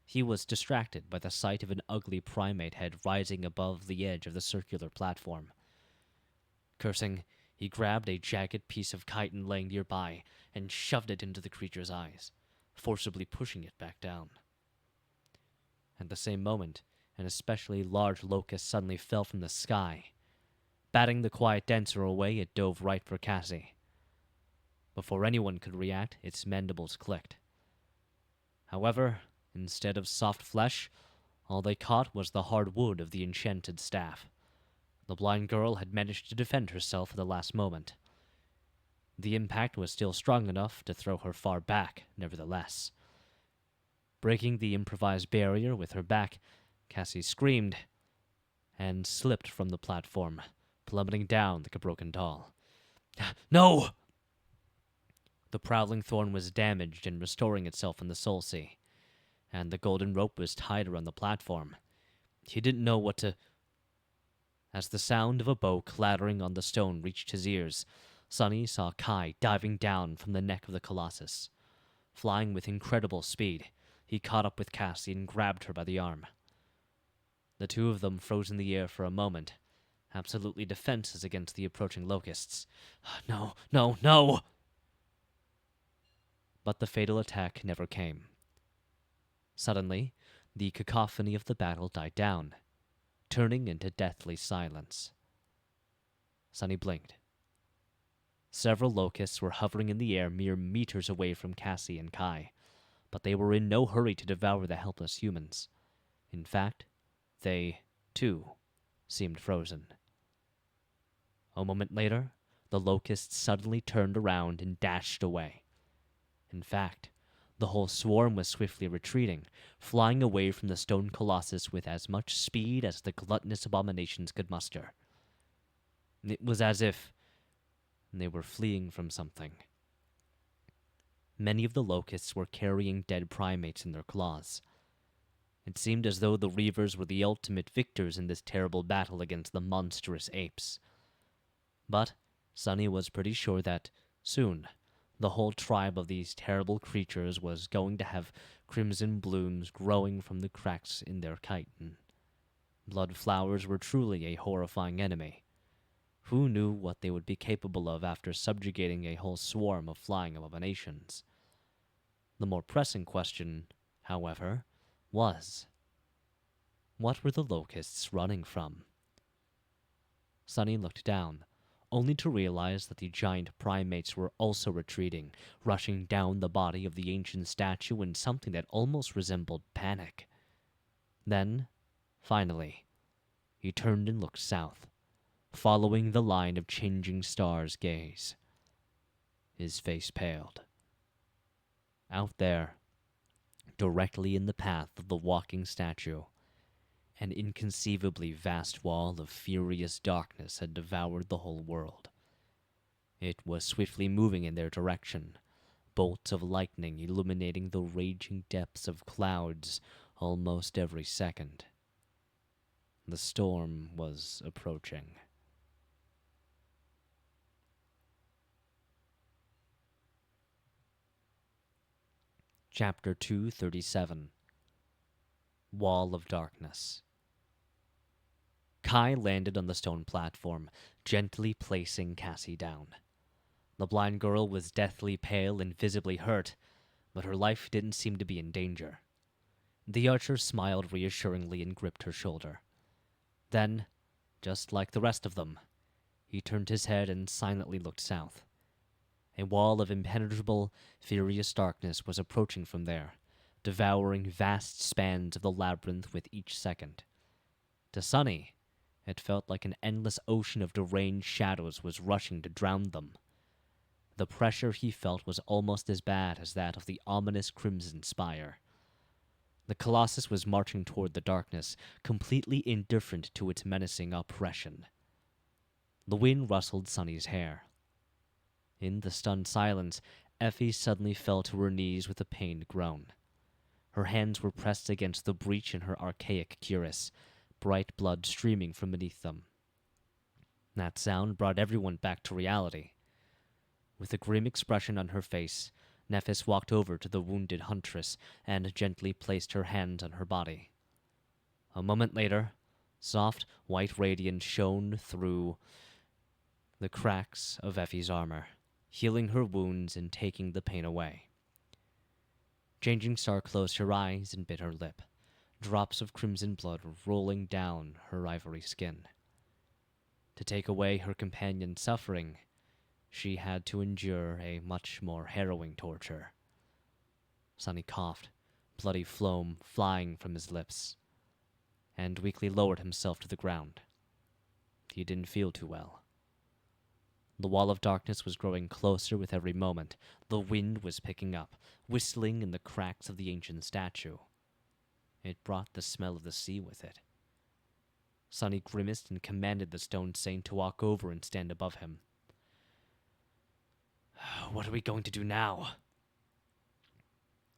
[SPEAKER 1] he was distracted by the sight of an ugly primate head rising above the edge of the circular platform. Cursing, he grabbed a jagged piece of chitin laying nearby and shoved it into the creature's eyes, forcibly pushing it back down. At the same moment, an especially large locust suddenly fell from the sky. Batting the quiet dancer away, it dove right for Cassie. Before anyone could react, its mandibles clicked. However, instead of soft flesh, all they caught was the hard wood of the enchanted staff. The blind girl had managed to defend herself at the last moment. The impact was still strong enough to throw her far back, nevertheless. Breaking the improvised barrier with her back, Cassie screamed and slipped from the platform, plummeting down like a broken doll. "No!" The prowling thorn was damaged and restoring itself in the Soul Sea, and the golden rope was tied around the platform. He didn't know what to... As the sound of a bow clattering on the stone reached his ears, Sunny saw Kai diving down from the neck of the Colossus. Flying with incredible speed, he caught up with Cassie and grabbed her by the arm. The two of them froze in the air for a moment, absolutely defenseless against the approaching locusts. "No, no, no!" But the fatal attack never came. Suddenly, the cacophony of the battle died down, turning into deathly silence. Sunny blinked. Several locusts were hovering in the air mere meters away from Cassie and Kai, but they were in no hurry to devour the helpless humans. In fact, they, too, seemed frozen. A moment later, the locusts suddenly turned around and dashed away. In fact, the whole swarm was swiftly retreating, flying away from the stone colossus with as much speed as the gluttonous abominations could muster. It was as if they were fleeing from something. Many of the locusts were carrying dead primates in their claws. It seemed as though the Reavers were the ultimate victors in this terrible battle against the monstrous apes. But Sunny was pretty sure that, soon, the whole tribe of these terrible creatures was going to have crimson blooms growing from the cracks in their chitin. Blood flowers were truly a horrifying enemy. Who knew what they would be capable of after subjugating a whole swarm of flying abominations? The more pressing question, however, was, what were the locusts running from? Sunny looked down, only to realize that the giant primates were also retreating, rushing down the body of the ancient statue in something that almost resembled panic. Then, finally, he turned and looked south, following the line of Changing Star's gaze. His face paled. Out there, directly in the path of the walking statue, an inconceivably vast wall of furious darkness had devoured the whole world. It was swiftly moving in their direction, bolts of lightning illuminating the raging depths of clouds almost every second. The storm was approaching. Chapter 237. Wall of Darkness. Kai landed on the stone platform, gently placing Cassie down. The blind girl was deathly pale and visibly hurt, but her life didn't seem to be in danger. The archer smiled reassuringly and gripped her shoulder. Then, just like the rest of them, He turned his head and silently looked south. A wall of impenetrable, furious darkness was approaching from there, devouring vast spans of the labyrinth with each second. To Sonny, it felt like an endless ocean of deranged shadows was rushing to drown them. The pressure he felt was almost as bad as that of the ominous Crimson Spire. The Colossus was marching toward the darkness, completely indifferent to its menacing oppression. The wind rustled Sonny's hair. In the stunned silence, Effie suddenly fell to her knees with a pained groan. Her hands were pressed against the breach in her archaic cuirass, bright blood streaming from beneath them. That sound brought everyone back to reality. With a grim expression on her face, Nephis walked over to the wounded huntress and gently placed her hand on her body. A moment later, soft white radiance shone through the cracks of Effie's armor, healing her wounds and taking the pain away. Changing Star closed her eyes and bit her lip, drops of crimson blood rolling down her ivory skin. To take away her companion's suffering, she had to endure a much more harrowing torture. Sonny coughed, bloody phlegm flying from his lips, and weakly lowered himself to the ground. He didn't feel too well. The wall of darkness was growing closer with every moment. The wind was picking up, whistling in the cracks of the ancient statue. It brought the smell of the sea with it. Sonny grimaced and commanded the stone saint to walk over and stand above him. "What are we going to do now?"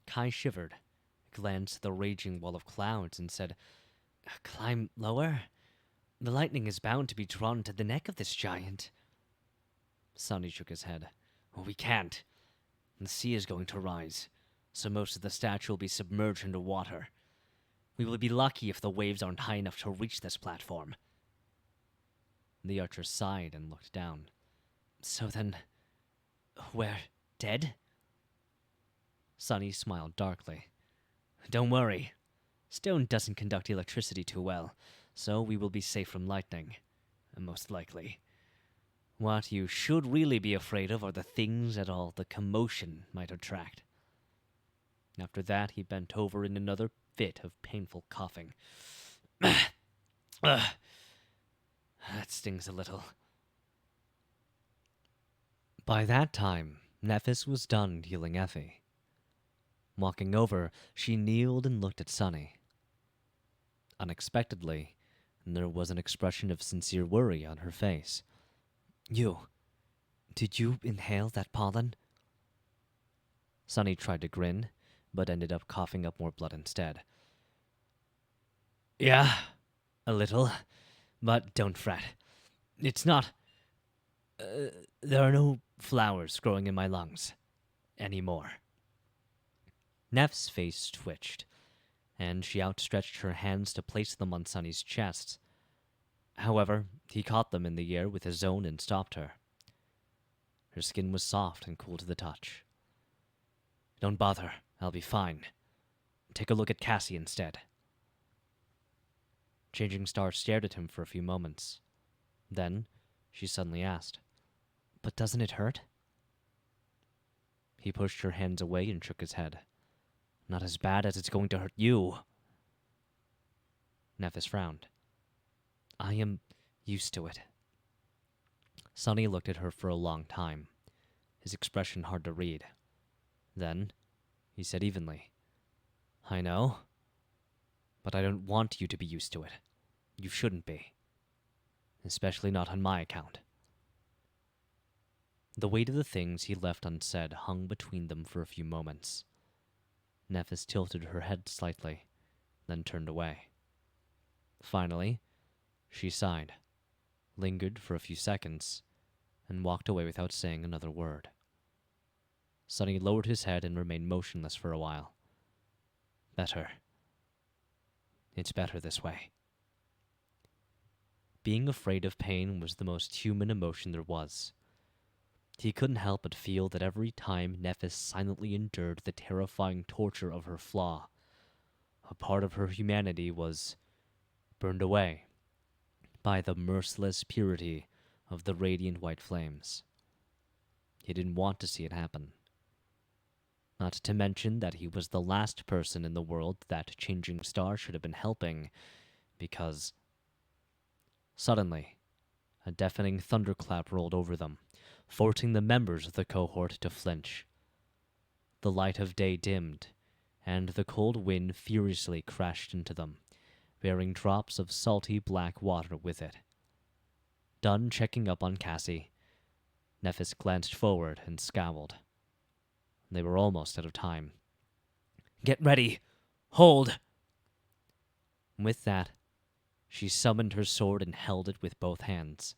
[SPEAKER 1] Kai shivered, glanced at the raging wall of clouds, and said, "Climb lower? The lightning is bound to be drawn to the neck of this giant." Sonny shook his head. "We can't. The sea is going to rise, so most of the statue will be submerged under water. We will be lucky if the waves aren't high enough to reach this platform." The archer sighed and looked down. "So then, we're dead?" Sonny smiled darkly. "Don't worry. Stone doesn't conduct electricity too well, so we will be safe from lightning. Most likely. What you should really be afraid of are the things that all the commotion might attract." After that, he bent over in another fit of painful coughing. That stings a little." By that time, Nephis was done healing Effie. Walking over, she kneeled and looked at Sonny. Unexpectedly, there was an expression of sincere worry on her face. Did you inhale that pollen?" Sonny tried to grin, but ended up coughing up more blood instead. "Yeah, a little, but don't fret. It's not... there are no flowers growing in my lungs anymore." Neff's face twitched, and she outstretched her hands to place them on Sonny's chest. However, he caught them in the air with his own and stopped her. Her skin was soft and cool to the touch. "Don't bother, I'll be fine. Take a look at Cassie instead." Changing Star stared at him for a few moments. Then, she suddenly asked, "But doesn't it hurt?" He pushed her hands away and shook his head. "Not as bad as it's going to hurt you." Nephis frowned. "I am used to it." Sonny looked at her for a long time, his expression hard to read. Then, he said evenly, "I know, but I don't want you to be used to it. You shouldn't be. Especially not on my account." The weight of the things he left unsaid hung between them for a few moments. Nephis tilted her head slightly, then turned away. Finally, she sighed, lingered for a few seconds, and walked away without saying another word. Sonny lowered his head and remained motionless for a while. "Better. It's better this way." Being afraid of pain was the most human emotion there was. He couldn't help but feel that every time Nephis silently endured the terrifying torture of her flaw, a part of her humanity was burned away by the merciless purity of the radiant white flames. He didn't want to see it happen. Not to mention that he was the last person in the world that changing star should have been helping, because suddenly, a deafening thunderclap rolled over them, forcing the members of the cohort to flinch. The light of day dimmed, and the cold wind furiously crashed into them, bearing drops of salty black water with it. Done checking up on Cassie, Nephis glanced forward and scowled. They were almost out of time. "Get ready! Hold!" With that, she summoned her sword and held it with both hands.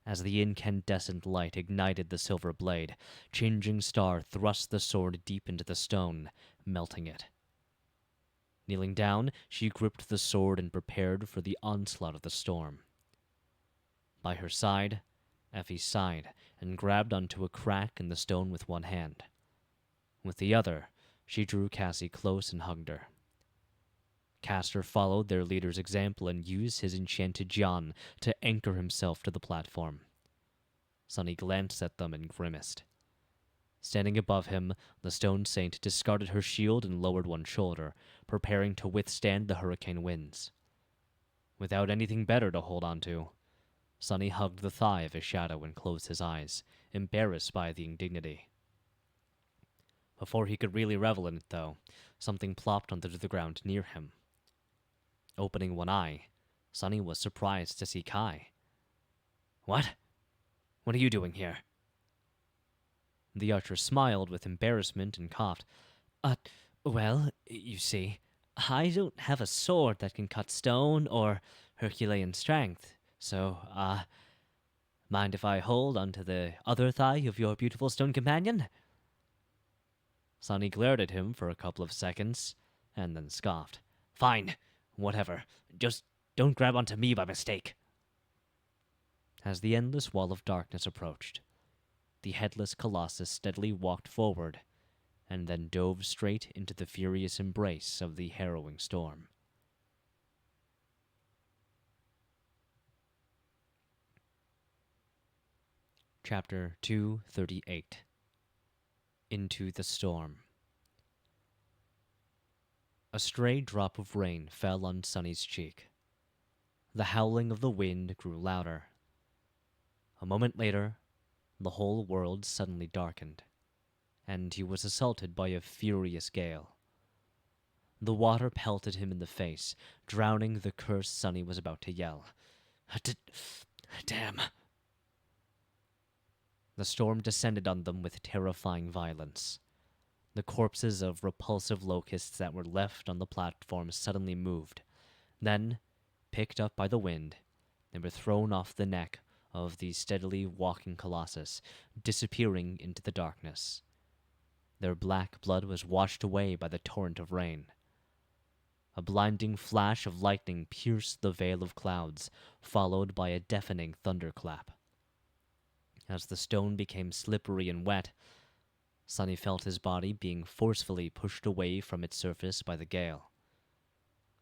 [SPEAKER 1] As the incandescent light ignited the silver blade, Changing Star thrust the sword deep into the stone, melting it. Kneeling down, she gripped the sword and prepared for the onslaught of the storm. By her side, Effie sighed and grabbed onto a crack in the stone with one hand. With the other, she drew Cassie close and hugged her. Castor followed their leader's example and used his enchanted John to anchor himself to the platform. Sunny glanced at them and grimaced. Standing above him, the stone saint discarded her shield and lowered one shoulder, preparing to withstand the hurricane winds. Without anything better to hold on to, Sunny hugged the thigh of his shadow and closed his eyes, embarrassed by the indignity. Before he could really revel in it, though, something plopped onto the ground near him. Opening one eye, Sunny was surprised to see Kai. "What? What are you doing here?" The archer smiled with embarrassment and coughed. Well, you see, I don't have a sword that can cut stone or Herculean strength, so, mind if I hold onto the other thigh of your beautiful stone companion?" Sunny glared at him for a couple of seconds, and then scoffed. "Fine, whatever. Just don't grab onto me by mistake." As the endless wall of darkness approached, the headless colossus steadily walked forward, and then dove straight into the furious embrace of the harrowing storm. Chapter 238. Into the Storm. A stray drop of rain fell on Sunny's cheek. The howling of the wind grew louder. A moment later, the whole world suddenly darkened, and he was assaulted by a furious gale. The water pelted him in the face, drowning the curse Sunny was about to yell. Damn! The storm descended on them with terrifying violence. The corpses of repulsive locusts that were left on the platform suddenly moved. Then, picked up by the wind, they were thrown off the neck of the steadily walking colossus, disappearing into the darkness. Their black blood was washed away by the torrent of rain. A blinding flash of lightning pierced the veil of clouds, followed by a deafening thunderclap. As the stone became slippery and wet, Sunny felt his body being forcefully pushed away from its surface by the gale.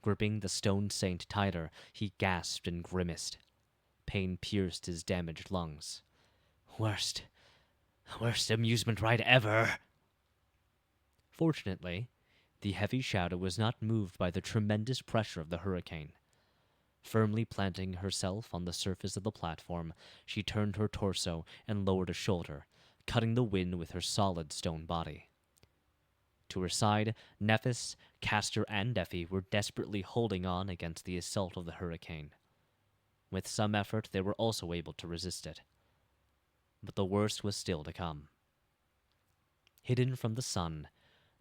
[SPEAKER 1] Gripping the stone saint tighter, he gasped and grimaced. Pain pierced his damaged lungs. Worst amusement ride ever! Fortunately, the heavy shadow was not moved by the tremendous pressure of the hurricane. Firmly planting herself on the surface of the platform, she turned her torso and lowered a shoulder, cutting the wind with her solid stone body. To her side, Nephis, Castor, and Effie were desperately holding on against the assault of the hurricane. With some effort, they were also able to resist it. But the worst was still to come. Hidden from the sun,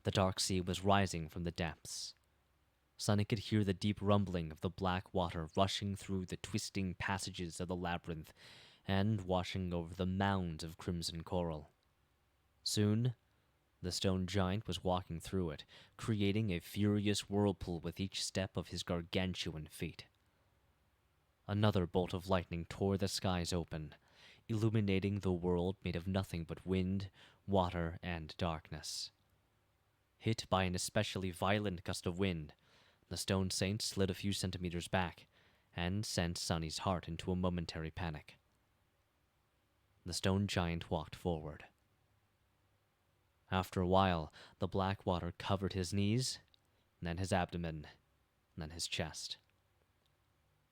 [SPEAKER 1] the dark sea was rising from the depths. Sunny could hear the deep rumbling of the black water rushing through the twisting passages of the labyrinth and washing over the mounds of crimson coral. Soon, the stone giant was walking through it, creating a furious whirlpool with each step of his gargantuan feet. Another bolt of lightning tore the skies open, illuminating the world made of nothing but wind, water, and darkness. Hit by an especially violent gust of wind, the stone saint slid a few centimeters back and sent Sunny's heart into a momentary panic. The stone giant walked forward. After a while, the black water covered his knees, then his abdomen, then his chest.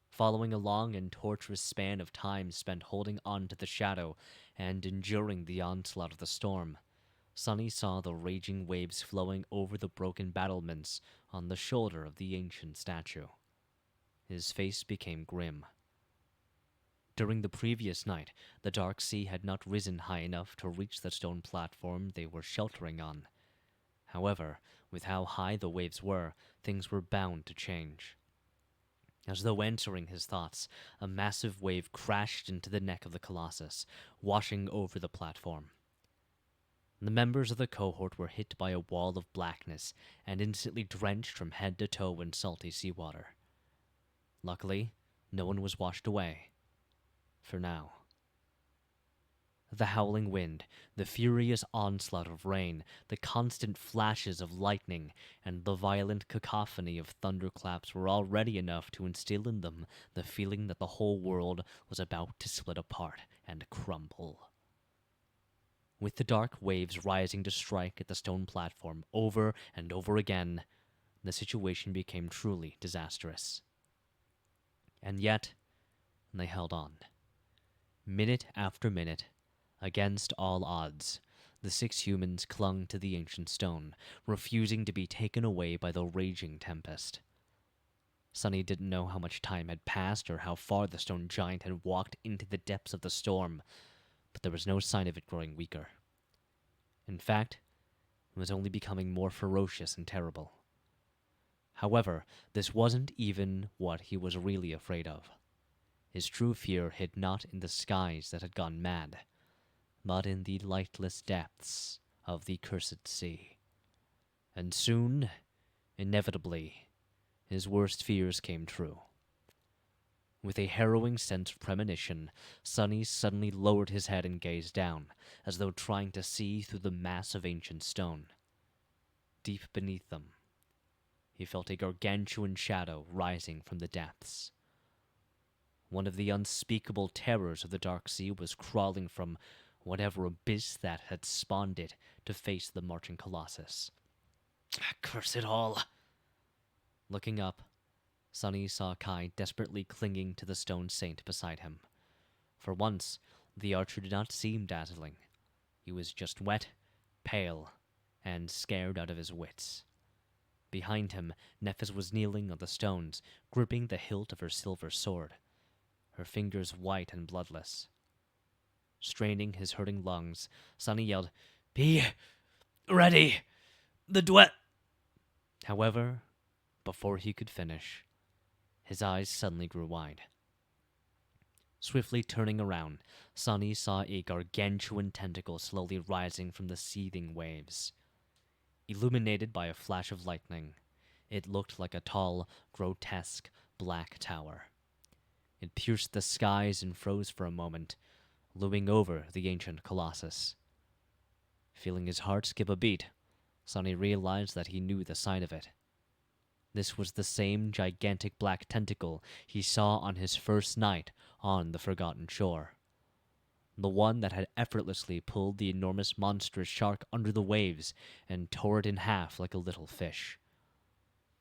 [SPEAKER 1] Following a long and torturous span of time spent holding on to the shadow and enduring the onslaught of the storm, Sunny saw the raging waves flowing over the broken battlements on the shoulder of the ancient statue. His face became grim. During the previous night, the dark sea had not risen high enough to reach the stone platform they were sheltering on. However, with how high the waves were, things were bound to change. As though answering his thoughts, a massive wave crashed into the neck of the Colossus, washing over the platform. The members of the cohort were hit by a wall of blackness and instantly drenched from head to toe in salty seawater. Luckily, no one was washed away. For now. The howling wind, the furious onslaught of rain, the constant flashes of lightning, and the violent cacophony of thunderclaps were already enough to instill in them the feeling that the whole world was about to split apart and crumble. With the dark waves rising to strike at the stone platform over and over again, the situation became truly disastrous. And yet, they held on. Minute after minute, against all odds, the 6 humans clung to the ancient stone, refusing to be taken away by the raging tempest. Sunny didn't know how much time had passed or how far the stone giant had walked into the depths of the storm, but there was no sign of it growing weaker. In fact, it was only becoming more ferocious and terrible. However, this wasn't even what he was really afraid of. His true fear hid not in the skies that had gone mad, but in the lightless depths of the cursed sea. And soon, inevitably, his worst fears came true. With a harrowing sense of premonition, Sunny suddenly lowered his head and gazed down, as though trying to see through the mass of ancient stone. Deep beneath them, he felt a gargantuan shadow rising from the depths. One of the unspeakable terrors of the dark sea was crawling from whatever abyss that had spawned it to face the marching Colossus. Curse it all! Looking up, Sunny saw Kai desperately clinging to the stone saint beside him. For once, the archer did not seem dazzling. He was just wet, pale, and scared out of his wits. Behind him, Nephis was kneeling on the stones, gripping the hilt of her silver sword, her fingers white and bloodless. Straining his hurting lungs, Sunny yelled, "Be ready! The duet!" However, before he could finish, his eyes suddenly grew wide. Swiftly turning around, Sunny saw a gargantuan tentacle slowly rising from the seething waves. Illuminated by a flash of lightning, it looked like a tall, grotesque black tower. It pierced the skies and froze for a moment, looming over the ancient Colossus. Feeling his heart skip a beat, Sunny realized that he knew the sign of it. This was the same gigantic black tentacle he saw on his first night on the Forgotten Shore. The one that had effortlessly pulled the enormous monstrous shark under the waves and tore it in half like a little fish.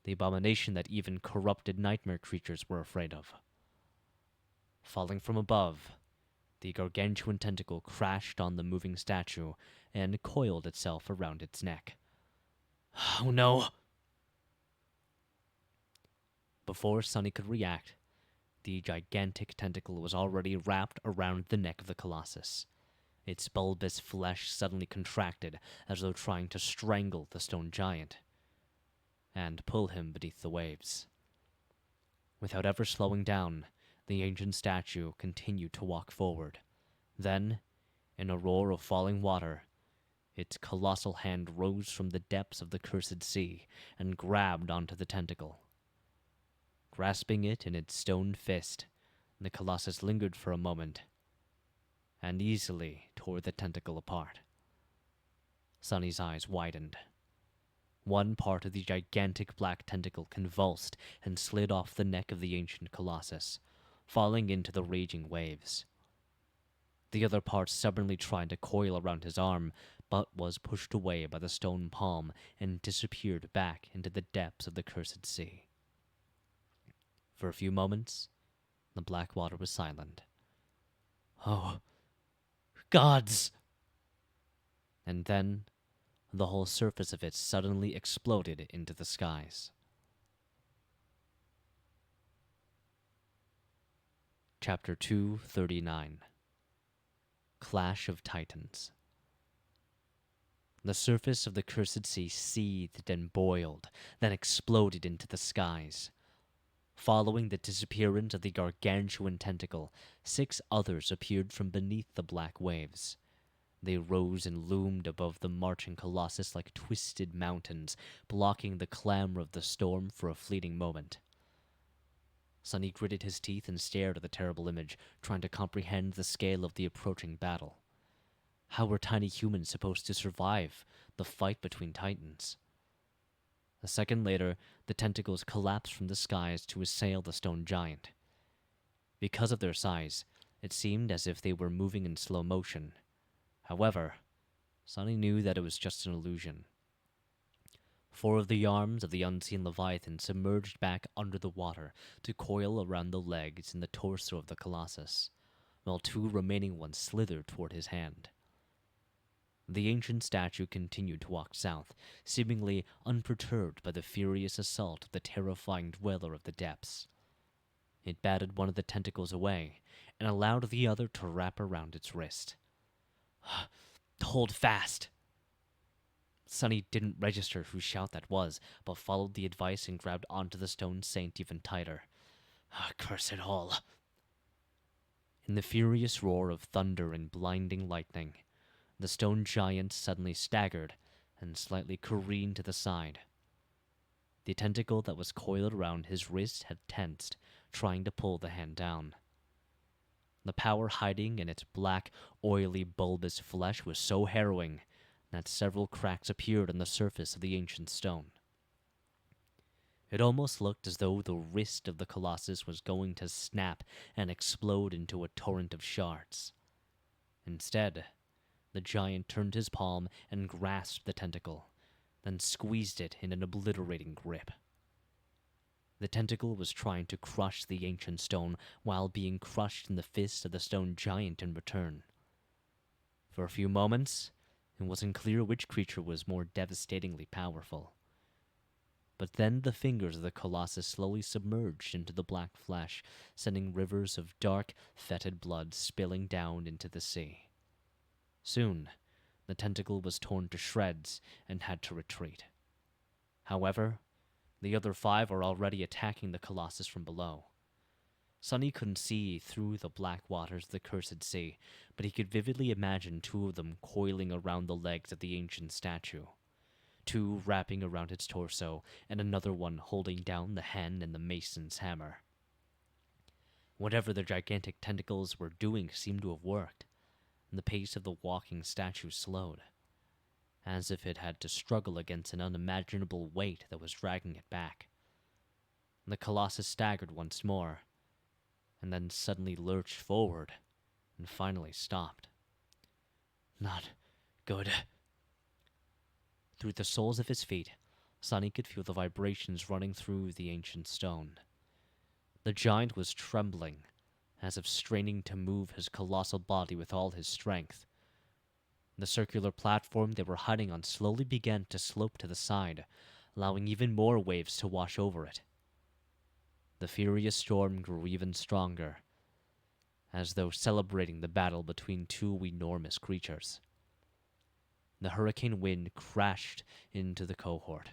[SPEAKER 1] The abomination that even corrupted nightmare creatures were afraid of. Falling from above, the gargantuan tentacle crashed on the moving statue and coiled itself around its neck. Oh no! Before Sunny could react, the gigantic tentacle was already wrapped around the neck of the Colossus. Its bulbous flesh suddenly contracted, as though trying to strangle the stone giant and pull him beneath the waves. Without ever slowing down, the ancient statue continued to walk forward. Then, in a roar of falling water, its colossal hand rose from the depths of the cursed sea and grabbed onto the tentacle. Grasping it in its stone fist, the Colossus lingered for a moment and easily tore the tentacle apart. Sunny's eyes widened. One part of the gigantic black tentacle convulsed and slid off the neck of the ancient Colossus, falling into the raging waves. The other part stubbornly tried to coil around his arm, but was pushed away by the stone palm and disappeared back into the depths of the cursed sea. For a few moments, the black water was silent. Oh, gods! And then, the whole surface of it suddenly exploded into the skies. Chapter 239. Clash of Titans. The surface of the cursed sea seethed and boiled, then exploded into the skies. Following the disappearance of the gargantuan tentacle, 6 others appeared from beneath the black waves. They rose and loomed above the marching colossus like twisted mountains, blocking the clamor of the storm for a fleeting moment. Sunny gritted his teeth and stared at the terrible image, trying to comprehend the scale of the approaching battle. How were tiny humans supposed to survive the fight between titans? A second later, the tentacles collapsed from the skies to assail the stone giant. Because of their size, it seemed as if they were moving in slow motion. However, Sunny knew that it was just an illusion. 4 of the arms of the unseen leviathan submerged back under the water to coil around the legs and the torso of the colossus, while 2 remaining ones slithered toward his hand. The ancient statue continued to walk south, seemingly unperturbed by the furious assault of the terrifying dweller of the depths. It batted one of the tentacles away and allowed the other to wrap around its wrist. Hold fast! Sunny didn't register whose shout that was, but followed the advice and grabbed onto the stone saint even tighter. Curse it all! In the furious roar of thunder and blinding lightning, the stone giant suddenly staggered and slightly careened to the side. The tentacle that was coiled around his wrist had tensed, trying to pull the hand down. The power hiding in its black, oily, bulbous flesh was so harrowing that several cracks appeared on the surface of the ancient stone. It almost looked as though the wrist of the colossus was going to snap and explode into a torrent of shards. Instead, the giant turned his palm and grasped the tentacle, then squeezed it in an obliterating grip. The tentacle was trying to crush the ancient stone while being crushed in the fist of the stone giant in return. For a few moments, it wasn't clear which creature was more devastatingly powerful. But then the fingers of the colossus slowly submerged into the black flesh, sending rivers of dark, fetid blood spilling down into the sea. Soon, the tentacle was torn to shreds and had to retreat. However, the other 5 are already attacking the colossus from below. Sunny couldn't see through the black waters of the cursed sea, but he could vividly imagine 2 of them coiling around the legs of the ancient statue, 2 wrapping around its torso, and another one holding down the hand and the mason's hammer. Whatever the gigantic tentacles were doing seemed to have worked, and the pace of the walking statue slowed, as if it had to struggle against an unimaginable weight that was dragging it back. The colossus staggered once more, and then suddenly lurched forward, and finally stopped. Not good. Through the soles of his feet, Sunny could feel the vibrations running through the ancient stone. The giant was trembling, as if straining to move his colossal body with all his strength. The circular platform they were hiding on slowly began to slope to the side, allowing even more waves to wash over it. The furious storm grew even stronger, as though celebrating the battle between 2 enormous creatures. The hurricane wind crashed into the cohort,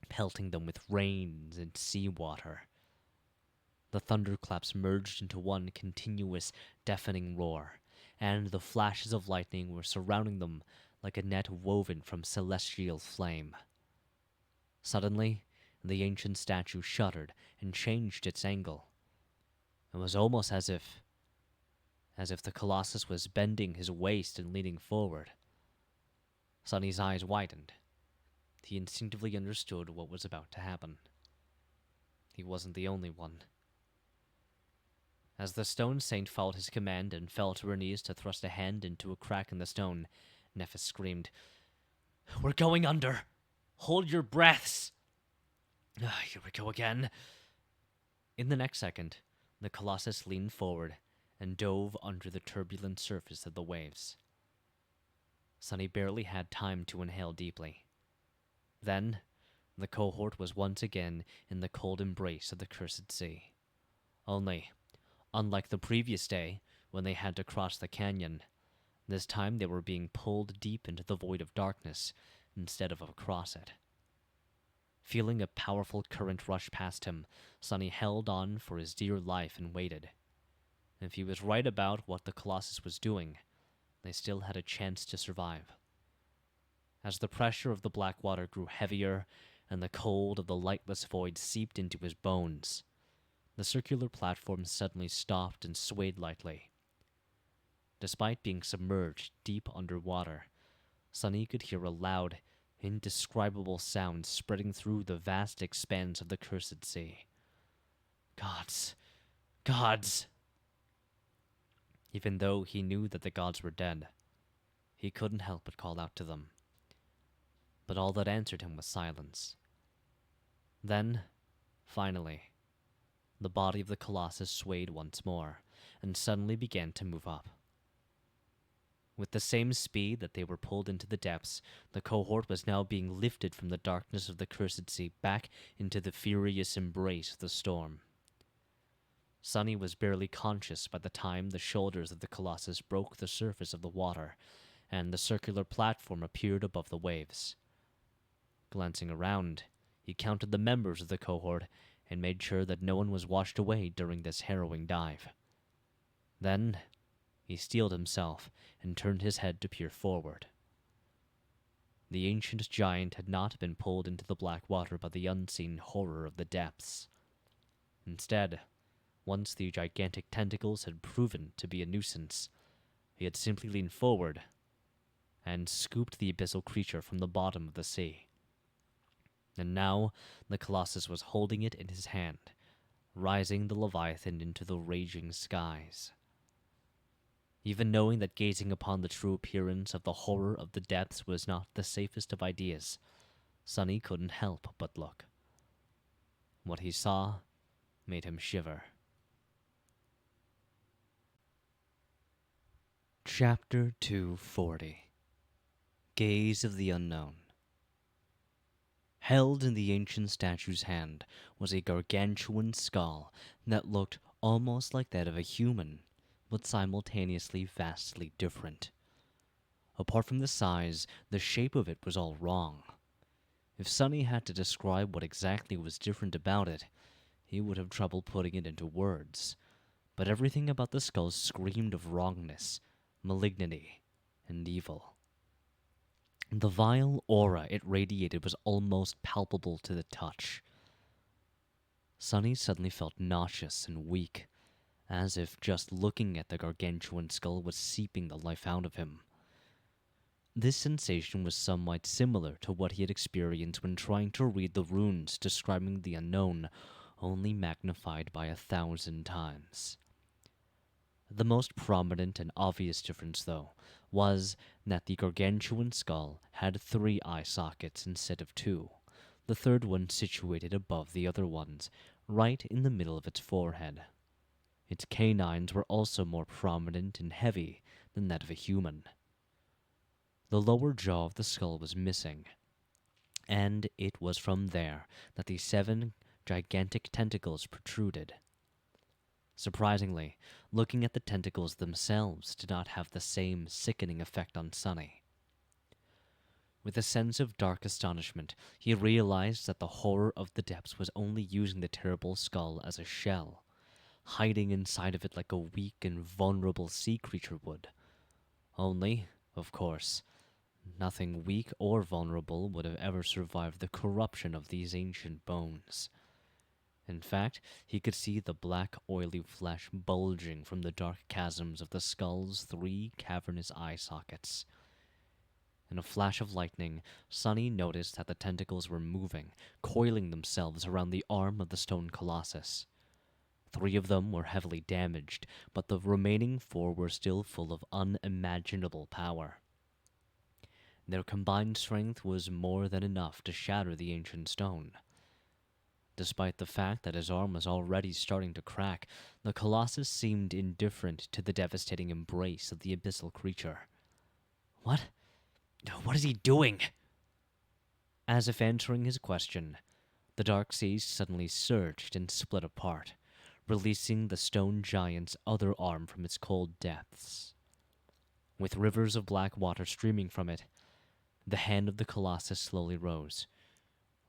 [SPEAKER 1] pelting them with rain and seawater. The thunderclaps merged into one continuous, deafening roar, and the flashes of lightning were surrounding them like a net woven from celestial flame. Suddenly, the ancient statue shuddered and changed its angle. It was almost as if the colossus was bending his waist and leaning forward. Sunny's eyes widened. He instinctively understood what was about to happen. He wasn't the only one. As the stone saint followed his command and fell to her knees to thrust a hand into a crack in the stone, Nephis screamed, "We're going under! Hold your breaths!" Here we go again. In the next second, the Colossus leaned forward and dove under the turbulent surface of the waves. Sunny barely had time to inhale deeply. Then, the cohort was once again in the cold embrace of the cursed sea. Only, unlike the previous day, when they had to cross the canyon, this time they were being pulled deep into the void of darkness instead of across it. Feeling a powerful current rush past him, Sunny held on for his dear life and waited. If he was right about what the Colossus was doing, they still had a chance to survive. As the pressure of the black water grew heavier and the cold of the lightless void seeped into his bones, the circular platform suddenly stopped and swayed lightly. Despite being submerged deep underwater, Sunny could hear a loud, indescribable sound spreading through the vast expanse of the cursed sea. Gods! Gods! Even though he knew that the gods were dead, he couldn't help but call out to them. But all that answered him was silence. Then, finally, the body of the Colossus swayed once more, and suddenly began to move up. With the same speed that they were pulled into the depths, the cohort was now being lifted from the darkness of the cursed sea back into the furious embrace of the storm. Sunny was barely conscious by the time the shoulders of the Colossus broke the surface of the water, and the circular platform appeared above the waves. Glancing around, he counted the members of the cohort and made sure that no one was washed away during this harrowing dive. Then, he steeled himself and turned his head to peer forward. The ancient giant had not been pulled into the black water by the unseen horror of the depths. Instead, once the gigantic tentacles had proven to be a nuisance, he had simply leaned forward and scooped the abyssal creature from the bottom of the sea. And now the Colossus was holding it in his hand, rising the Leviathan into the raging skies. Even knowing that gazing upon the true appearance of the horror of the depths was not the safest of ideas, Sunny couldn't help but look. What he saw made him shiver. Chapter 240. Gaze of the Unknown. Held in the ancient statue's hand was a gargantuan skull that looked almost like that of a human, but simultaneously vastly different. Apart from the size, the shape of it was all wrong. If Sunny had to describe what exactly was different about it, he would have trouble putting it into words. But everything about the skull screamed of wrongness, malignity, and evil. The vile aura it radiated was almost palpable to the touch. Sunny suddenly felt nauseous and weak, as if just looking at the gargantuan skull was seeping the life out of him. This sensation was somewhat similar to what he had experienced when trying to read the runes describing the unknown, only magnified by 1,000 times. The most prominent and obvious difference, though, was that the gargantuan skull had 3 eye sockets instead of 2, the third one situated above the other ones, right in the middle of its forehead. Its canines were also more prominent and heavy than that of a human. The lower jaw of the skull was missing, and it was from there that the 7 gigantic tentacles protruded. Surprisingly, looking at the tentacles themselves did not have the same sickening effect on Sunny. With a sense of dark astonishment, he realized that the horror of the depths was only using the terrible skull as a shell, hiding inside of it like a weak and vulnerable sea creature would. Only, of course, nothing weak or vulnerable would have ever survived the corruption of these ancient bones. In fact, he could see the black, oily flesh bulging from the dark chasms of the skull's 3 cavernous eye sockets. In a flash of lightning, Sunny noticed that the tentacles were moving, coiling themselves around the arm of the stone colossus. 3 of them were heavily damaged, but the remaining 4 were still full of unimaginable power. Their combined strength was more than enough to shatter the ancient stone. Despite the fact that his arm was already starting to crack, the Colossus seemed indifferent to the devastating embrace of the abyssal creature. What? What is he doing? As if answering his question, the dark seas suddenly surged and split apart, releasing the stone giant's other arm from its cold depths. With rivers of black water streaming from it, the hand of the Colossus slowly rose,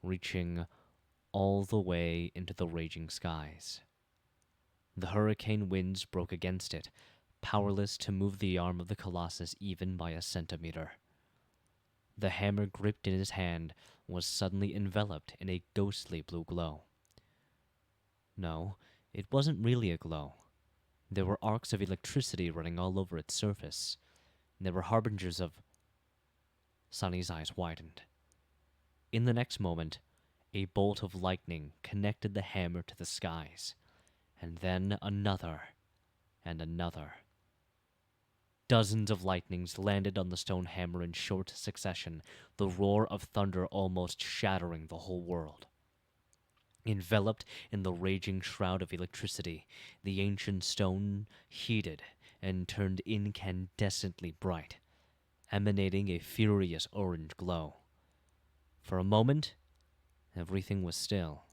[SPEAKER 1] reaching all the way into the raging skies. The hurricane winds broke against it, powerless to move the arm of the Colossus even by a centimeter. The hammer gripped in his hand was suddenly enveloped in a ghostly blue glow. No, it wasn't really a glow. There were arcs of electricity running all over its surface. They were harbingers of... Sunny's eyes widened. In the next moment, a bolt of lightning connected the hammer to the skies, and then another, and another. Dozens of lightnings landed on the stone hammer in short succession, the roar of thunder almost shattering the whole world. Enveloped in the raging shroud of electricity, the ancient stone heated and turned incandescently bright, emanating a furious orange glow. For a moment, everything was still.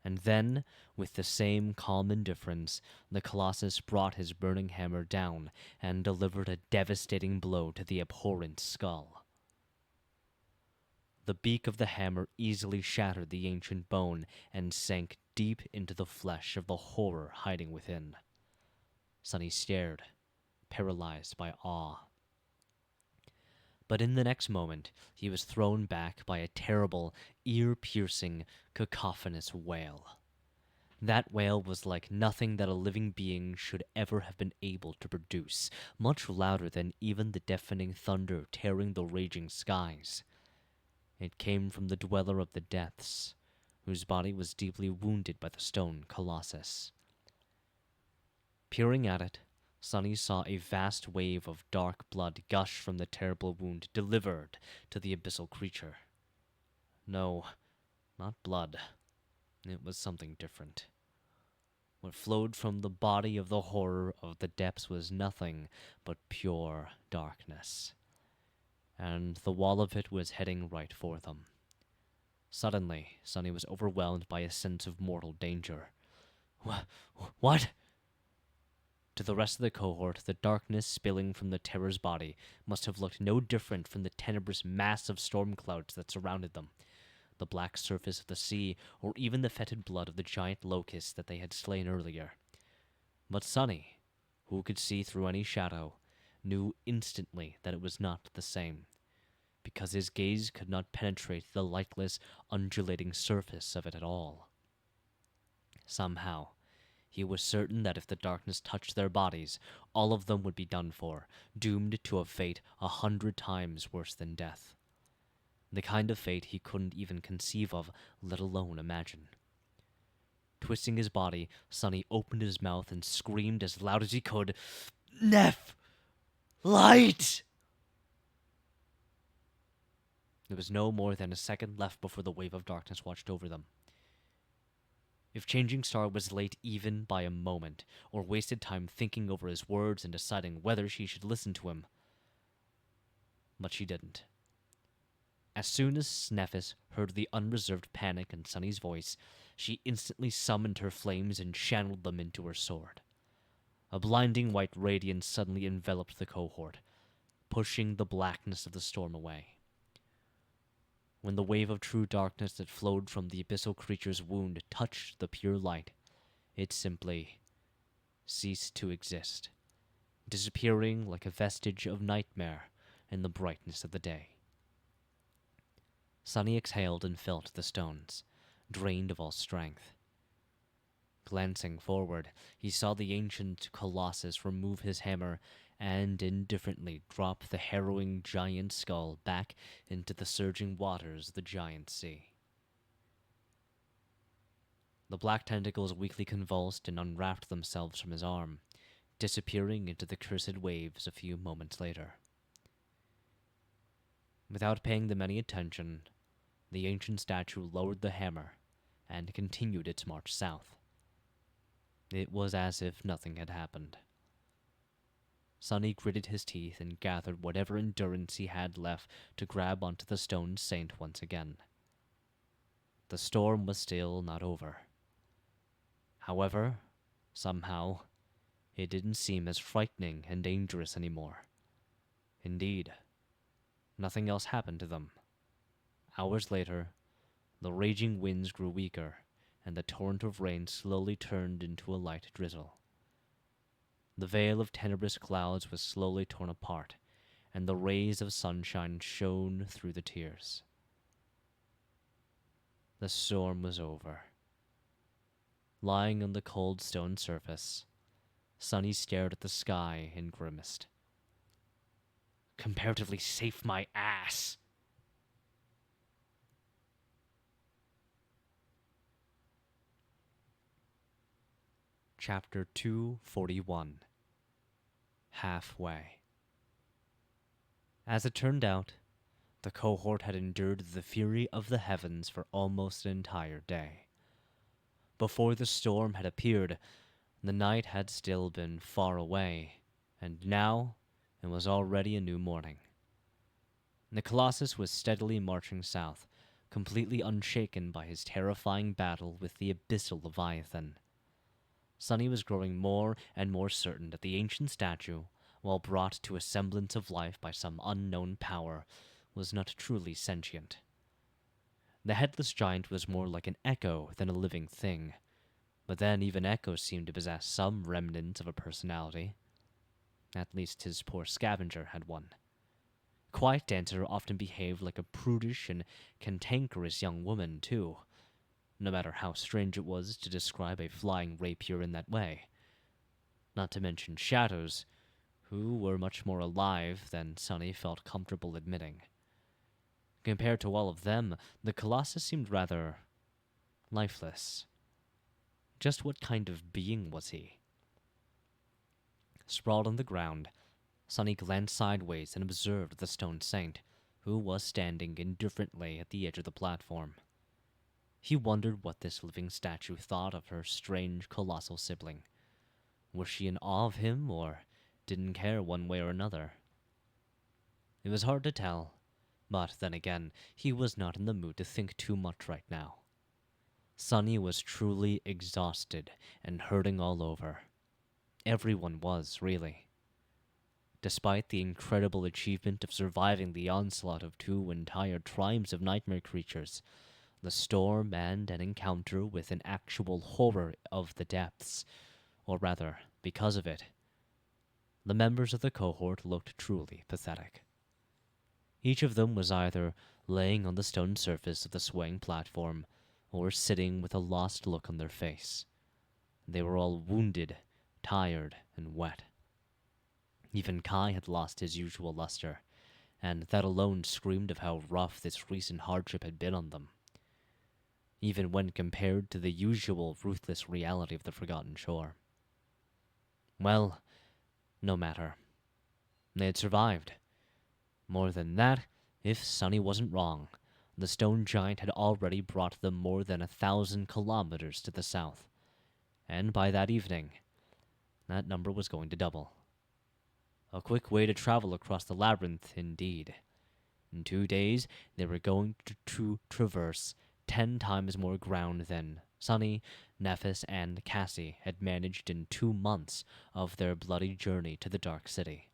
[SPEAKER 1] And then, with the same calm indifference, the Colossus brought his burning hammer down and delivered a devastating blow to the abhorrent skull. The beak of the hammer easily shattered the ancient bone and sank deep into the flesh of the horror hiding within. Sunny stared, paralyzed by awe. But in the next moment, he was thrown back by a terrible, ear-piercing, cacophonous wail. That wail was like nothing that a living being should ever have been able to produce, much louder than even the deafening thunder tearing the raging skies. It came from the dweller of the depths, whose body was deeply wounded by the stone Colossus. Peering at it, Sunny saw a vast wave of dark blood gush from the terrible wound delivered to the abyssal creature. No, not blood. It was something different. What flowed from the body of the horror of the depths was nothing but pure darkness. And the wall of it was heading right for them. Suddenly, Sunny was overwhelmed by a sense of mortal danger. What? To the rest of the cohort, the darkness spilling from the terror's body must have looked no different from the tenebrous mass of storm clouds that surrounded them, the black surface of the sea, or even the fetid blood of the giant locusts that they had slain earlier. But Sunny, who could see through any shadow, knew instantly that it was not the same, because his gaze could not penetrate the lightless, undulating surface of it at all. Somehow, he was certain that if the darkness touched their bodies, all of them would be done for, doomed to a fate 100 times worse than death. The kind of fate he couldn't even conceive of, let alone imagine. Twisting his body, Sunny opened his mouth and screamed as loud as he could, "Neff! Light!" There was no more than a second left before the wave of darkness watched over them. If Changing Star was late even by a moment, or wasted time thinking over his words and deciding whether she should listen to him. But she didn't. As soon as Snephis heard the unreserved panic in Sunny's voice, she instantly summoned her flames and channeled them into her sword. A blinding white radiance suddenly enveloped the cohort, pushing the blackness of the storm away. When the wave of true darkness that flowed from the abyssal creature's wound touched the pure light, it simply ceased to exist, disappearing like a vestige of nightmare in the brightness of the day. Sunny exhaled and fell to the stones, drained of all strength. Glancing forward, he saw the ancient Colossus remove his hammer and indifferently drop the harrowing giant skull back into the surging waters of the giant sea. The black tentacles weakly convulsed and unwrapped themselves from his arm, disappearing into the cursed waves a few moments later. Without paying them any attention, the ancient statue lowered the hammer and continued its march south. It was as if nothing had happened. Sonny gritted his teeth and gathered whatever endurance he had left to grab onto the stone saint once again. The storm was still not over. However, somehow, it didn't seem as frightening and dangerous anymore. Indeed, nothing else happened to them. Hours later, the raging winds grew weaker, and the torrent of rain slowly turned into a light drizzle. The veil of tenebrous clouds was slowly torn apart, and the rays of sunshine shone through the tears. The storm was over. Lying on the cold stone surface, Sonny stared at the sky and grimaced. Comparatively safe, my ass! Chapter 241. Halfway. As it turned out, the cohort had endured the fury of the heavens for almost an entire day. Before the storm had appeared, the night had still been far away, and now it was already a new morning. The Colossus was steadily marching south, completely unshaken by his terrifying battle with the abyssal Leviathan. Sonny was growing more and more certain that the ancient statue, while brought to a semblance of life by some unknown power, was not truly sentient. The headless giant was more like an echo than a living thing, but then even echoes seemed to possess some remnants of a personality. At least his poor scavenger had one. Quiet Dancer often behaved like a prudish and cantankerous young woman, too, no matter how strange it was to describe a flying rapier in that way. Not to mention Shadows, who were much more alive than Sonny felt comfortable admitting. Compared to all of them, the Colossus seemed rather lifeless. Just what kind of being was he? Sprawled on the ground, Sonny glanced sideways and observed the stone saint, who was standing indifferently at the edge of the platform. He wondered what this living statue thought of her strange colossal sibling. Was she in awe of him, or didn't care one way or another? It was hard to tell, but then again, he was not in the mood to think too much right now. Sonny was truly exhausted and hurting all over. Everyone was, really. Despite the incredible achievement of surviving the onslaught of 2 entire tribes of nightmare creatures, the storm and an encounter with an actual horror of the depths, or rather, because of it, the members of the cohort looked truly pathetic. Each of them was either laying on the stone surface of the swaying platform, or sitting with a lost look on their face. They were all wounded, tired, and wet. Even Kai had lost his usual luster, and that alone screamed of how rough this recent hardship had been on them, even when compared to the usual ruthless reality of the Forgotten Shore. Well, no matter. They had survived. More than that, if Sonny wasn't wrong, the stone giant had already brought them more than 1,000 kilometers to the south, and by that evening, that number was going to double. A quick way to travel across the labyrinth, indeed. In 2 days, they were going to traverse 10 times more ground than Sonny, Nephis, and Cassie had managed in 2 months of their bloody journey to the Dark City.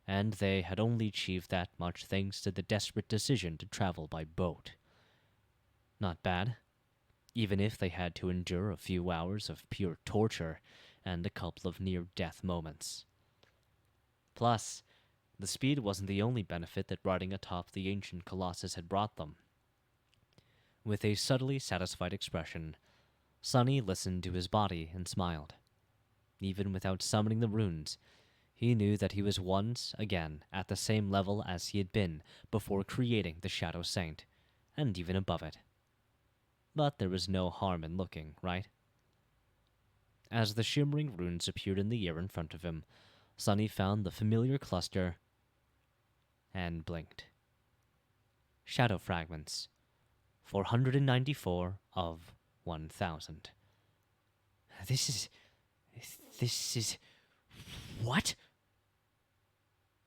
[SPEAKER 1] And they had only achieved that much thanks to the desperate decision to travel by boat. Not bad, even if they had to endure a few hours of pure torture and a couple of near-death moments. Plus, the speed wasn't the only benefit that riding atop the ancient Colossus had brought them. With a subtly satisfied expression, Sonny listened to his body and smiled. Even without summoning the runes, he knew that he was once again at the same level as he had been before creating the Shadow Saint, and even above it. But there was no harm in looking, right? As the shimmering runes appeared in the air in front of him, Sunny found the familiar cluster and blinked. Shadow fragments. 494 of 1,000. This is... What?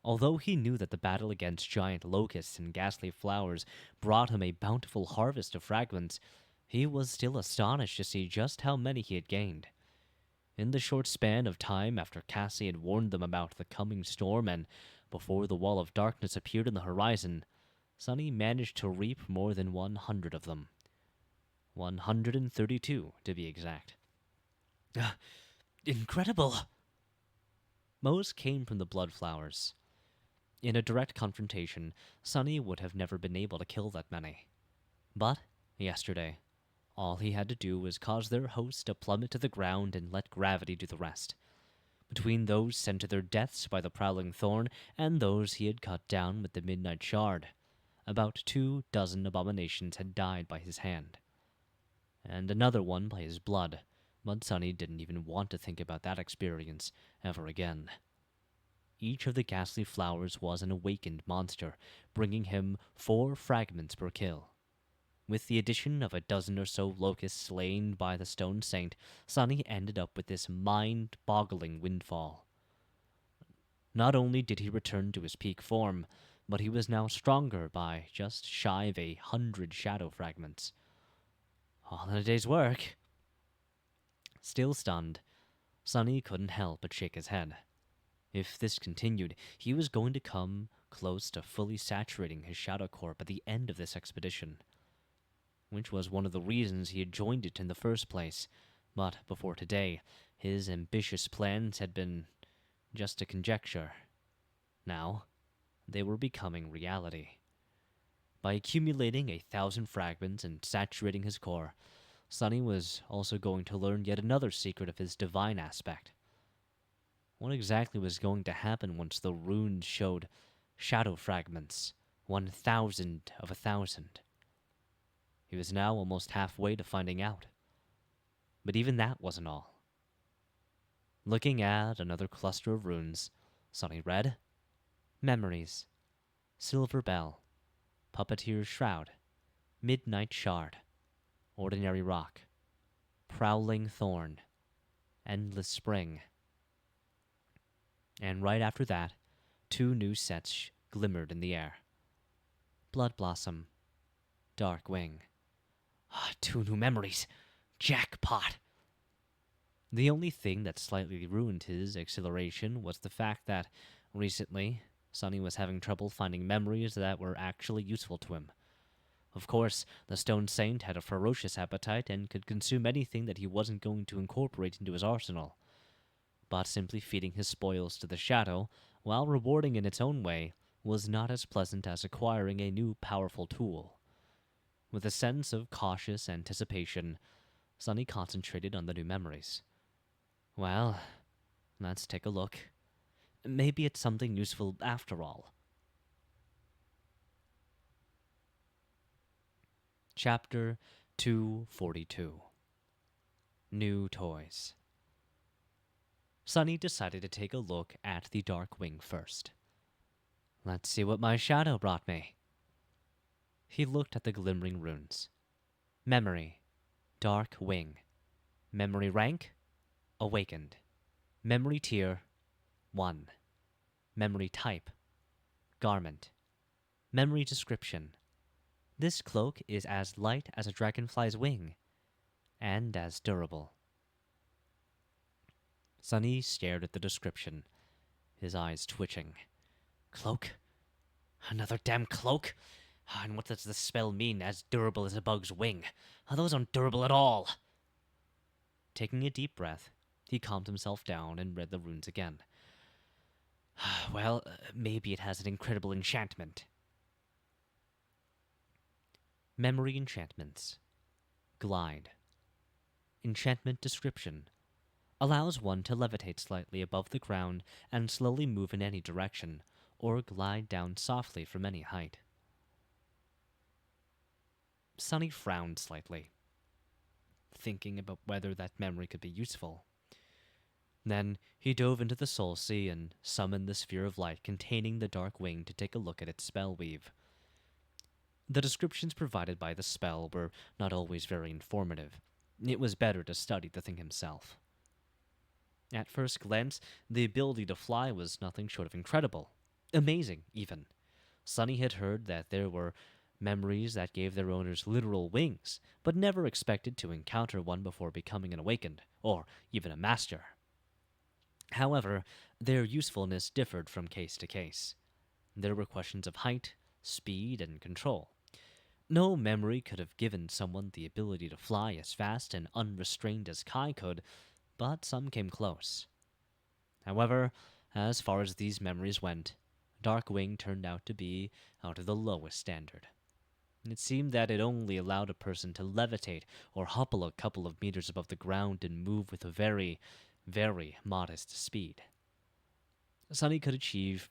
[SPEAKER 1] Although he knew that the battle against giant locusts and ghastly flowers brought him a bountiful harvest of fragments, he was still astonished to see just how many he had gained. In the short span of time after Cassie had warned them about the coming storm and before the wall of darkness appeared in the horizon, Sunny managed to reap more than 100 of them. 132, to be exact. Incredible! Most came from the blood flowers. In a direct confrontation, Sunny would have never been able to kill that many. But, yesterday, all he had to do was cause their host to plummet to the ground and let gravity do the rest. Between those sent to their deaths by the prowling thorn and those he had cut down with the midnight shard, about 24 abominations had died by his hand. And another one by his blood, but Sunny didn't even want to think about that experience ever again. Each of the ghastly flowers was an awakened monster, bringing him 4 fragments per kill. With the addition of a dozen or so locusts slain by the Stone Saint, Sunny ended up with this mind-boggling windfall. Not only did he return to his peak form, but he was now stronger by just shy of 100 shadow fragments. All in a day's work. Still stunned, Sunny couldn't help but shake his head. If this continued, he was going to come close to fully saturating his shadow corp at the end of this expedition, which was one of the reasons he had joined it in the first place. But before today, his ambitious plans had been just a conjecture. Now, they were becoming reality. By accumulating 1,000 fragments and saturating his core, Sunny was also going to learn yet another secret of his divine aspect. What exactly was going to happen once the runes showed shadow fragments, 1,000 of 1,000? He was now almost halfway to finding out. But even that wasn't all. Looking at another cluster of runes, Sunny read, Memories, Silver Bell, Puppeteer's Shroud, Midnight Shard, Ordinary Rock, Prowling Thorn, Endless Spring. And right after that, 2 new sets glimmered in the air. Blood Blossom, Dark Wing. 2 new memories. Jackpot! The only thing that slightly ruined his exhilaration was the fact that, recently, Sunny was having trouble finding memories that were actually useful to him. Of course, the Stone Saint had a ferocious appetite and could consume anything that he wasn't going to incorporate into his arsenal. But simply feeding his spoils to the shadow, while rewarding in its own way, was not as pleasant as acquiring a new powerful tool. With a sense of cautious anticipation, Sunny concentrated on the new memories. Well, let's take a look. Maybe it's something useful after all. Chapter 242. New Toys. Sunny decided to take a look at the Dark Wing first. Let's see what my shadow brought me. He looked at the glimmering runes. Memory, Dark Wing. Memory rank, Awakened. Memory tier, 1. Memory type, Garment. Memory description. This cloak is as light as a dragonfly's wing, and as durable. Sunny stared at the description, his eyes twitching. Cloak? Another damn cloak? And what does this spell mean, as durable as a bug's wing? Those aren't durable at all. Taking a deep breath, he calmed himself down and read the runes again. Well, maybe it has an incredible enchantment. Memory enchantments. Glide. Enchantment description. Allows one to levitate slightly above the ground and slowly move in any direction, or glide down softly from any height. Sunny frowned slightly. thinking about whether that memory could be useful. Then he dove into the Soul Sea and summoned the sphere of light containing the dark wing to take a look at its spell weave. The descriptions provided by the spell were not always very informative. It was better to study the thing himself. At first glance, the ability to fly was nothing short of incredible. Amazing, even. Sunny had heard that there were memories that gave their owners literal wings, but never expected to encounter one before becoming an awakened, or even a master. However, their usefulness differed from case to case. There were questions of height, speed, and control. No memory could have given someone the ability to fly as fast and unrestrained as Kai could, but some came close. However, as far as these memories went, Darkwing turned out to be out of the lowest standard. It seemed that it only allowed a person to levitate or hopple a couple of meters above the ground and move with a very, very modest speed. Sunny could achieve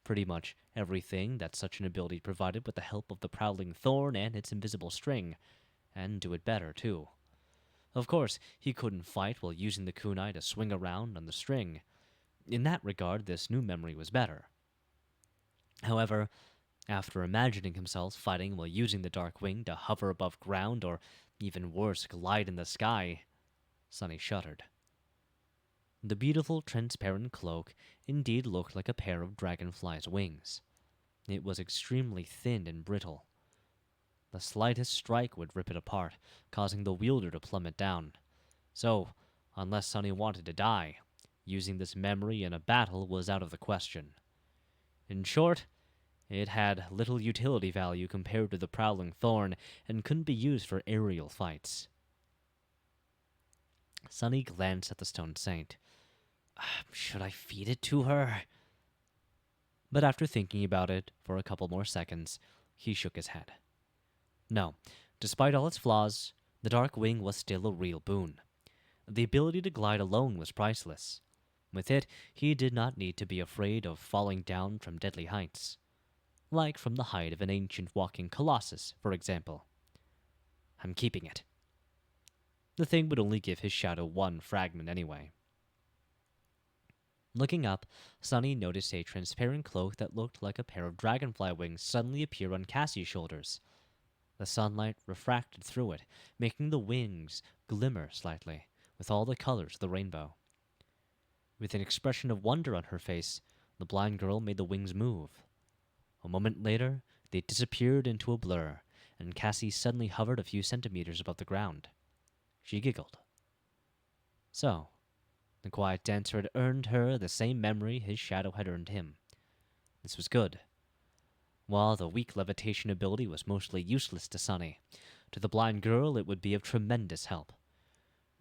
[SPEAKER 1] pretty much everything that such an ability provided with the help of the Prowling Thorn and its invisible string, and do it better, too. Of course, he couldn't fight while using the kunai to swing around on the string. In that regard, this new memory was better. However, after imagining himself fighting while using the dark wing to hover above ground or, even worse, glide in the sky, Sunny shuddered. The beautiful transparent cloak indeed looked like a pair of dragonfly's wings. It was extremely thin and brittle. The slightest strike would rip it apart, causing the wielder to plummet down. So, unless Sunny wanted to die, using this memory in a battle was out of the question. In short, it had little utility value compared to the Prowling Thorn and couldn't be used for aerial fights. Sunny glanced at the Stone Saint. Should I feed it to her? But after thinking about it for a couple more seconds, he shook his head. No, despite all its flaws, the Dark Wing was still a real boon. The ability to glide alone was priceless. With it, he did not need to be afraid of falling down from deadly heights. Like from the height of an ancient walking colossus, for example. I'm keeping it. The thing would only give his shadow one fragment anyway. Looking up, Sunny noticed a transparent cloak that looked like a pair of dragonfly wings suddenly appear on Cassie's shoulders. The sunlight refracted through it, making the wings glimmer slightly, with all the colors of the rainbow. With an expression of wonder on her face, the blind girl made the wings move. A moment later, they disappeared into a blur, and Cassie suddenly hovered a few centimeters above the ground. She giggled. So, the quiet dancer had earned her the same memory his shadow had earned him. This was good. While the weak levitation ability was mostly useless to Sunny, to the blind girl it would be of tremendous help.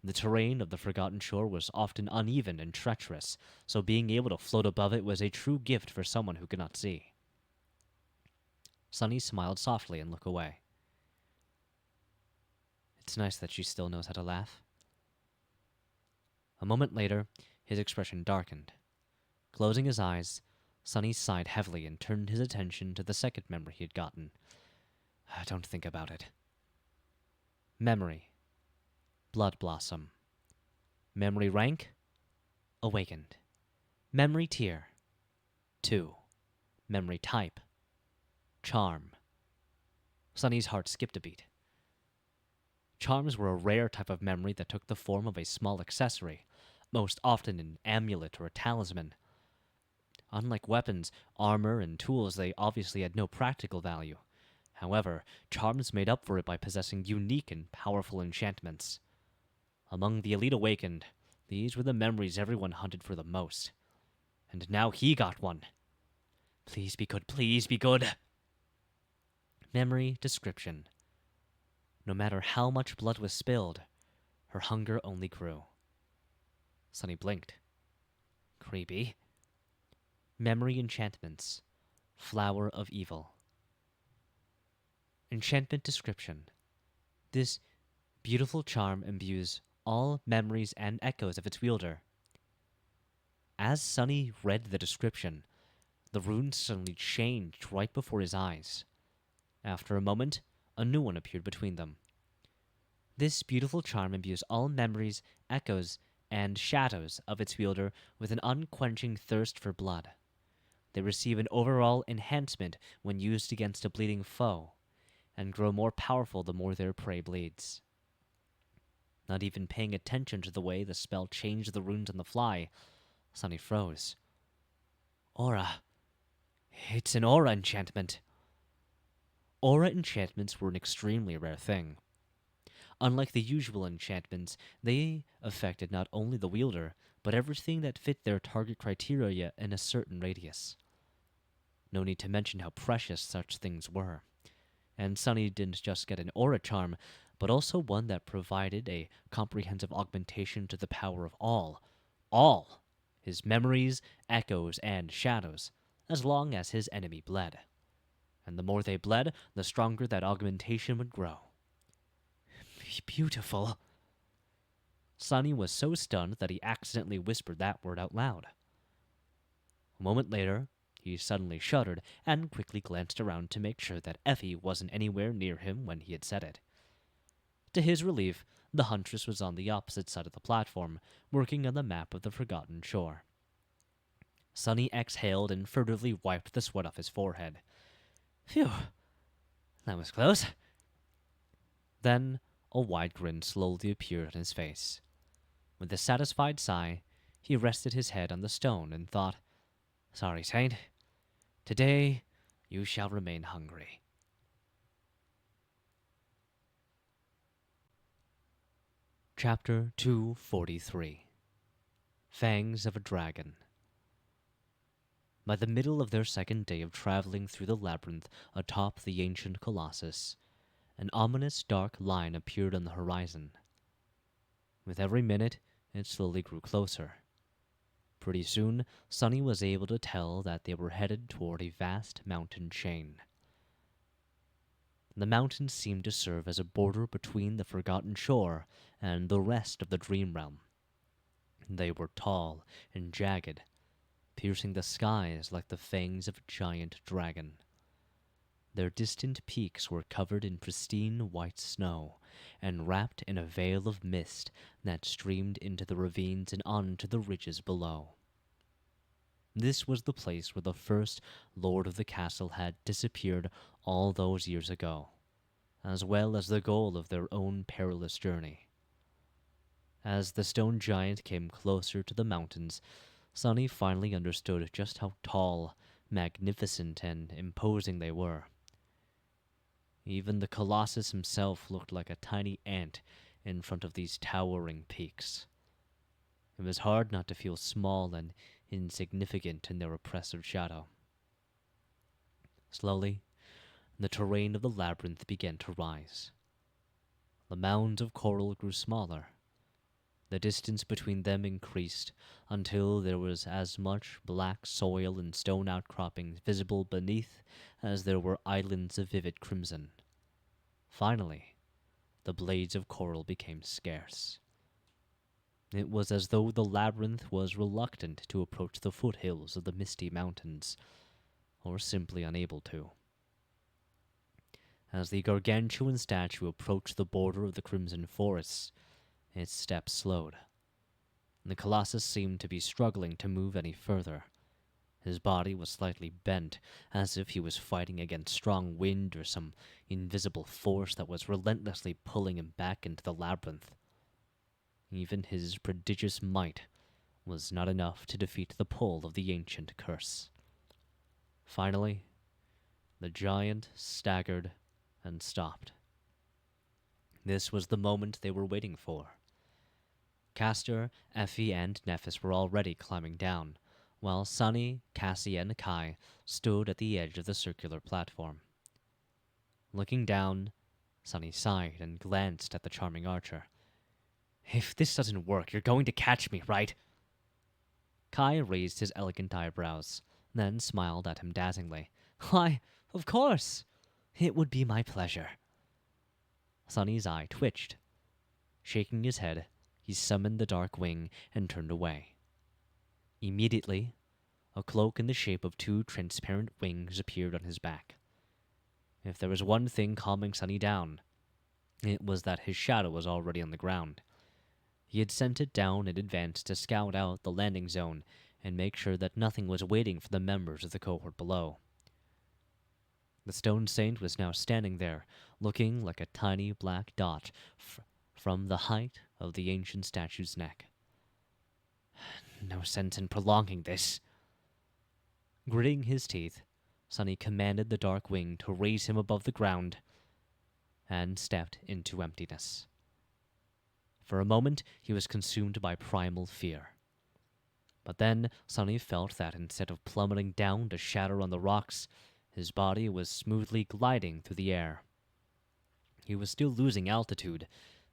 [SPEAKER 1] The terrain of the Forgotten Shore was often uneven and treacherous, so being able to float above it was a true gift for someone who could not see. Sunny smiled softly and looked away. It's nice that she still knows how to laugh. A moment later, his expression darkened. Closing his eyes, Sunny sighed heavily and turned his attention to the second memory he had gotten. Don't think about it. Memory. Blood Blossom. Memory rank. Awakened. Memory tier. 2. Memory type. Charm. Sunny's heart skipped a beat. Charms were a rare type of memory that took the form of a small accessory, most often an amulet or a talisman. Unlike weapons, armor, and tools, they obviously had no practical value. However, charms made up for it by possessing unique and powerful enchantments. Among the Elite Awakened, these were the memories everyone hunted for the most. And now he got one. Please be good, please be good. Memory description. No matter how much blood was spilled, her hunger only grew. Sunny blinked. Creepy. Memory enchantments. Flower of Evil. Enchantment description. This beautiful charm imbues all memories and echoes of its wielder. As Sunny read the description, the runes suddenly changed right before his eyes. After a moment, a new one appeared between them. This beautiful charm imbues all memories, echoes, and shadows of its wielder with an unquenching thirst for blood. They receive an overall enhancement when used against a bleeding foe, and grow more powerful the more their prey bleeds. Not even paying attention to the way the spell changed the runes on the fly, Sunny froze. Aura. It's an aura enchantment. Aura enchantments were an extremely rare thing. Unlike the usual enchantments, they affected not only the wielder, but everything that fit their target criteria in a certain radius. No need to mention how precious such things were. And Sunny didn't just get an aura charm, but also one that provided a comprehensive augmentation to the power of all, his memories, echoes, and shadows, as long as his enemy bled. And the more they bled, the stronger that augmentation would grow. Beautiful. Sunny was so stunned that he accidentally whispered that word out loud. A moment later, he suddenly shuddered and quickly glanced around to make sure that Effie wasn't anywhere near him when he had said it. To his relief, the huntress was on the opposite side of the platform, working on the map of the forgotten shore. Sunny exhaled and furtively wiped the sweat off his forehead. Phew, that was close. Then a wide grin slowly appeared on his face. With a satisfied sigh, he rested his head on the stone and thought, Sorry, Saint. Today you shall remain hungry. Chapter 243 Fangs of a Dragon. By the middle of their second day of traveling through the labyrinth atop the ancient colossus, an ominous dark line appeared on the horizon. With every minute, it slowly grew closer. Pretty soon, Sunny was able to tell that they were headed toward a vast mountain chain. The mountains seemed to serve as a border between the forgotten shore and the rest of the dream realm. They were tall and jagged, piercing the skies like the fangs of a giant dragon. Their distant peaks were covered in pristine white snow and wrapped in a veil of mist that streamed into the ravines and onto the ridges below. This was the place where the first lord of the castle had disappeared all those years ago, as well as the goal of their own perilous journey. As the stone giant came closer to the mountains, Sunny finally understood just how tall, magnificent, and imposing they were. Even the Colossus himself looked like a tiny ant in front of these towering peaks. It was hard not to feel small and insignificant in their oppressive shadow. Slowly, the terrain of the labyrinth began to rise. The mounds of coral grew smaller. The distance between them increased until there was as much black soil and stone outcroppings visible beneath as there were islands of vivid crimson. Finally, the blades of coral became scarce. It was as though the labyrinth was reluctant to approach the foothills of the misty mountains, or simply unable to. As the gargantuan statue approached the border of the crimson forests, its steps slowed. The Colossus seemed to be struggling to move any further. His body was slightly bent, as if he was fighting against strong wind or some invisible force that was relentlessly pulling him back into the labyrinth. Even his prodigious might was not enough to defeat the pull of the ancient curse. Finally, the giant staggered and stopped. This was the moment they were waiting for. Castor, Effie, and Nephis were already climbing down, while Sunny, Cassie, and Kai stood at the edge of the circular platform. Looking down, Sunny sighed and glanced at the charming archer. If this doesn't work, you're going to catch me, right? Kai raised his elegant eyebrows, then smiled at him dazzlingly. Why, of course! It would be my pleasure. Sunny's eye twitched. Shaking his head, he summoned the dark wing and turned away. Immediately, a cloak in the shape of two transparent wings appeared on his back. If there was one thing calming Sunny down,
[SPEAKER 2] It was that his shadow was already on the ground. He had sent it down in advance to scout out the landing zone and make sure that nothing was waiting for the members of the cohort below. The stone saint was now standing there, looking like a tiny black dot from the height of the ancient statue's neck. No sense in prolonging this. Gritting his teeth, Sunny commanded the dark wing to raise him above the ground and stepped into emptiness. For a moment, he was consumed by primal fear. But then Sunny felt that instead of plummeting down to shatter on the rocks, his body was smoothly gliding through the air. He was still losing altitude,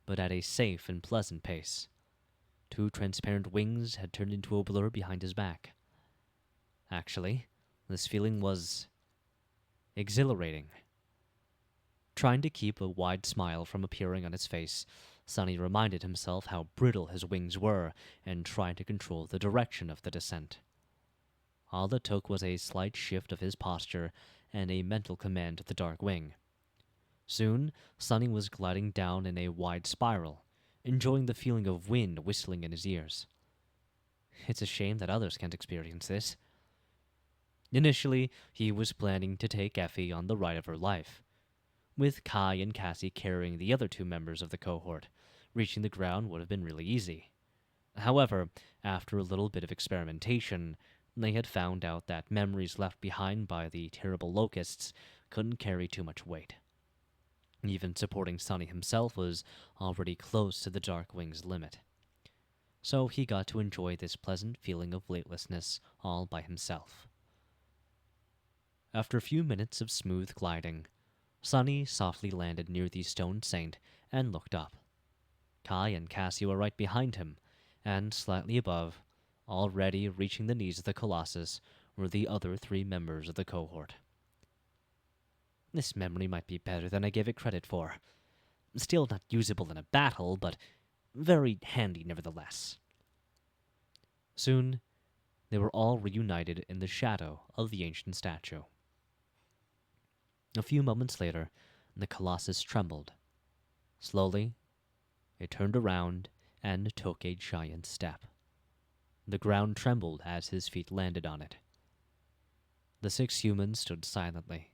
[SPEAKER 2] but at a safe and pleasant pace. Two transparent wings had turned into a blur behind his back. Actually, this feeling was exhilarating. Trying to keep a wide smile from appearing on his face, Sunny reminded himself how brittle his wings were and tried to control the direction of the descent. All it took was a slight shift of his posture and a mental command to the dark wing. Soon, Sunny was gliding down in a wide spiral, enjoying the feeling of wind whistling in his ears. It's a shame that others can't experience this. Initially, he was planning to take Effie on the ride of her life, with Kai and Cassie carrying the other two members of the cohort. Reaching the ground would have been really easy. However, after a little bit of experimentation, they had found out that memories left behind by the terrible locusts couldn't carry too much weight. Even supporting Sunny himself was already close to the Dark Wing's limit. So he got to enjoy this pleasant feeling of weightlessness all by himself. After a few minutes of smooth gliding, Sunny softly landed near the stone saint and looked up. Kai and Cassie were right behind him, and slightly above, already reaching the knees of the Colossus, were the other three members of the cohort. This memory might be better than I gave it credit for. Still not usable in a battle, but very handy nevertheless. Soon, they were all reunited in the shadow of the ancient statue. A few moments later, the Colossus trembled. Slowly, it turned around and took a giant step. The ground trembled as his feet landed on it. The 6 humans stood silently,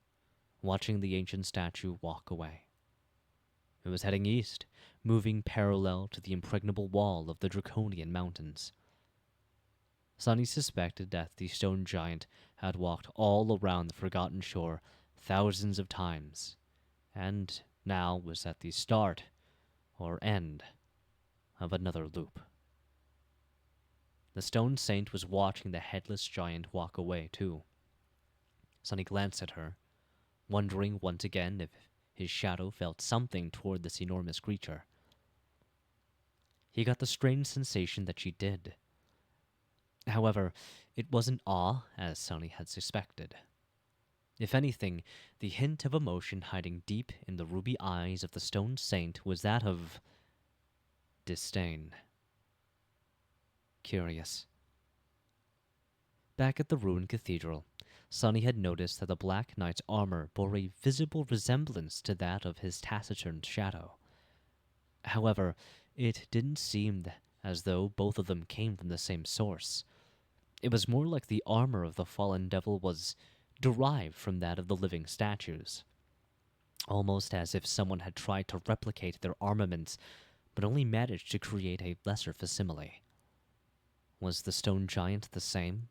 [SPEAKER 2] watching the ancient statue walk away. It was heading east, moving parallel to the impregnable wall of the Draconian mountains. Sunny suspected that the stone giant had walked all around the forgotten shore thousands of times, and now was at the start, or end, of another loop. The stone saint was watching the headless giant walk away, too. Sunny glanced at her, wondering once again if his shadow felt something toward this enormous creature. He got the strange sensation that she did. However, it wasn't awe, as Sunny had suspected. If anything, the hint of emotion hiding deep in the ruby eyes of the stone saint was that of disdain. Curious. Back at the ruined cathedral, Sunny had noticed that the Black Knight's armor bore a visible resemblance to that of his taciturn shadow. However, it didn't seem as though both of them came from the same source. It was more like the armor of the fallen devil was derived from that of the living statues, almost as if someone had tried to replicate their armaments, but only managed to create a lesser facsimile. Was the stone giant the same?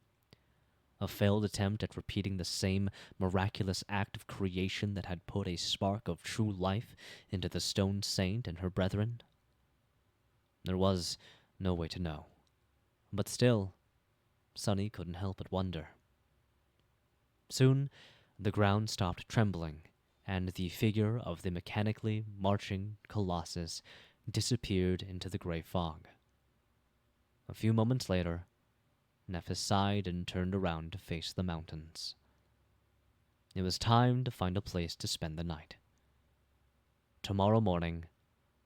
[SPEAKER 2] A failed attempt at repeating the same miraculous act of creation that had put a spark of true life into the stone saint and her brethren? There was no way to know, but still, Sunny couldn't help but wonder. Soon, the ground stopped trembling, and the figure of the mechanically marching Colossus disappeared into the gray fog. A few moments later, Nephis sighed and turned around to face the mountains. It was time to find a place to spend the night. Tomorrow morning,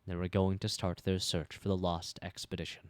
[SPEAKER 2] they were going to start their search for the lost expedition.